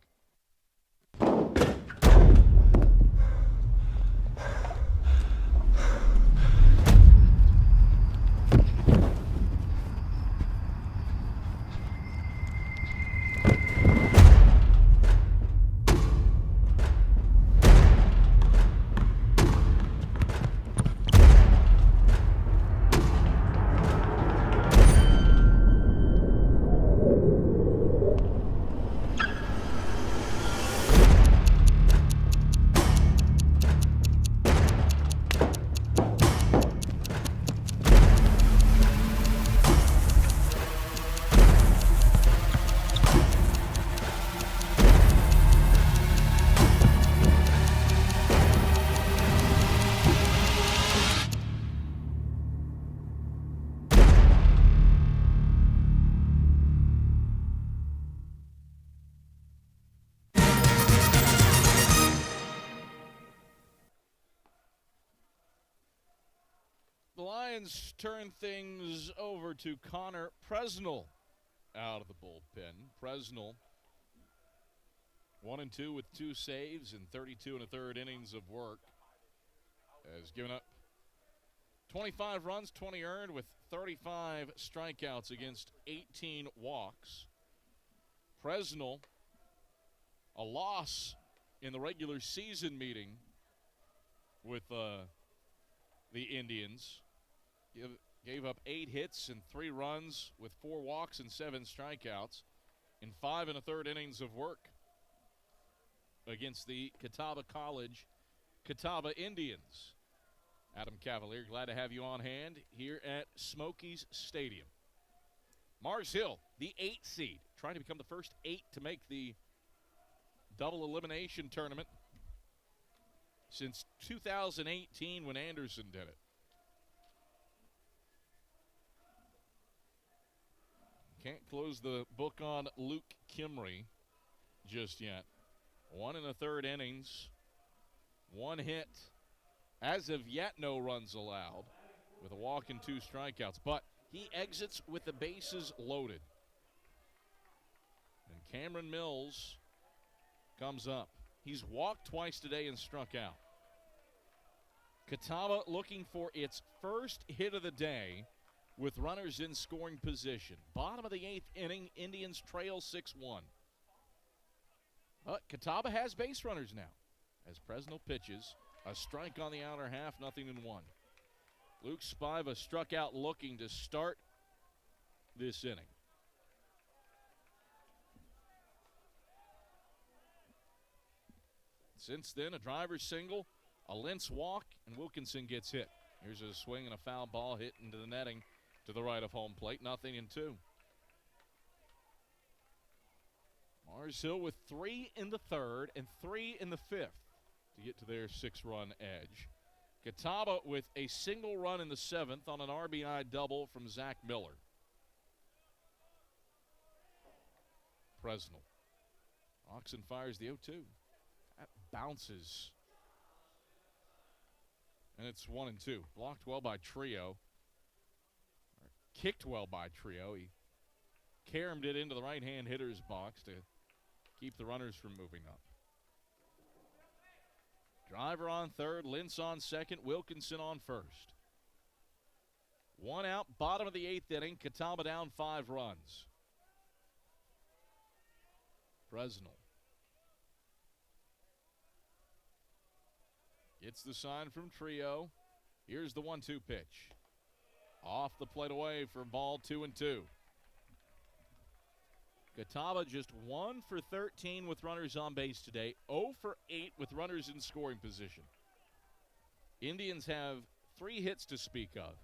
Lions turn things over to Connor Presnell out of the bullpen. Presnell 1-2 with 2 saves and 32 1/3 innings of work. Has given up 25 runs, 20 earned with 35 strikeouts against 18 walks. Presnell, a loss in the regular season meeting with the Indians. Gave up 8 hits and 3 runs with 4 walks and 7 strikeouts in 5 1/3 innings of work against the Catawba College Catawba Indians. Adam Cavalier, glad to have you on hand here at Smokies Stadium. Mars Hill, the 8th seed, trying to become the first 8 to make the double elimination tournament since 2018 when Anderson did it. Can't close the book on Luke Kimry just yet. 1 1/3 innings, 1 hit. As of yet, no runs allowed with a walk and 2 strikeouts. But he exits with the bases loaded. And Cameron Mills comes up. He's walked twice today and struck out. Catawba looking for its first hit of the day with runners in scoring position. Bottom of the 8th inning, Indians trail 6-1. But Catawba has base runners now as Presnell pitches. A strike on the outer half, 0-1. Luke Spiva struck out looking to start this inning. Since then, a driver's single, a Lentz walk, and Wilkinson gets hit. Here's a swing and a foul ball hit into the netting to the right of home plate, 0-2. Mars Hill with 3 in the 3rd and 3 in the 5th to get to their 6-run edge. Catawba with a single run in the 7th on an RBI double from Zach Miller. Presnell. Oxen fires the 0-2. That bounces. And it's 1-2. Blocked well by Trio. Or kicked well by Trio. He caromed it into the right-hand hitter's box to keep the runners from moving up. Driver on 3rd, Lentz on 2nd, Wilkinson on 1st. 1 out, bottom of the 8th inning, Catawba down 5 runs. Presnell gets the sign from Trio. Here's the 1-2 pitch. Off the plate away for ball 2-2. Catawba just 1 for 13 with runners on base today, 0 for 8 with runners in scoring position. Indians have 3 hits to speak of.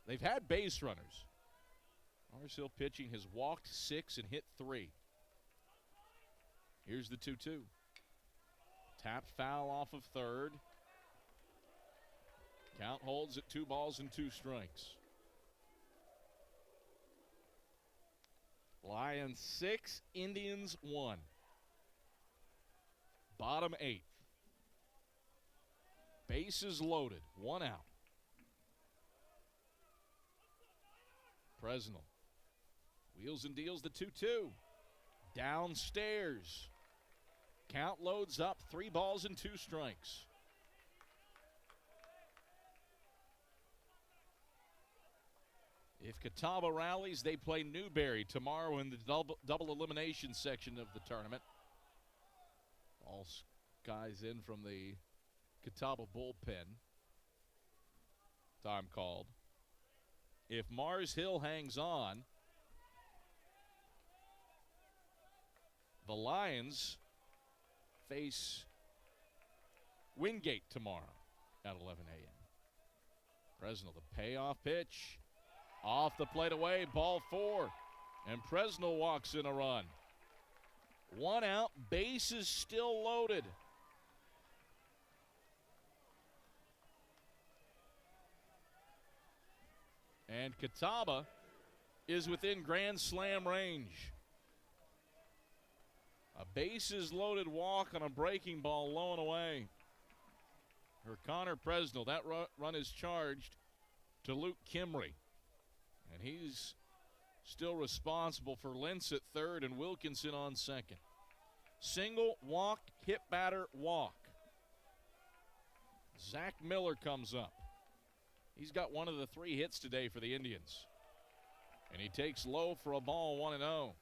They've had base runners. Mars Hill pitching has walked 6 and hit 3. Here's the 2-2. Tapped foul off of 3rd. Count holds at 2 balls and 2 strikes. Lions 6, Indians 1. Bottom 8th. Bases loaded, 1 out. Presnell wheels and deals the 2-2. Downstairs. Count loads up, 3 balls and 2 strikes. If Catawba rallies, they play Newberry tomorrow in the double elimination section of the tournament. All guys in from the Catawba bullpen. Time called. If Mars Hill hangs on, the Lions face Wingate tomorrow at 11 a.m. Presnell, the payoff pitch. Off the plate away, ball 4. And Presnell walks in a run. 1 out, bases still loaded. And Catawba is within grand slam range. A bases loaded walk on a breaking ball low and away. For Connor Presnell, that run is charged to Luke Kimry. And he's still responsible for Lentz at 3rd and Wilkinson on 2nd. Single, walk, hit batter, walk. Zach Miller comes up. He's got one of the 3 hits today for the Indians. And he takes low for a ball, 1-0.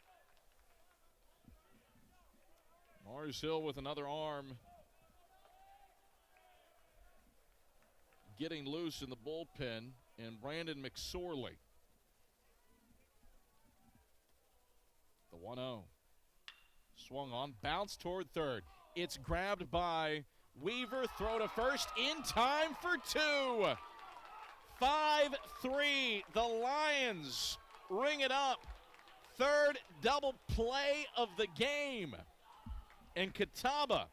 Mars Hill with another arm. Getting loose in the bullpen, and Brandon McSorley. The 1-0. Swung on, bounce toward 3rd. It's grabbed by Weaver, throw to first, in time for 2. 5-3, the Lions ring it up. Third double play of the game. And Catawba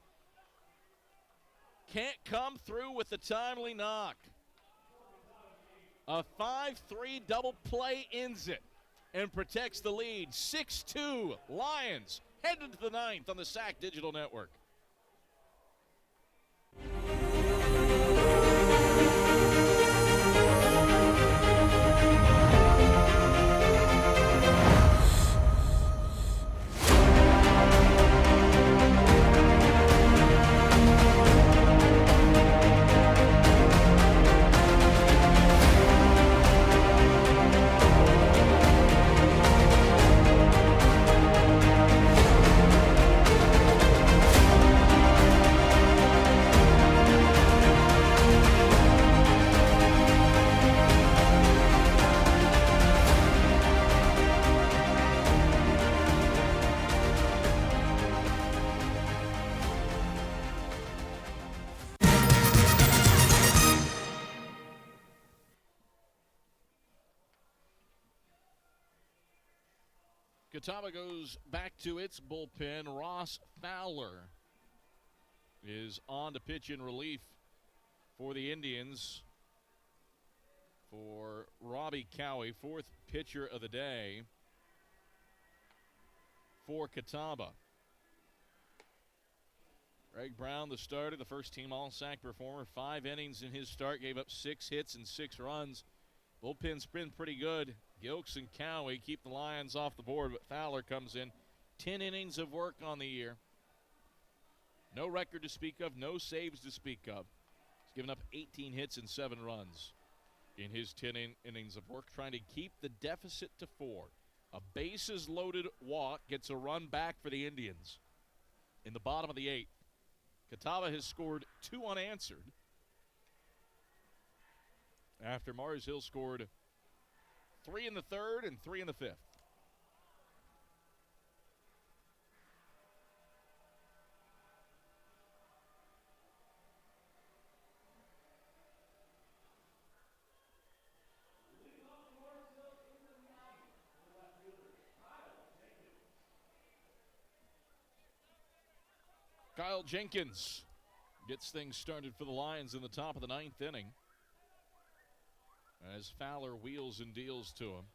can't come through with the timely knock. A 5-3 double play ends it and protects the lead. 6-2 Lions headed to the ninth on the SAC Digital Network. Catawba goes back to its bullpen. Ross Fowler is on to pitch in relief for the Indians. For Robbie Cowie, fourth pitcher of the day for Catawba. Greg Brown, the starter, the first team All-SAC performer. 5 innings in his start, gave up 6 hits and 6 runs. Bullpen's been pretty good. Gilks and Cowie keep the Lions off the board, but Fowler comes in. 10 innings of work on the year. No record to speak of, no saves to speak of. He's given up 18 hits and 7 runs in his 10 innings of work, trying to keep the deficit to 4. A bases-loaded walk gets a run back for the Indians in the bottom of the 8th. Catawba has scored 2 unanswered after Mars Hill scored 3 in the 3rd and 3 in the 5th. Kyle Jenkins gets things started for the Lions in the top of the 9th inning, as Fowler wheels and deals to him.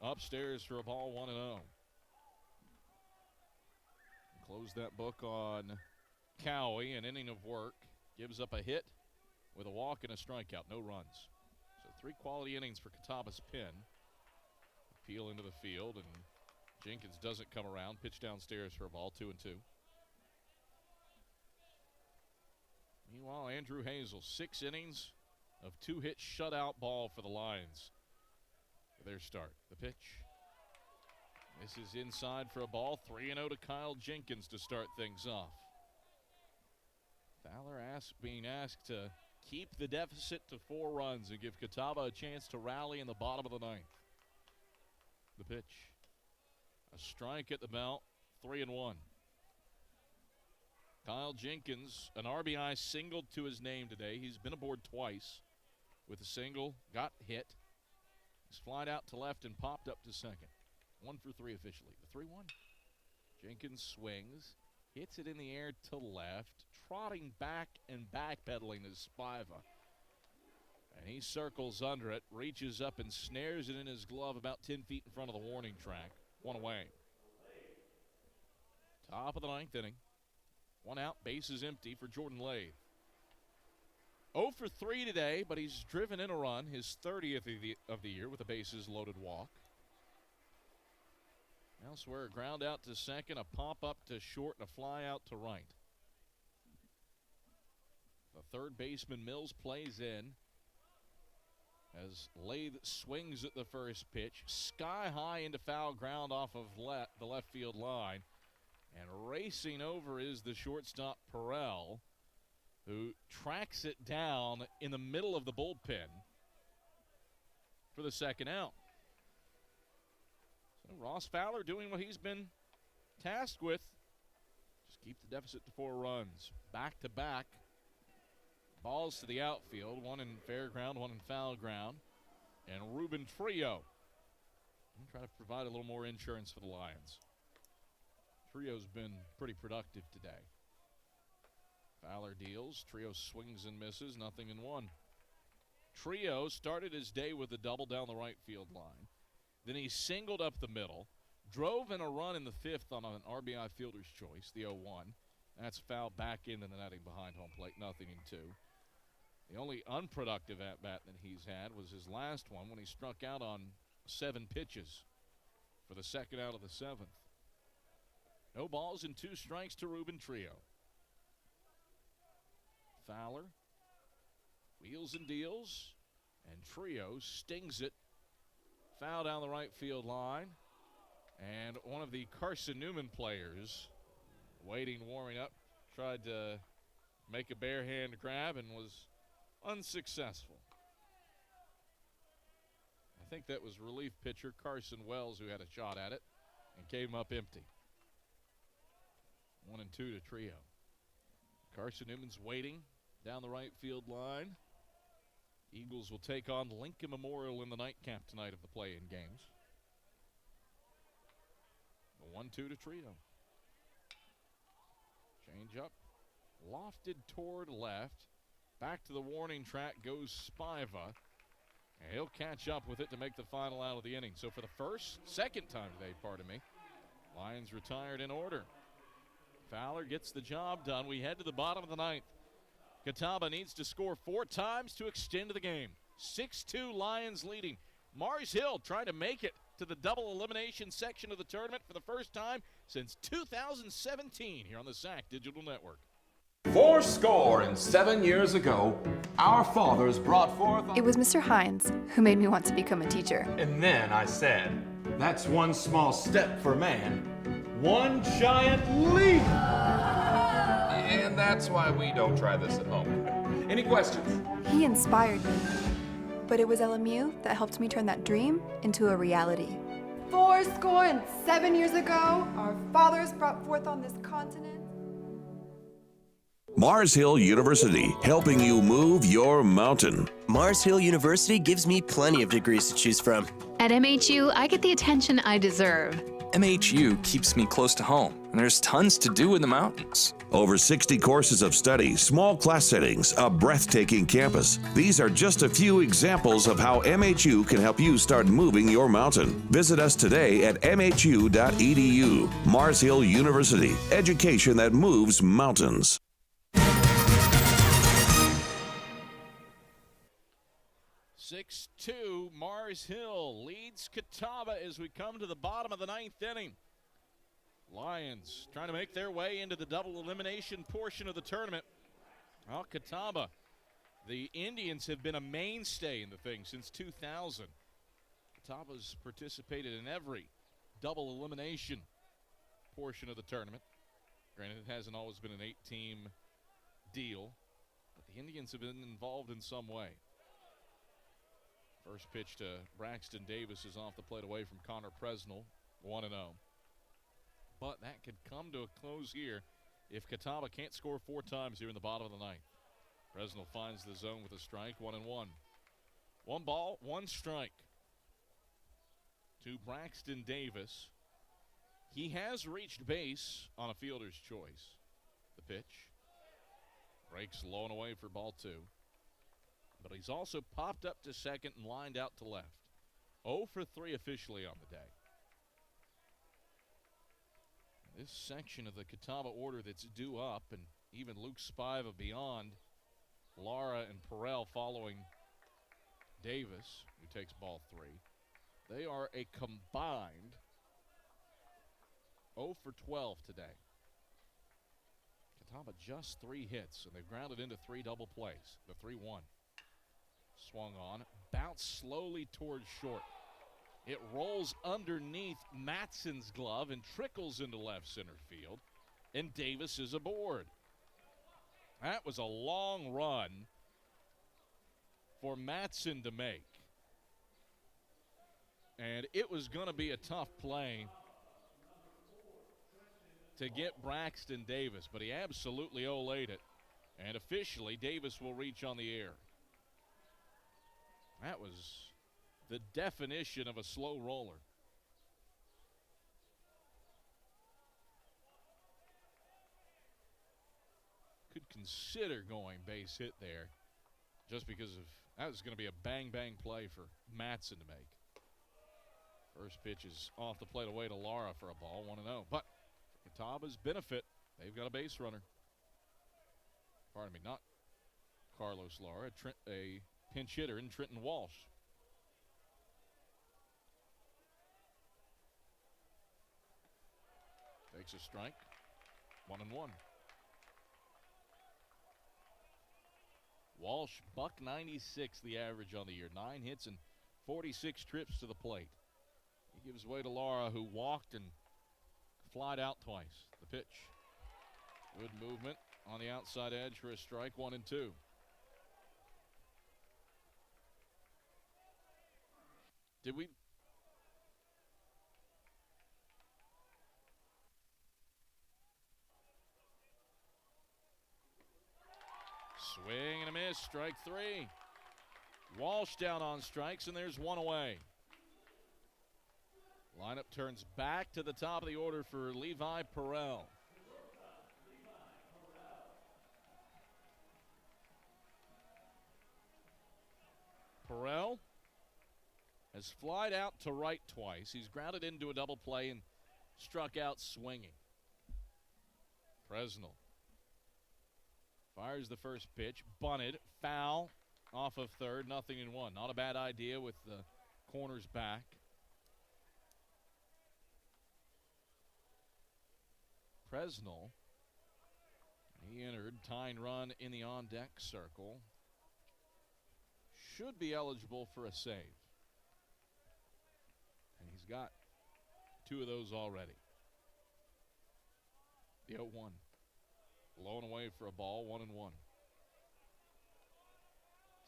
Upstairs for a ball, 1-0. Close that book on Cowie, an inning of work. Gives up a hit with a walk and a strikeout, no runs. So 3 quality innings for Catawba's pen. Appeal into the field, and Jenkins doesn't come around. Pitch downstairs for a ball, 2-2. Meanwhile, Andrew Hazel, 6 innings of 2-hit shutout ball for the Lions for their start. The pitch. This is inside for a ball. 3-0 to Kyle Jenkins to start things off. Fowler being asked to keep the deficit to 4 runs and give Catawba a chance to rally in the bottom of the 9th. The pitch. A strike at the belt. 3-1. Kyle Jenkins, an RBI singled to his name today. He's been aboard twice with a single, got hit. He's flied out to left and popped up to second. 1 for 3 officially. The 3-1. Jenkins swings, hits it in the air to left, trotting back and backpedaling to Spiva. And he circles under it, reaches up and snares it in his glove about 10 feet in front of the warning track. 1 away. Top of the 9th inning. 1 out, bases empty for Jordan Lathe. 0 for 3 today, but he's driven in a run, his 30th of the year with a bases-loaded walk. Elsewhere, a ground out to second, a pop up to short, and a fly out to right. The third baseman, Mills, plays in as Lathe swings at the first pitch, sky high into foul ground off of the left field line. And racing over is the shortstop, Perrell, who tracks it down in the middle of the bullpen for the second out. So Ross Fowler doing what he's been tasked with. Just keep the deficit to 4 runs. Back-to-back balls to the outfield, 1 in fair ground, 1 in foul ground. And Ruben Trio try to provide a little more insurance for the Lions. Trio's been pretty productive today. Fowler deals. Trio swings and misses. Nothing in one. Trio started his day with a double down the right field line. Then he singled up the middle. Drove in a run in the fifth on an RBI fielder's choice, the 0-1. That's fouled back into the netting behind home plate. Nothing in two. The only unproductive at-bat that he's had was his last one when he struck out on 7 pitches for the second out of the 7th. No balls and 2 strikes to Ruben Trio. Fowler wheels and deals, and Trio stings it. Foul down the right field line. And one of the Carson-Newman players, waiting, warming up, tried to make a bare hand grab and was unsuccessful. I think that was relief pitcher Carson Wells who had a shot at it and came up empty. 1-2 to Trio. Carson-Newman's waiting down the right field line. Eagles will take on Lincoln Memorial in the nightcap tonight of the play-in games. 1-2 to Trio. Change up. Lofted toward left. Back to the warning track goes Spiva. And he'll catch up with it to make the final out of the inning. So for the second time today, Lions retired in order. Fowler gets the job done. We head to the bottom of the 9th. Catawba needs to score 4 times to extend the game. 6-2 Lions leading. Mars Hill trying to make it to the double elimination section of the tournament for the first time since 2017 here on the SAC Digital Network. 7 years ago, our fathers brought forth... It was Mr. Hines who made me want to become a teacher. And then I said, that's one small step for man, one giant leap! And that's why we don't try this at home. Any questions? He inspired me. But it was LMU that helped me turn that dream into a reality. 7 years ago, our fathers brought forth on this continent. Mars Hill University, helping you move your mountain. Mars Hill University gives me plenty of degrees to choose from. At MHU, I get the attention I deserve. MHU keeps me close to home, and there's tons to do in the mountains. Over 60 courses of study, small class settings, a breathtaking campus. These are just a few examples of how MHU can help you start moving your mountain. Visit us today at mhu.edu. Mars Hill University, education that moves mountains. 6-2, Mars Hill leads Catawba as we come to the bottom of the 9th inning. Lions trying to make their way into the double elimination portion of the tournament. Well, Catawba, the Indians have been a mainstay in the thing since 2000. Catawba's participated in every double elimination portion of the tournament. Granted, it hasn't always been an 8-team deal, but the Indians have been involved in some way. First pitch to Braxton Davis is off the plate away from Connor Presnell, 1-0. But that could come to a close here if Catawba can't score 4 times here in the bottom of the 9th. Presnell finds the zone with a strike, 1-1. 1 ball, 1 strike to Braxton Davis. He has reached base on a fielder's choice. The pitch breaks low and away for ball 2. But he's also popped up to second and lined out to left. 0 for 3 officially on the day. This section of the Catawba order that's due up, and even Luke Spiva beyond Lara and Perrell following Davis, who takes ball 3. They are a combined 0 for 12 today. Catawba just 3 hits, and they've grounded into 3 double plays. The 3-1. Swung on, bounced slowly towards short. It rolls underneath Matson's glove and trickles into left center field, and Davis is aboard. That was a long run for Matson to make. And it was going to be a tough play to get Braxton Davis, but he absolutely olayed it. And officially, Davis will reach on the air. That was the definition of a slow roller. consider going base hit there just because of that was going to be a bang-bang play for Matson to make. First pitch is off the plate away to Lara for a ball, 1-0. But for Catawba's benefit, they've got a base runner. Pardon me, not Carlos Lara, a pinch hitter in Trenton Walsh. Takes a strike, 1-1. Walsh, $196 the average on the year, 9 hits and 46 trips to the plate. He gives way to Lara, who walked and flied out twice. The pitch. Good movement on the outside edge for a strike, 1-2. Did we? Swing and a miss, strike 3. Walsh down on strikes, and there's one away. Lineup turns back to the top of the order for Levi Perrell. Perrell has flied out to right twice. He's grounded into a double play and struck out swinging. Presnell fires the first pitch, bunted, foul, off of third, 0-1. Not a bad idea with the corners back. Presnell, he entered, tying run in the on-deck circle. Should be eligible for a save. And he's got 2 of those already. The 0-1. Blown away for a ball, 1-1.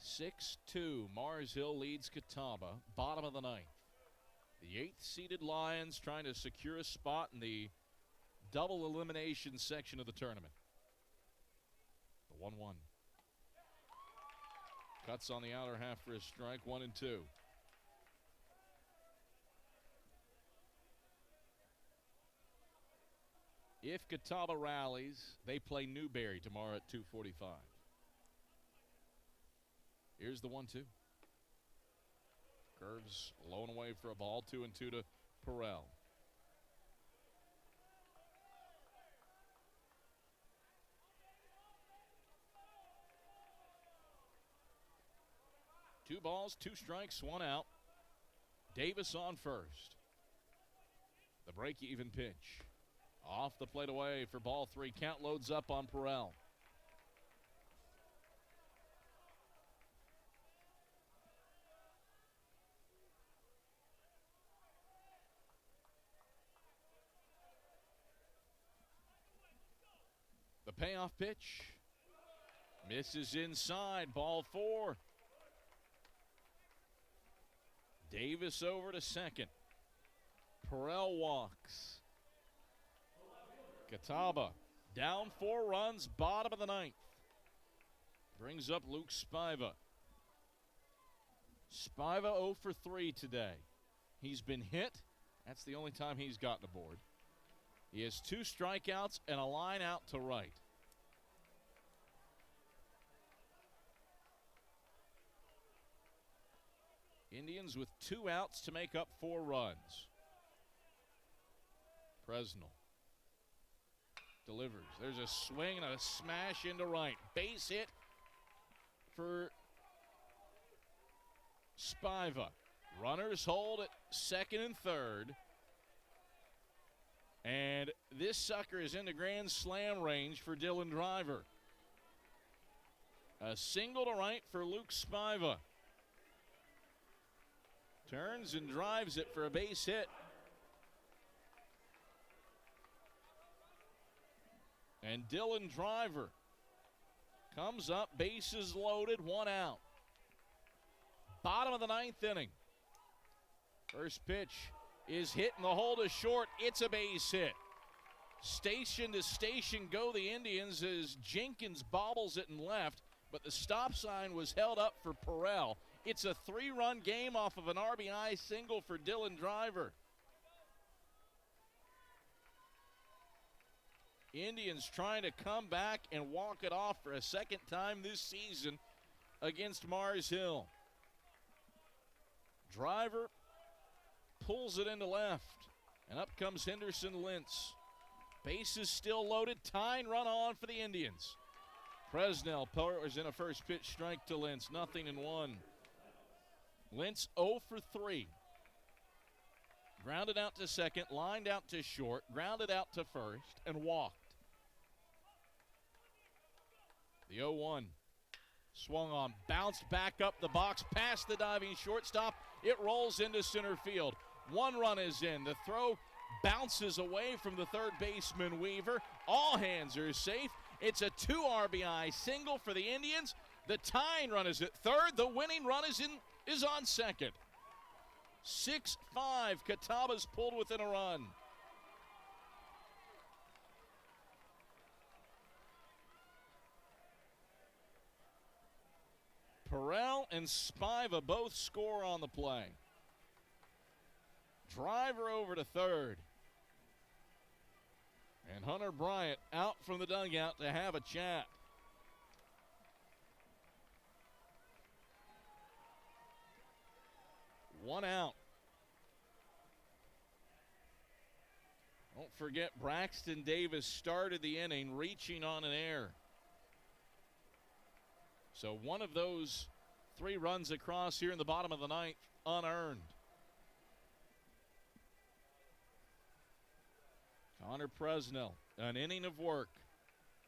6-2, Mars Hill leads Catawba, bottom of the 9th. The 8th-seeded Lions trying to secure a spot in the double elimination section of the tournament. The 1-1. Cuts on the outer half for a strike, 1-2. If Catawba rallies, they play Newberry tomorrow at 2:45. Here's the 1-2. Curves blown away for a ball, 2-2 to Perrell. Two balls, 2 strikes, 1 out. Davis on first. The break-even pitch. Off the plate away for ball 3. Count loads up on Perrell. The payoff pitch. Misses inside. Ball 4. Davis over to second. Perrell walks. Catawba down 4 runs, bottom of the 9th. Brings up Luke Spiva. Spiva 0 for 3 today. He's been hit. That's the only time he's gotten a board. He has 2 strikeouts and a line out to right. Indians with 2 outs to make up 4 runs. Presnell delivers. There's a swing and a smash into right. Base hit for Spiva. Runners hold at second and third. And this sucker is into grand slam range for Dylan Driver. A single to right for Luke Spiva. Turns and drives it for a base hit. And Dylan Driver comes up, bases loaded, 1 out. Bottom of the 9th inning. First pitch is hit and the hold is short. It's a base hit. Station to station go the Indians as Jenkins bobbles it and left, but the stop sign was held up for Perrell. It's a 3-run game off of an RBI single for Dylan Driver. Indians trying to come back and walk it off for a second time this season against Mars Hill. Driver pulls it into left, and up comes Henderson Lentz. Bases still loaded. Tying run on for the Indians. Presnell pours in a first pitch strike to Lentz. 0-1. Lentz 0 for 3. Grounded out to second, lined out to short, grounded out to first, and walked. The 0-1. Swung on, bounced back up the box, past the diving shortstop. It rolls into center field. One run is in. The throw bounces away from the third baseman Weaver. All hands are safe. It's a 2 RBI single for the Indians. The tying run is at third. The winning run is on second. 6-5. Catawba's pulled within a run. Perel and Spiva both score on the play. Driver over to third. And Hunter Bryant out from the dugout to have a chat. One out. Don't forget, Braxton Davis started the inning reaching on an error. So one of those 3 runs across here in the bottom of the ninth, unearned. Connor Presnell, an inning of work.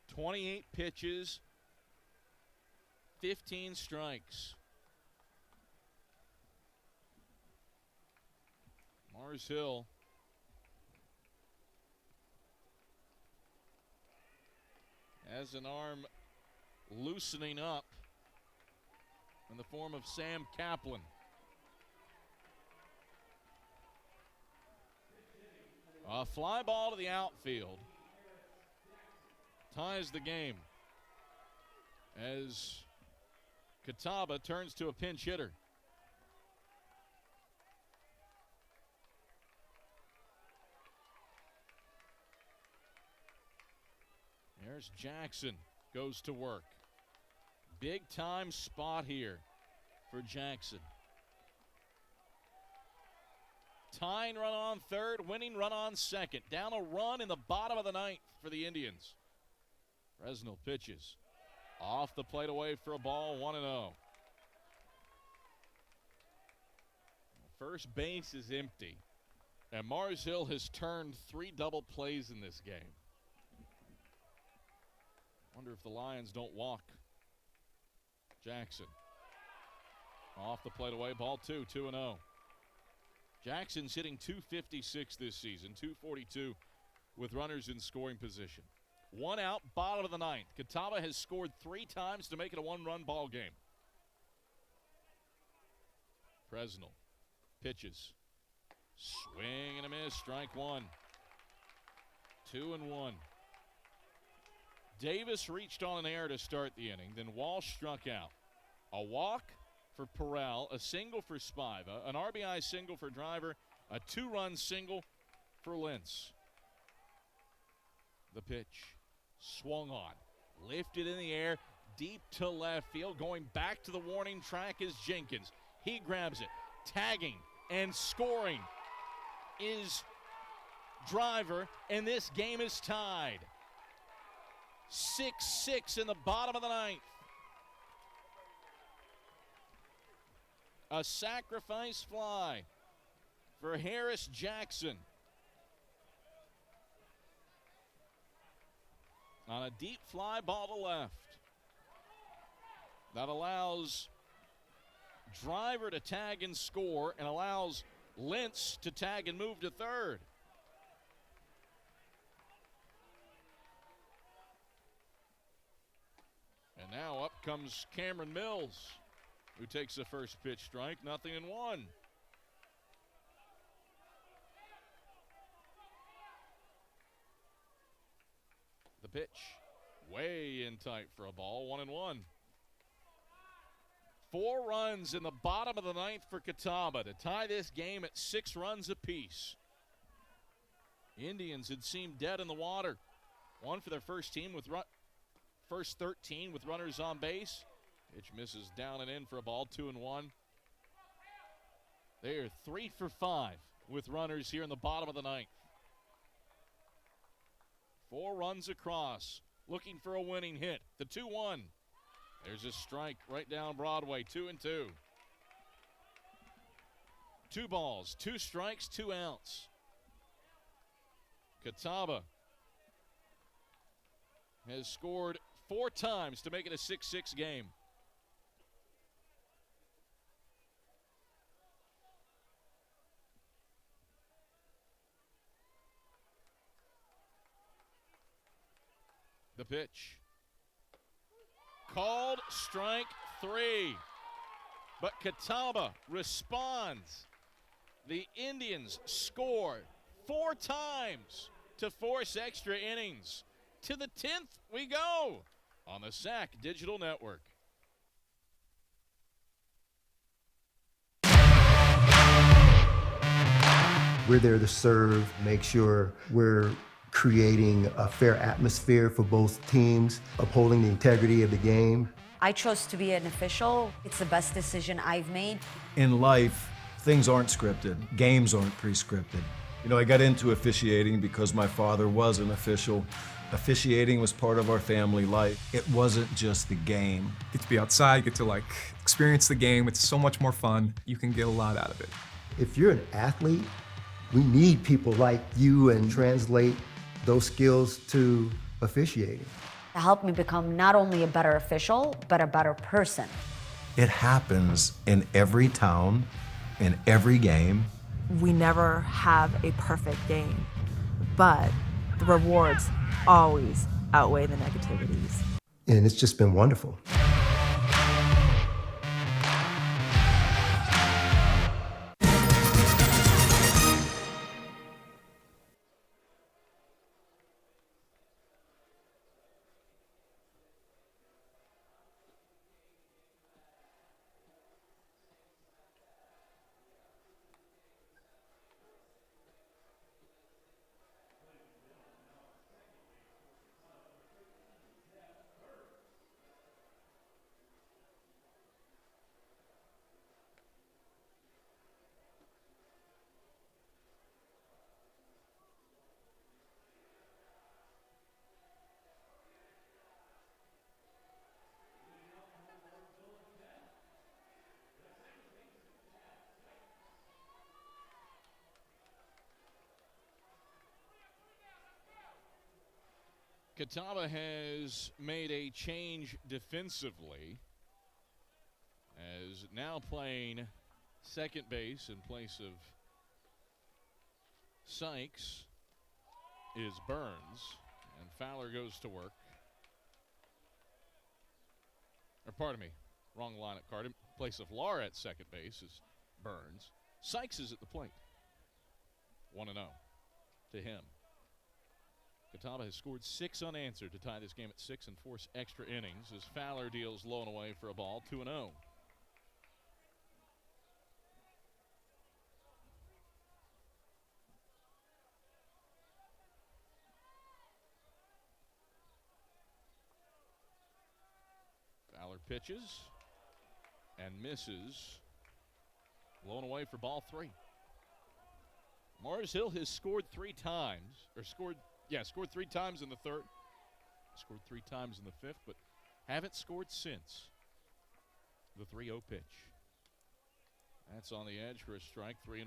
28 pitches, 15 strikes. Mars Hill has an arm loosening up in the form of Sam Kaplan. A fly ball to the outfield ties the game as Catawba turns to a pinch hitter. There's Jackson, goes to work. Big time spot here for Jackson. Tying run on third, winning run on second. Down a run in the bottom of the ninth for the Indians. Presnell pitches. Off the plate away for a ball, 1-0. First base is empty. And Mars Hill has turned 3 double plays in this game. Wonder if the Lions don't walk Jackson. Off the plate away, ball 2, 2-0. Jackson's hitting .256 this season, .242 with runners in scoring position. 1 out, bottom of the ninth. Catawba has scored 3 times to make it a 1-run ball game. Presnell pitches. Swing and a miss, strike 1. 2-1. Davis reached on an error to start the inning, then Walsh struck out. A walk for Perel, a single for Spiva, an RBI single for Driver, a 2-run single for Lentz. The pitch swung on, lifted in the air, deep to left field. Going back to the warning track is Jenkins. He grabs it, tagging and scoring is Driver, and this game is tied. 6-6 in the bottom of the ninth. A sacrifice fly for Harris Jackson. On a deep fly ball to left. That allows Driver to tag and score and allows Lentz to tag and move to third. And now up comes Cameron Mills, who takes the first pitch strike, 0-1. The pitch, way in tight for a ball, 1-1. 4 runs in the bottom of the ninth for Catawba to tie this game at 6 runs apiece. Indians had seemed dead in the water One for their first team with first 13 with runners on base. Pitch misses down and in for a ball, 2-1. They are 3 for 5 with runners here in the bottom of the ninth. 4 runs across, looking for a winning hit. The 2-1. There's a strike right down Broadway, 2-2. 2 balls, 2 strikes, 2 outs. Catawba has scored 4 times to make it a 6-6 game. The pitch. Called strike 3. But Catawba responds. The Indians score 4 times to force extra innings. To the 10th we go on the SAC Digital Network. We're there to serve, make sure we're creating a fair atmosphere for both teams, upholding the integrity of the game. I chose to be an official. It's the best decision I've made. In life, things aren't scripted. Games aren't pre-scripted. You know, I got into officiating because my father was an official. Officiating was part of our family life. It wasn't just the game. Get to be outside, get to experience the game. It's so much more fun. You can get a lot out of it. If you're an athlete, we need people like you and translate those skills to officiating. It helped me become not only a better official, but a better person. It happens in every town, in every game. We never have a perfect game, but the rewards always outweigh the negativities. And it's just been wonderful. Catawba has made a change defensively, as now playing second base in place of Sykes is Burns, and Fowler goes to work. Or pardon me, wrong lineup card. In place of Lara at second base is Burns. Sykes is at the plate. 1-0 to him. Catawba has scored 6 unanswered to tie this game at 6 and force extra innings as Fowler deals low and away for a ball, 2-0. Fowler pitches and misses. Low and away for ball 3. Mars Hill has scored 3 times, or scored 3 times in the third. Scored 3 times in the 5th, but haven't scored since the 3-0 pitch. That's on the edge for a strike, 3-1.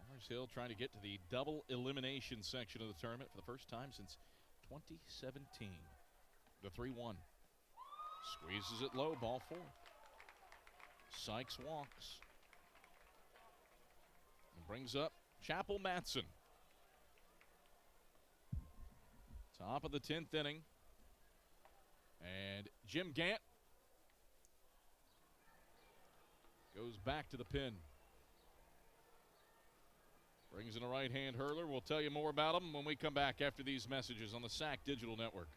Mars Hill trying to get to the double elimination section of the tournament for the first time since 2017. The 3-1. Squeezes it low, ball 4. Sykes walks. Brings up Chappell Matson. Top of the 10th inning. And Jim Gant goes back to the pin. Brings in a right-hand hurler. We'll tell you more about him when we come back after these messages on the SAC Digital Network.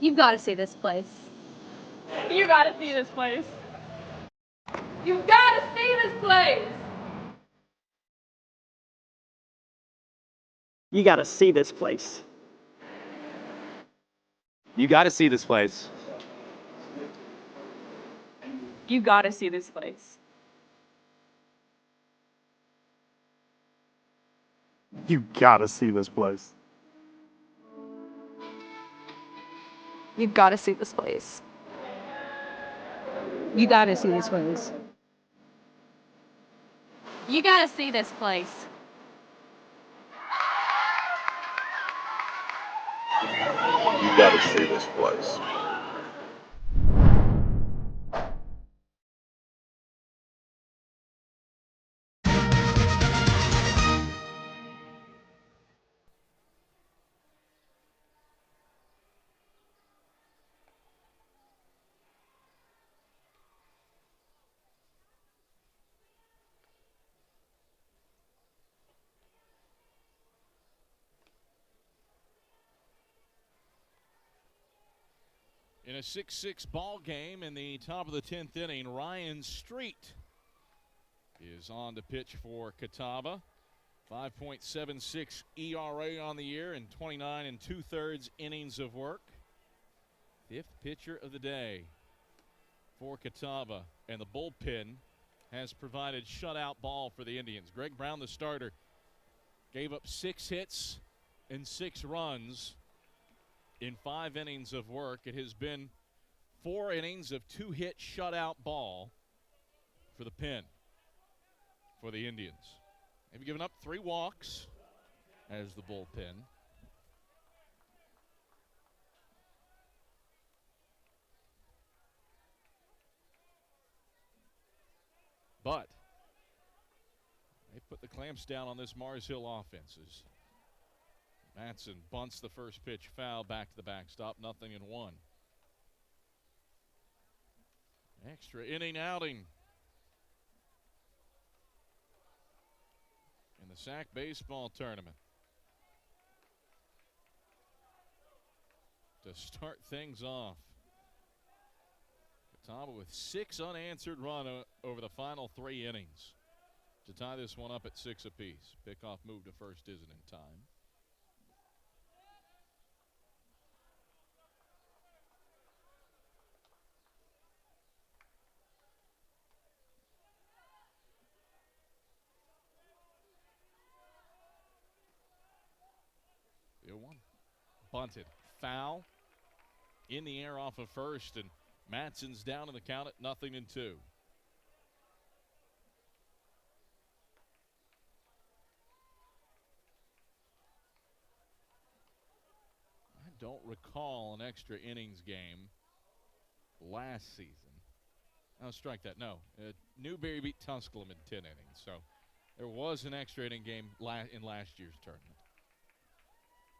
You've got to see this place. You gotta see this place. You've gotta see this place. You gotta see this place. You got to see this place. You gotta see this place. You got to see this place. You've gotta see this place. You got to see this place. You gotta see this place. You gotta see this place. In a 6-6 ball game in the top of the 10th inning, Ryan Street is on to pitch for Catawba. 5.76 ERA on the year and 29 2/3 innings of work. Fifth pitcher of the day for Catawba, and the bullpen has provided shutout ball for the Indians. Greg Brown, the starter, gave up 6 hits and 6 runs in 5 innings of work. It has been 4 innings of 2-hit shutout ball for the pen for the Indians. They've given up 3 walks as the bullpen. But they put the clamps down on this Mars Hill offense. Matson bunts the first pitch foul back to the backstop, 0-1. Extra inning outing in the SAC baseball tournament to start things off. Catawba with 6 unanswered runs over the final 3 innings to tie this one up at 6 apiece. Pickoff move to first isn't in time. One bunted, foul in the air off of first, and Matson's down in the count at 0-2. I don't recall an extra innings game last season. Oh, strike that. No, Newberry beat Tusculum in 10 innings, so there was an extra inning game in last year's tournament.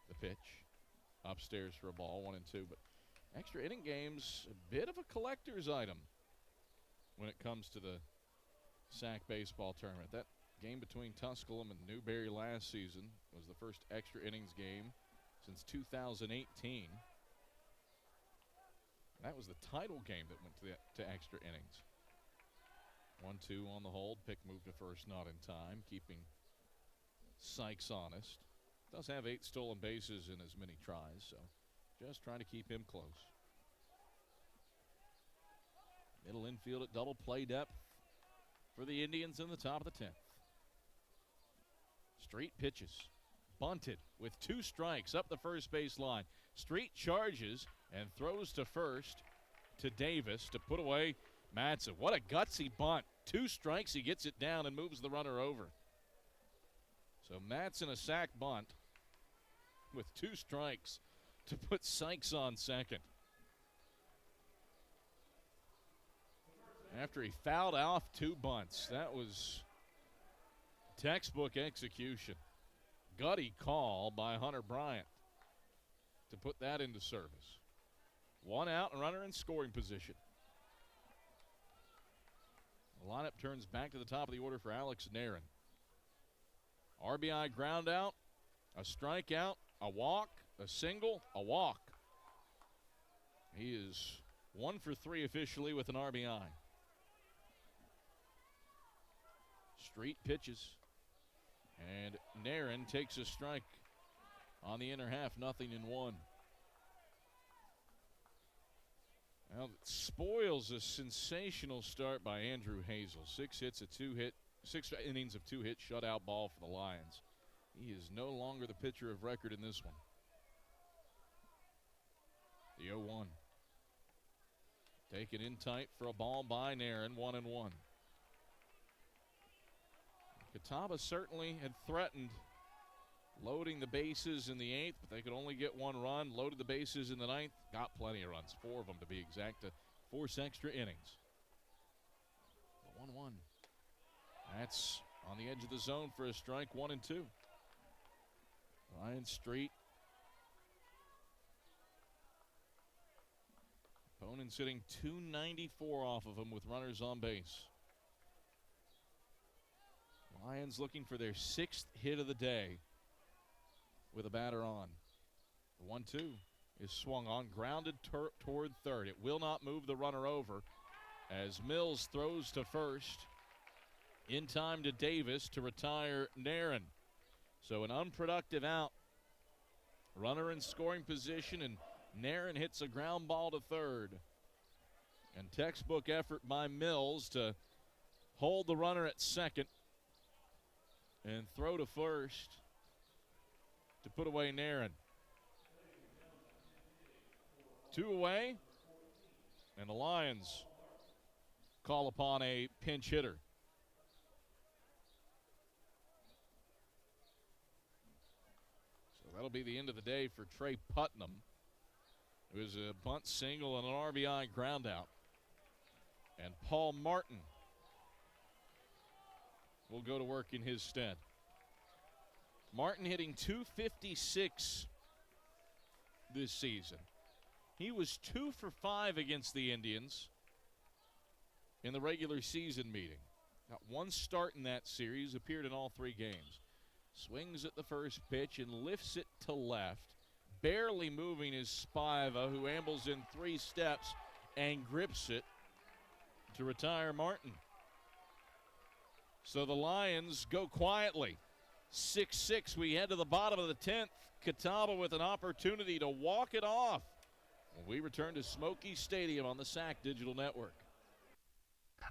The pitch upstairs for a ball, 1-2, but extra inning games, a bit of a collector's item when it comes to the SAC baseball tournament. That game between Tusculum and Newberry last season was the first extra innings game since 2018. That was the title game that went to extra innings. 1-2 on the hold. Pick moved to first, not in time, keeping Sykes honest. Does have 8 stolen bases in as many tries, so just trying to keep him close. Middle infield at double play depth for the Indians in the top of the 10th. Street pitches, bunted with 2 strikes up the first base line. Street charges and throws to first to Davis to put away Matson. What a gutsy bunt. 2 strikes, he gets it down and moves the runner over. So Matson a sac bunt with 2 strikes to put Sykes on second. After he fouled off 2 bunts, that was textbook execution. Gutty call by Hunter Bryant to put that into service. 1 out and runner in scoring position. The lineup turns back to the top of the order for Alex Nairn. RBI ground out, a strikeout, a walk, a single, a walk. He is 1 for 3 officially with an RBI. Street pitches. And Nairn takes a strike on the inner half, 0-1. Well, it spoils a sensational start by Andrew Hazel. 6 innings of 2 hits, shutout ball for the Lions. He is no longer the pitcher of record in this one. The 0-1. Taken in tight for a ball by Nairn, 1-1. Catawba certainly had threatened loading the bases in the 8th, but they could only get 1 run. Loaded the bases in the 9th, got plenty of runs, 4 of them to be exact, to force extra innings. The 1-1. That's on the edge of the zone for a strike, 1-2. Ryan Street. Opponent sitting 294 off of him with runners on base. Lions looking for their 6th hit of the day with a batter on. The 1-2 is swung on, grounded toward third. It will not move the runner over as Mills throws to first in time to Davis to retire Nairn. So an unproductive out. Runner in scoring position, and Nairn hits a ground ball to third. And textbook effort by Mills to hold the runner at second and throw to first to put away Nairn. 2 away, and the Lions call upon a pinch hitter. So that'll be the end of the day for Trey Putnam. It was a bunt single and an RBI ground out. And Paul Martin will go to work in his stead. Martin hitting .256 this season. He was 2 for 5 against the Indians in the regular season meeting. Got 1 start in that series, appeared in all 3 games. Swings at the first pitch and lifts it to left. Barely moving is Spiva, who ambles in 3 steps and grips it to retire Martin. So the Lions go quietly. 6-6, we head to the bottom of the 10th. Catawba with an opportunity to walk it off when we return to Smoky Stadium on the SAC Digital Network.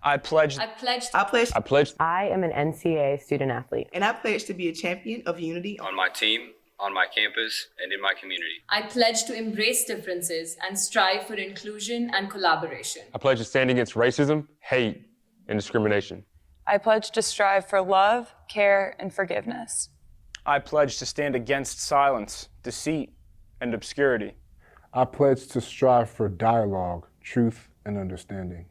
I pledge. I pledge. I am an NCAA student athlete. And I pledge to be a champion of unity on my team, on my campus, and in my community. I pledge to embrace differences and strive for inclusion and collaboration. I pledge to stand against racism, hate, and discrimination. I pledge to strive for love, care, and forgiveness. I pledge to stand against silence, deceit, and obscurity. I pledge to strive for dialogue, truth, and understanding.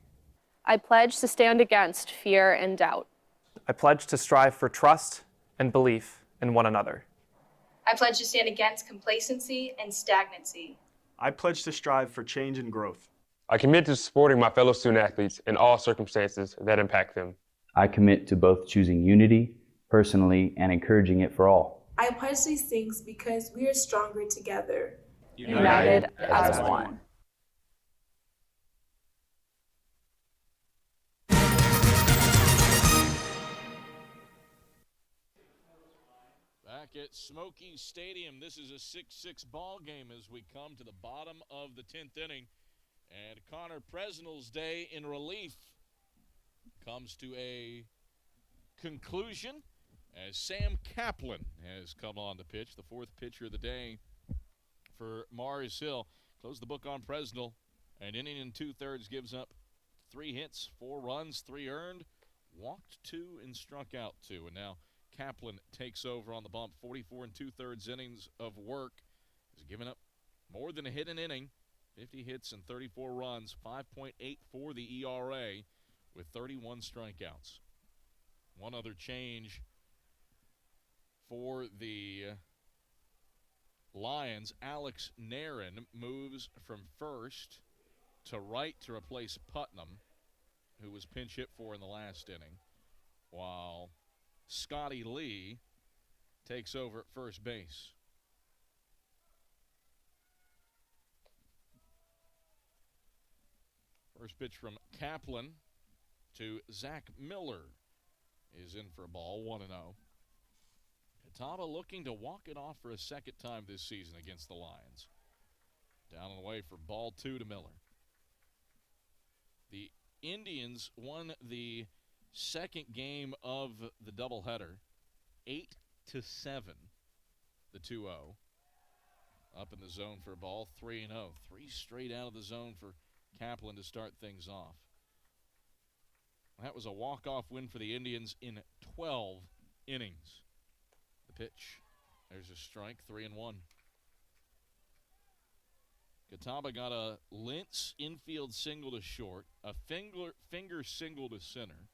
I pledge to stand against fear and doubt. I pledge to strive for trust and belief in one another. I pledge to stand against complacency and stagnancy. I pledge to strive for change and growth. I commit to supporting my fellow student athletes in all circumstances that impact them. I commit to both choosing unity personally and encouraging it for all. I pledge these things because we are stronger together. United as one. Back at Smoky Stadium, this is a 6-6 ball game as we come to the bottom of the 10th inning. And Connor Presnell's day in relief comes to a conclusion as Sam Kaplan has come on to pitch, the 4th pitcher of the day for Mars Hill. Close the book on Presnell. An inning and 2/3, gives up 3 hits, 4 runs, 3 earned, walked 2 and struck out 2. And now Kaplan takes over on the bump. 44 2/3 innings of work. He's given up more than a hit an inning, 50 hits and 34 runs, 5.84 the ERA with 31 strikeouts. One other change for the Lions. Alex Nairn moves from first to right to replace Putnam, who was pinch hit for in the last inning, while Scotty Lee takes over at first base. First pitch from Kaplan to Zach Miller is in for a ball, 1-0. Catawba looking to walk it off for a second time this season against the Lions. Down and away for ball 2 to Miller. The Indians won the second game of the doubleheader, 8-7, the 2-0. Up in the zone for a ball, 3-0. 3 straight out of the zone for Kaplan to start things off. That was a walk-off win for the Indians in 12 innings. The pitch, there's a strike, 3-1. Catawba got a Lentz infield single to short, a finger single to center.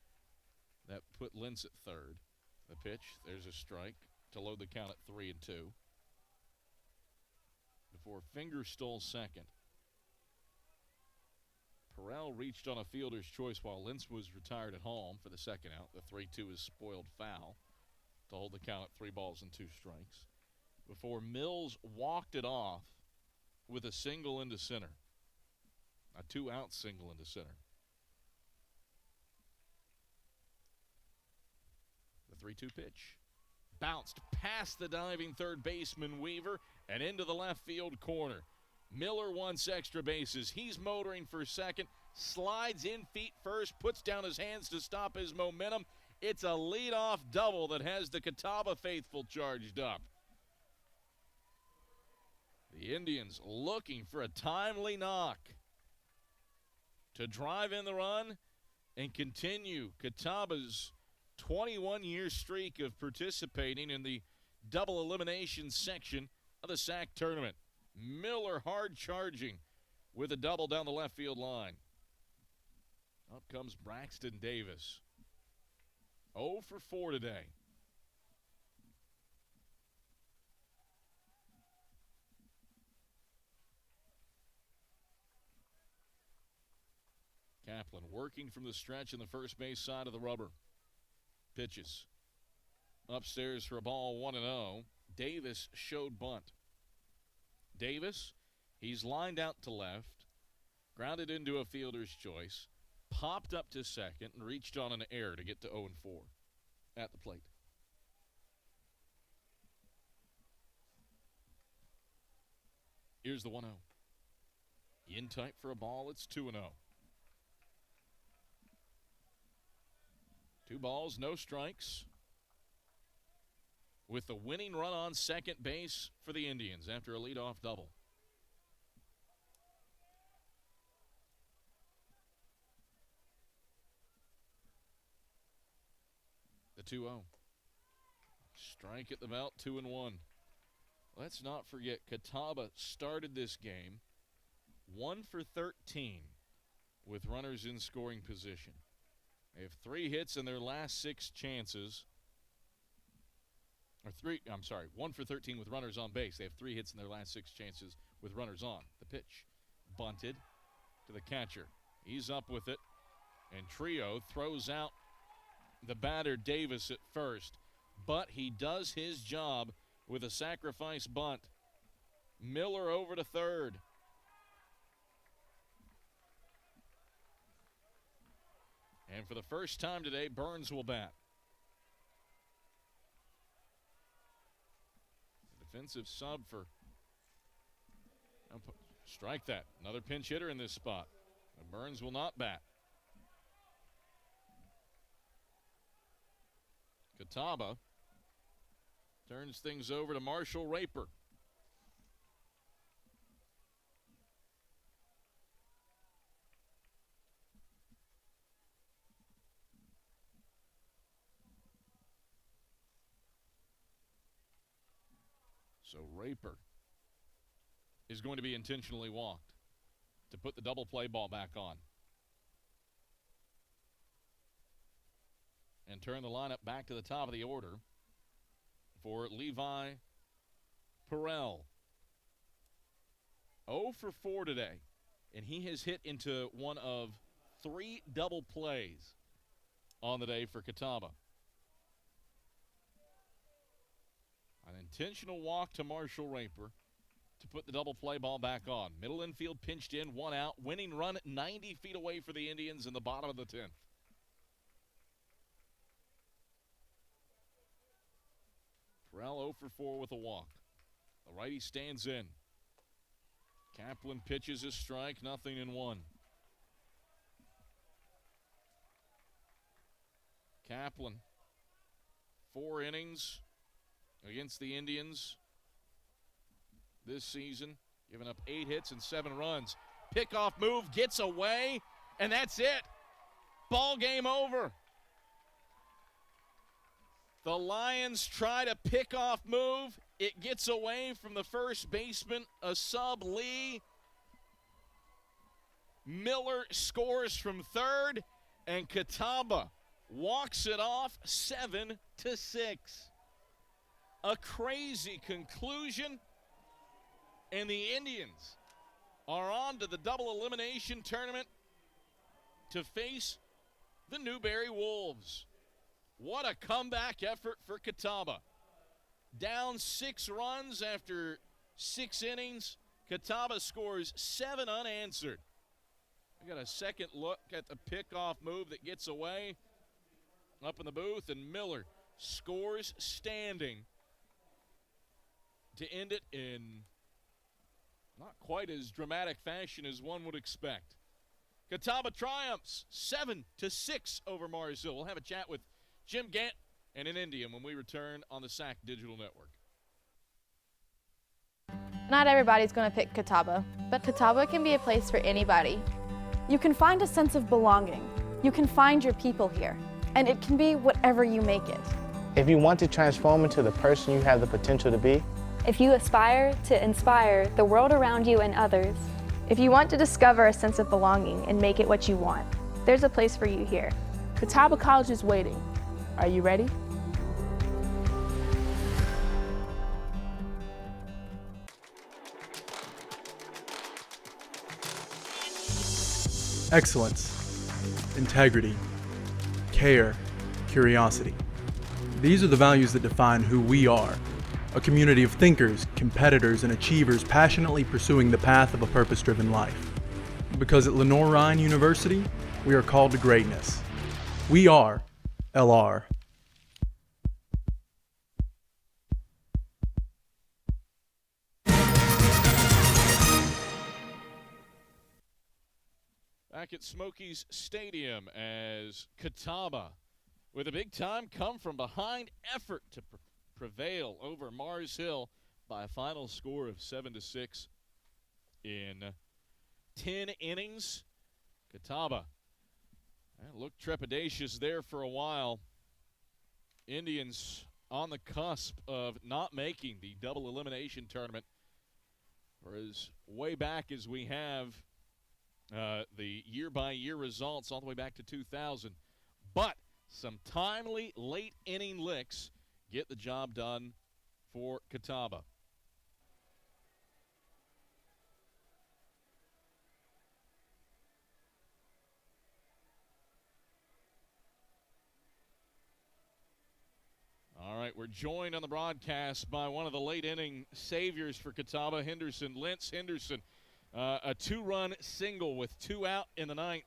That put Lentz at third. The pitch, there's a strike to load the count at 3-2. Before Finger stole second. Perrell reached on a fielder's choice while Lentz was retired at home for the second out. The 3-2 is spoiled foul to hold the count at 3 balls and 2 strikes. Before Mills walked it off with a single into center. A 2-out single into center. The 3-2 pitch. Bounced past the diving third baseman Weaver and into the left field corner. Miller wants extra bases. He's motoring for second. Slides in feet first. Puts down his hands to stop his momentum. It's a leadoff double that has the Catawba faithful charged up. The Indians looking for a timely knock to drive in the run and continue Catawba's 21-year streak of participating in the double elimination section of the SAC tournament. Miller hard charging with a double down the left field line. Up comes Braxton Davis. 0 for 4 today. Kaplan working from the stretch in the first base side of the rubber. Pitches. Upstairs for a ball, 1-0. Davis showed bunt. Davis, he's lined out to left, grounded into a fielder's choice, popped up to second, and reached on an error to get to 0-4 at the plate. Here's the 1-0. In tight for a ball, it's 2-0. 2 balls, no strikes. With the winning run on second base for the Indians after a leadoff double. The 2-0. Strike at the belt, 2-1. Let's not forget, Catawba started this game 1 for 13 with runners in scoring position. They have 3 hits in their last 6 chances. 1 for 13 with runners on base. They have 3 hits in their last 6 chances with runners on. The pitch, bunted to the catcher. He's up with it, and Trio throws out the batter Davis at first, but he does his job with a sacrifice bunt. Miller over to third. And for the first time today, Burns will bat. Defensive sub for strike that. Another pinch hitter in this spot. And Burns will not bat. Catawba turns things over to Marshall Raper. So Raper is going to be intentionally walked to put the double play ball back on. And turn the lineup back to the top of the order for Levi Perrell. 0 for 4 today, and he has hit into one of 3 double plays on the day for Catawba. An intentional walk to Marshall Raper to put the double play ball back on. Middle infield pinched in, 1 out. Winning run 90 feet away for the Indians in the bottom of the 10th. Terrell 0 for 4 with a walk. The righty stands in. Kaplan pitches his strike, 0-1. Kaplan, 4 innings against the Indians this season, giving up 8 hits and 7 runs. Pickoff move gets away, and that's it. Ball game over. The Lions try to pick-off move. It gets away from the first baseman, a sub Lee. Miller scores from third, and Catawba walks it off 7-6. A crazy conclusion, and the Indians are on to the double elimination tournament to face the Newberry Wolves. What a comeback effort for Catawba. Down 6 runs after 6 innings, Catawba scores 7 unanswered. We got a second look at the pickoff move that gets away up in the booth, and Miller scores standing to end it in not quite as dramatic fashion as one would expect. Catawba triumphs 7-6 over Mars Hill. We'll have a chat with Jim Gant and an Indian when we return on the SAC Digital Network. Not everybody's going to pick Catawba, but Catawba can be a place for anybody. You can find a sense of belonging. You can find your people here, and it can be whatever you make it. If you want to transform into the person you have the potential to be, If you aspire to inspire the world around you and others, If you want to discover a sense of belonging and make it what you want, there's a place for you here. Catawba College is waiting. Are you ready? Excellence, integrity, care, curiosity. These are the values that define who we are. A community of thinkers, competitors, and achievers passionately pursuing the path of a purpose-driven life. Because at Lenoir-Rhyne University, we are called to greatness. We are LR. Back at Smokies Stadium as Catawba, with a big-time come-from-behind effort to prevail over Mars Hill by a final score of 7-6 in 10 innings. Catawba looked trepidatious there for a while. Indians on the cusp of not making the double elimination tournament for as way back as we have the year-by-year results all the way back to 2000. But some timely late inning licks get the job done for Catawba. All right, we're joined on the broadcast by one of the late inning saviors for Catawba, Henderson Lentz. Henderson, a 2-run single with 2 out in the 9th.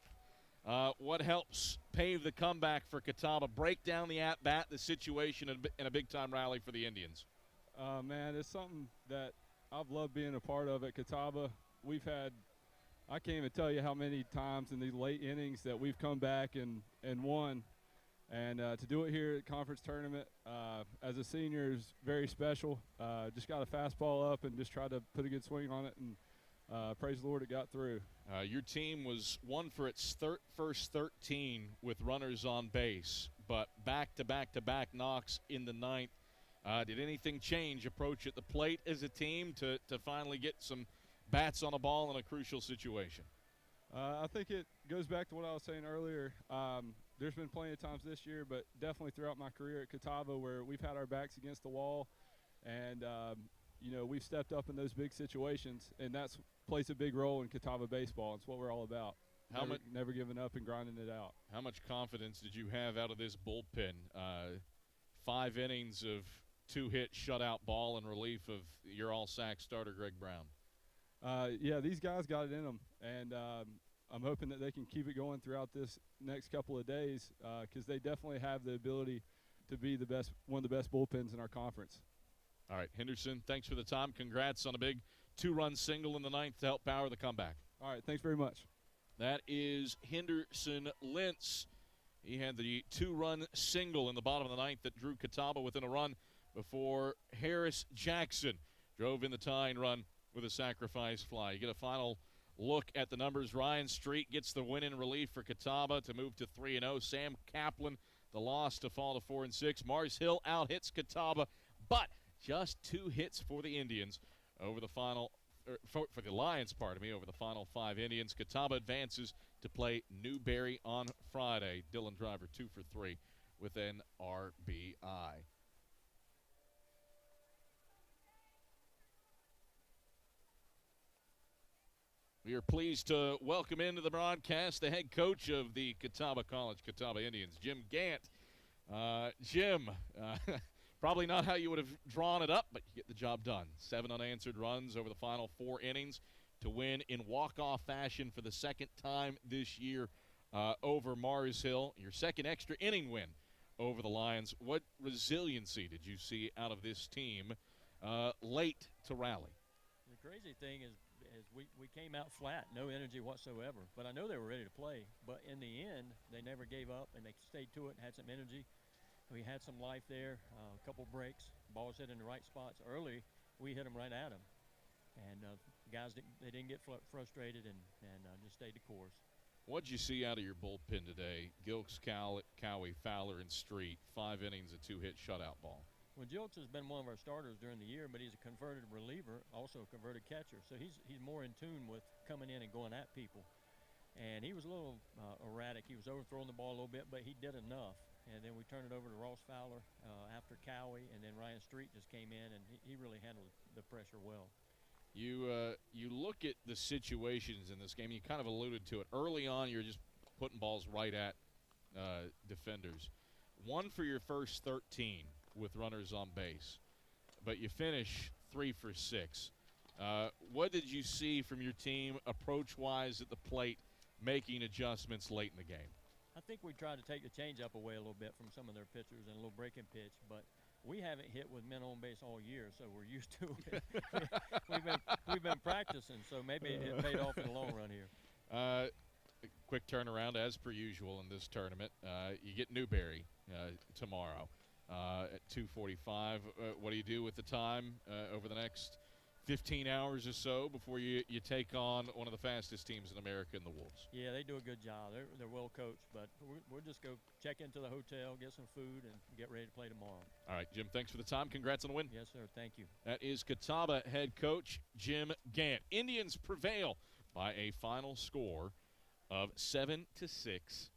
What helps pave the comeback for Catawba, break down the at-bat, the situation, in a big-time rally for the Indians? Man, it's something that I've loved being a part of at Catawba. We've had, I can't even tell you how many times in these late innings that we've come back and won. And to do it here at conference tournament as a senior is very special. Just got a fastball up and just tried to put a good swing on it, and praise the Lord it got through. Your team was 1 for its first 13 with runners on base, but back-to-back knocks in the 9th. Did anything change approach at the plate as a team to finally get some bats on the ball in a crucial situation? I think it goes back to what I was saying earlier. There's been plenty of times this year, but definitely throughout my career at Catawba where we've had our backs against the wall, and you know, we've stepped up in those big situations, and that's plays a big role in Catawba baseball. It's what we're all about. Never giving up and grinding it out. How much confidence did you have out of this bullpen? 5 innings of two-hit shutout ball in relief of your all-SAC starter, Greg Brown. Yeah, these guys got it in them, and I'm hoping that they can keep it going throughout this next couple of days because they definitely have the ability to be one of the best bullpens in our conference. All right, Henderson, thanks for the time. Congrats on a big two-run single in the ninth to help power the comeback. All right, thanks very much. That is Henderson Lentz. He had the two-run single in the bottom of the ninth that drew Catawba within a run before Harris Jackson drove in the tying run with a sacrifice fly. You get a final look at the numbers. Ryan Street gets the win in relief for Catawba to move to 3-0. Sam Kaplan, the loss to fall to 4-6. Mars Hill out-hits Catawba, but just two hits for the Indians over the final for the Lions, over the final five Indians. Catawba advances to play Newberry on Friday. Dylan Driver 2 for 3 with an RBI. We are pleased to welcome into the broadcast the head coach of the Catawba College Catawba Indians, Jim Gant. Jim, probably not how you would have drawn it up, but you get the job done. 7 unanswered runs over the final 4 innings to win in walk-off fashion for the second time this year over Mars Hill. Your second extra inning win over the Lions. What resiliency did you see out of this team late to rally? The crazy thing is we came out flat, no energy whatsoever. But I know they were ready to play. But in the end, they never gave up, and they stayed to it and had some energy. We had some life there, a couple breaks. Balls hit in the right spots early. We hit them right at them. And guys, they didn't get frustrated and just stayed the course. What did you see out of your bullpen today? Gilks, Cowie, Fowler, and Street. 5 innings, a 2-hit shutout ball. Well, Gilks has been one of our starters during the year, but he's a converted reliever, also a converted catcher. So he's more in tune with coming in and going at people. And he was a little erratic. He was overthrowing the ball a little bit, but he did enough. And then we turned it over to Ross Fowler after Cowie, and then Ryan Street just came in, and he really handled the pressure well. You look at the situations in this game. You kind of alluded to it. Early on, you're just putting balls right at defenders. 1 for your first 13 with runners on base, but you finish 3 for 6. What did you see from your team approach-wise at the plate, making adjustments late in the game? I think we tried to take the changeup away a little bit from some of their pitchers and a little breaking pitch, but we haven't hit with men on base all year, so we're used to it. we've been practicing, so maybe it paid off in the long run here. Quick turnaround as per usual in this tournament. You get Newberry tomorrow at 2:45. What do you do with the time over the next 15 hours or so before you take on one of the fastest teams in America in the Wolves? Yeah, they do a good job. They're well coached, but we'll just go check into the hotel, get some food, and get ready to play tomorrow. All right, Jim, thanks for the time. Congrats on the win. Yes, sir. Thank you. That is Catawba head coach Jim Gant. Indians prevail by a final score of 7-6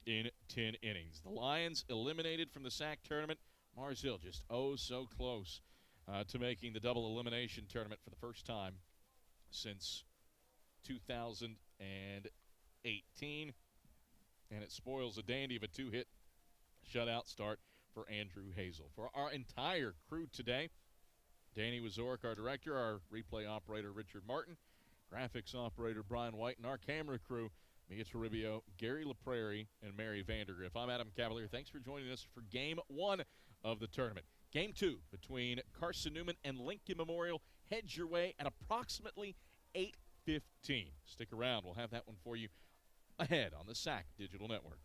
in 10 innings. The Lions eliminated from the SAC tournament. Mars Hill just so close to making the double elimination tournament for the first time since 2018. And it spoils a dandy of a 2-hit shutout start for Andrew Hazel. For our entire crew today, Danny Wazorek, our director, our replay operator, Richard Martin, graphics operator, Brian White, and our camera crew, Mia Toribio, Gary LaPrairie, and Mary Vandergriff. I'm Adam Cavalier. Thanks for joining us for Game 1 of the tournament. Game 2 between Carson-Newman and Lincoln Memorial heads your way at approximately 8:15. Stick around. We'll have that one for you ahead on the SAC Digital Network.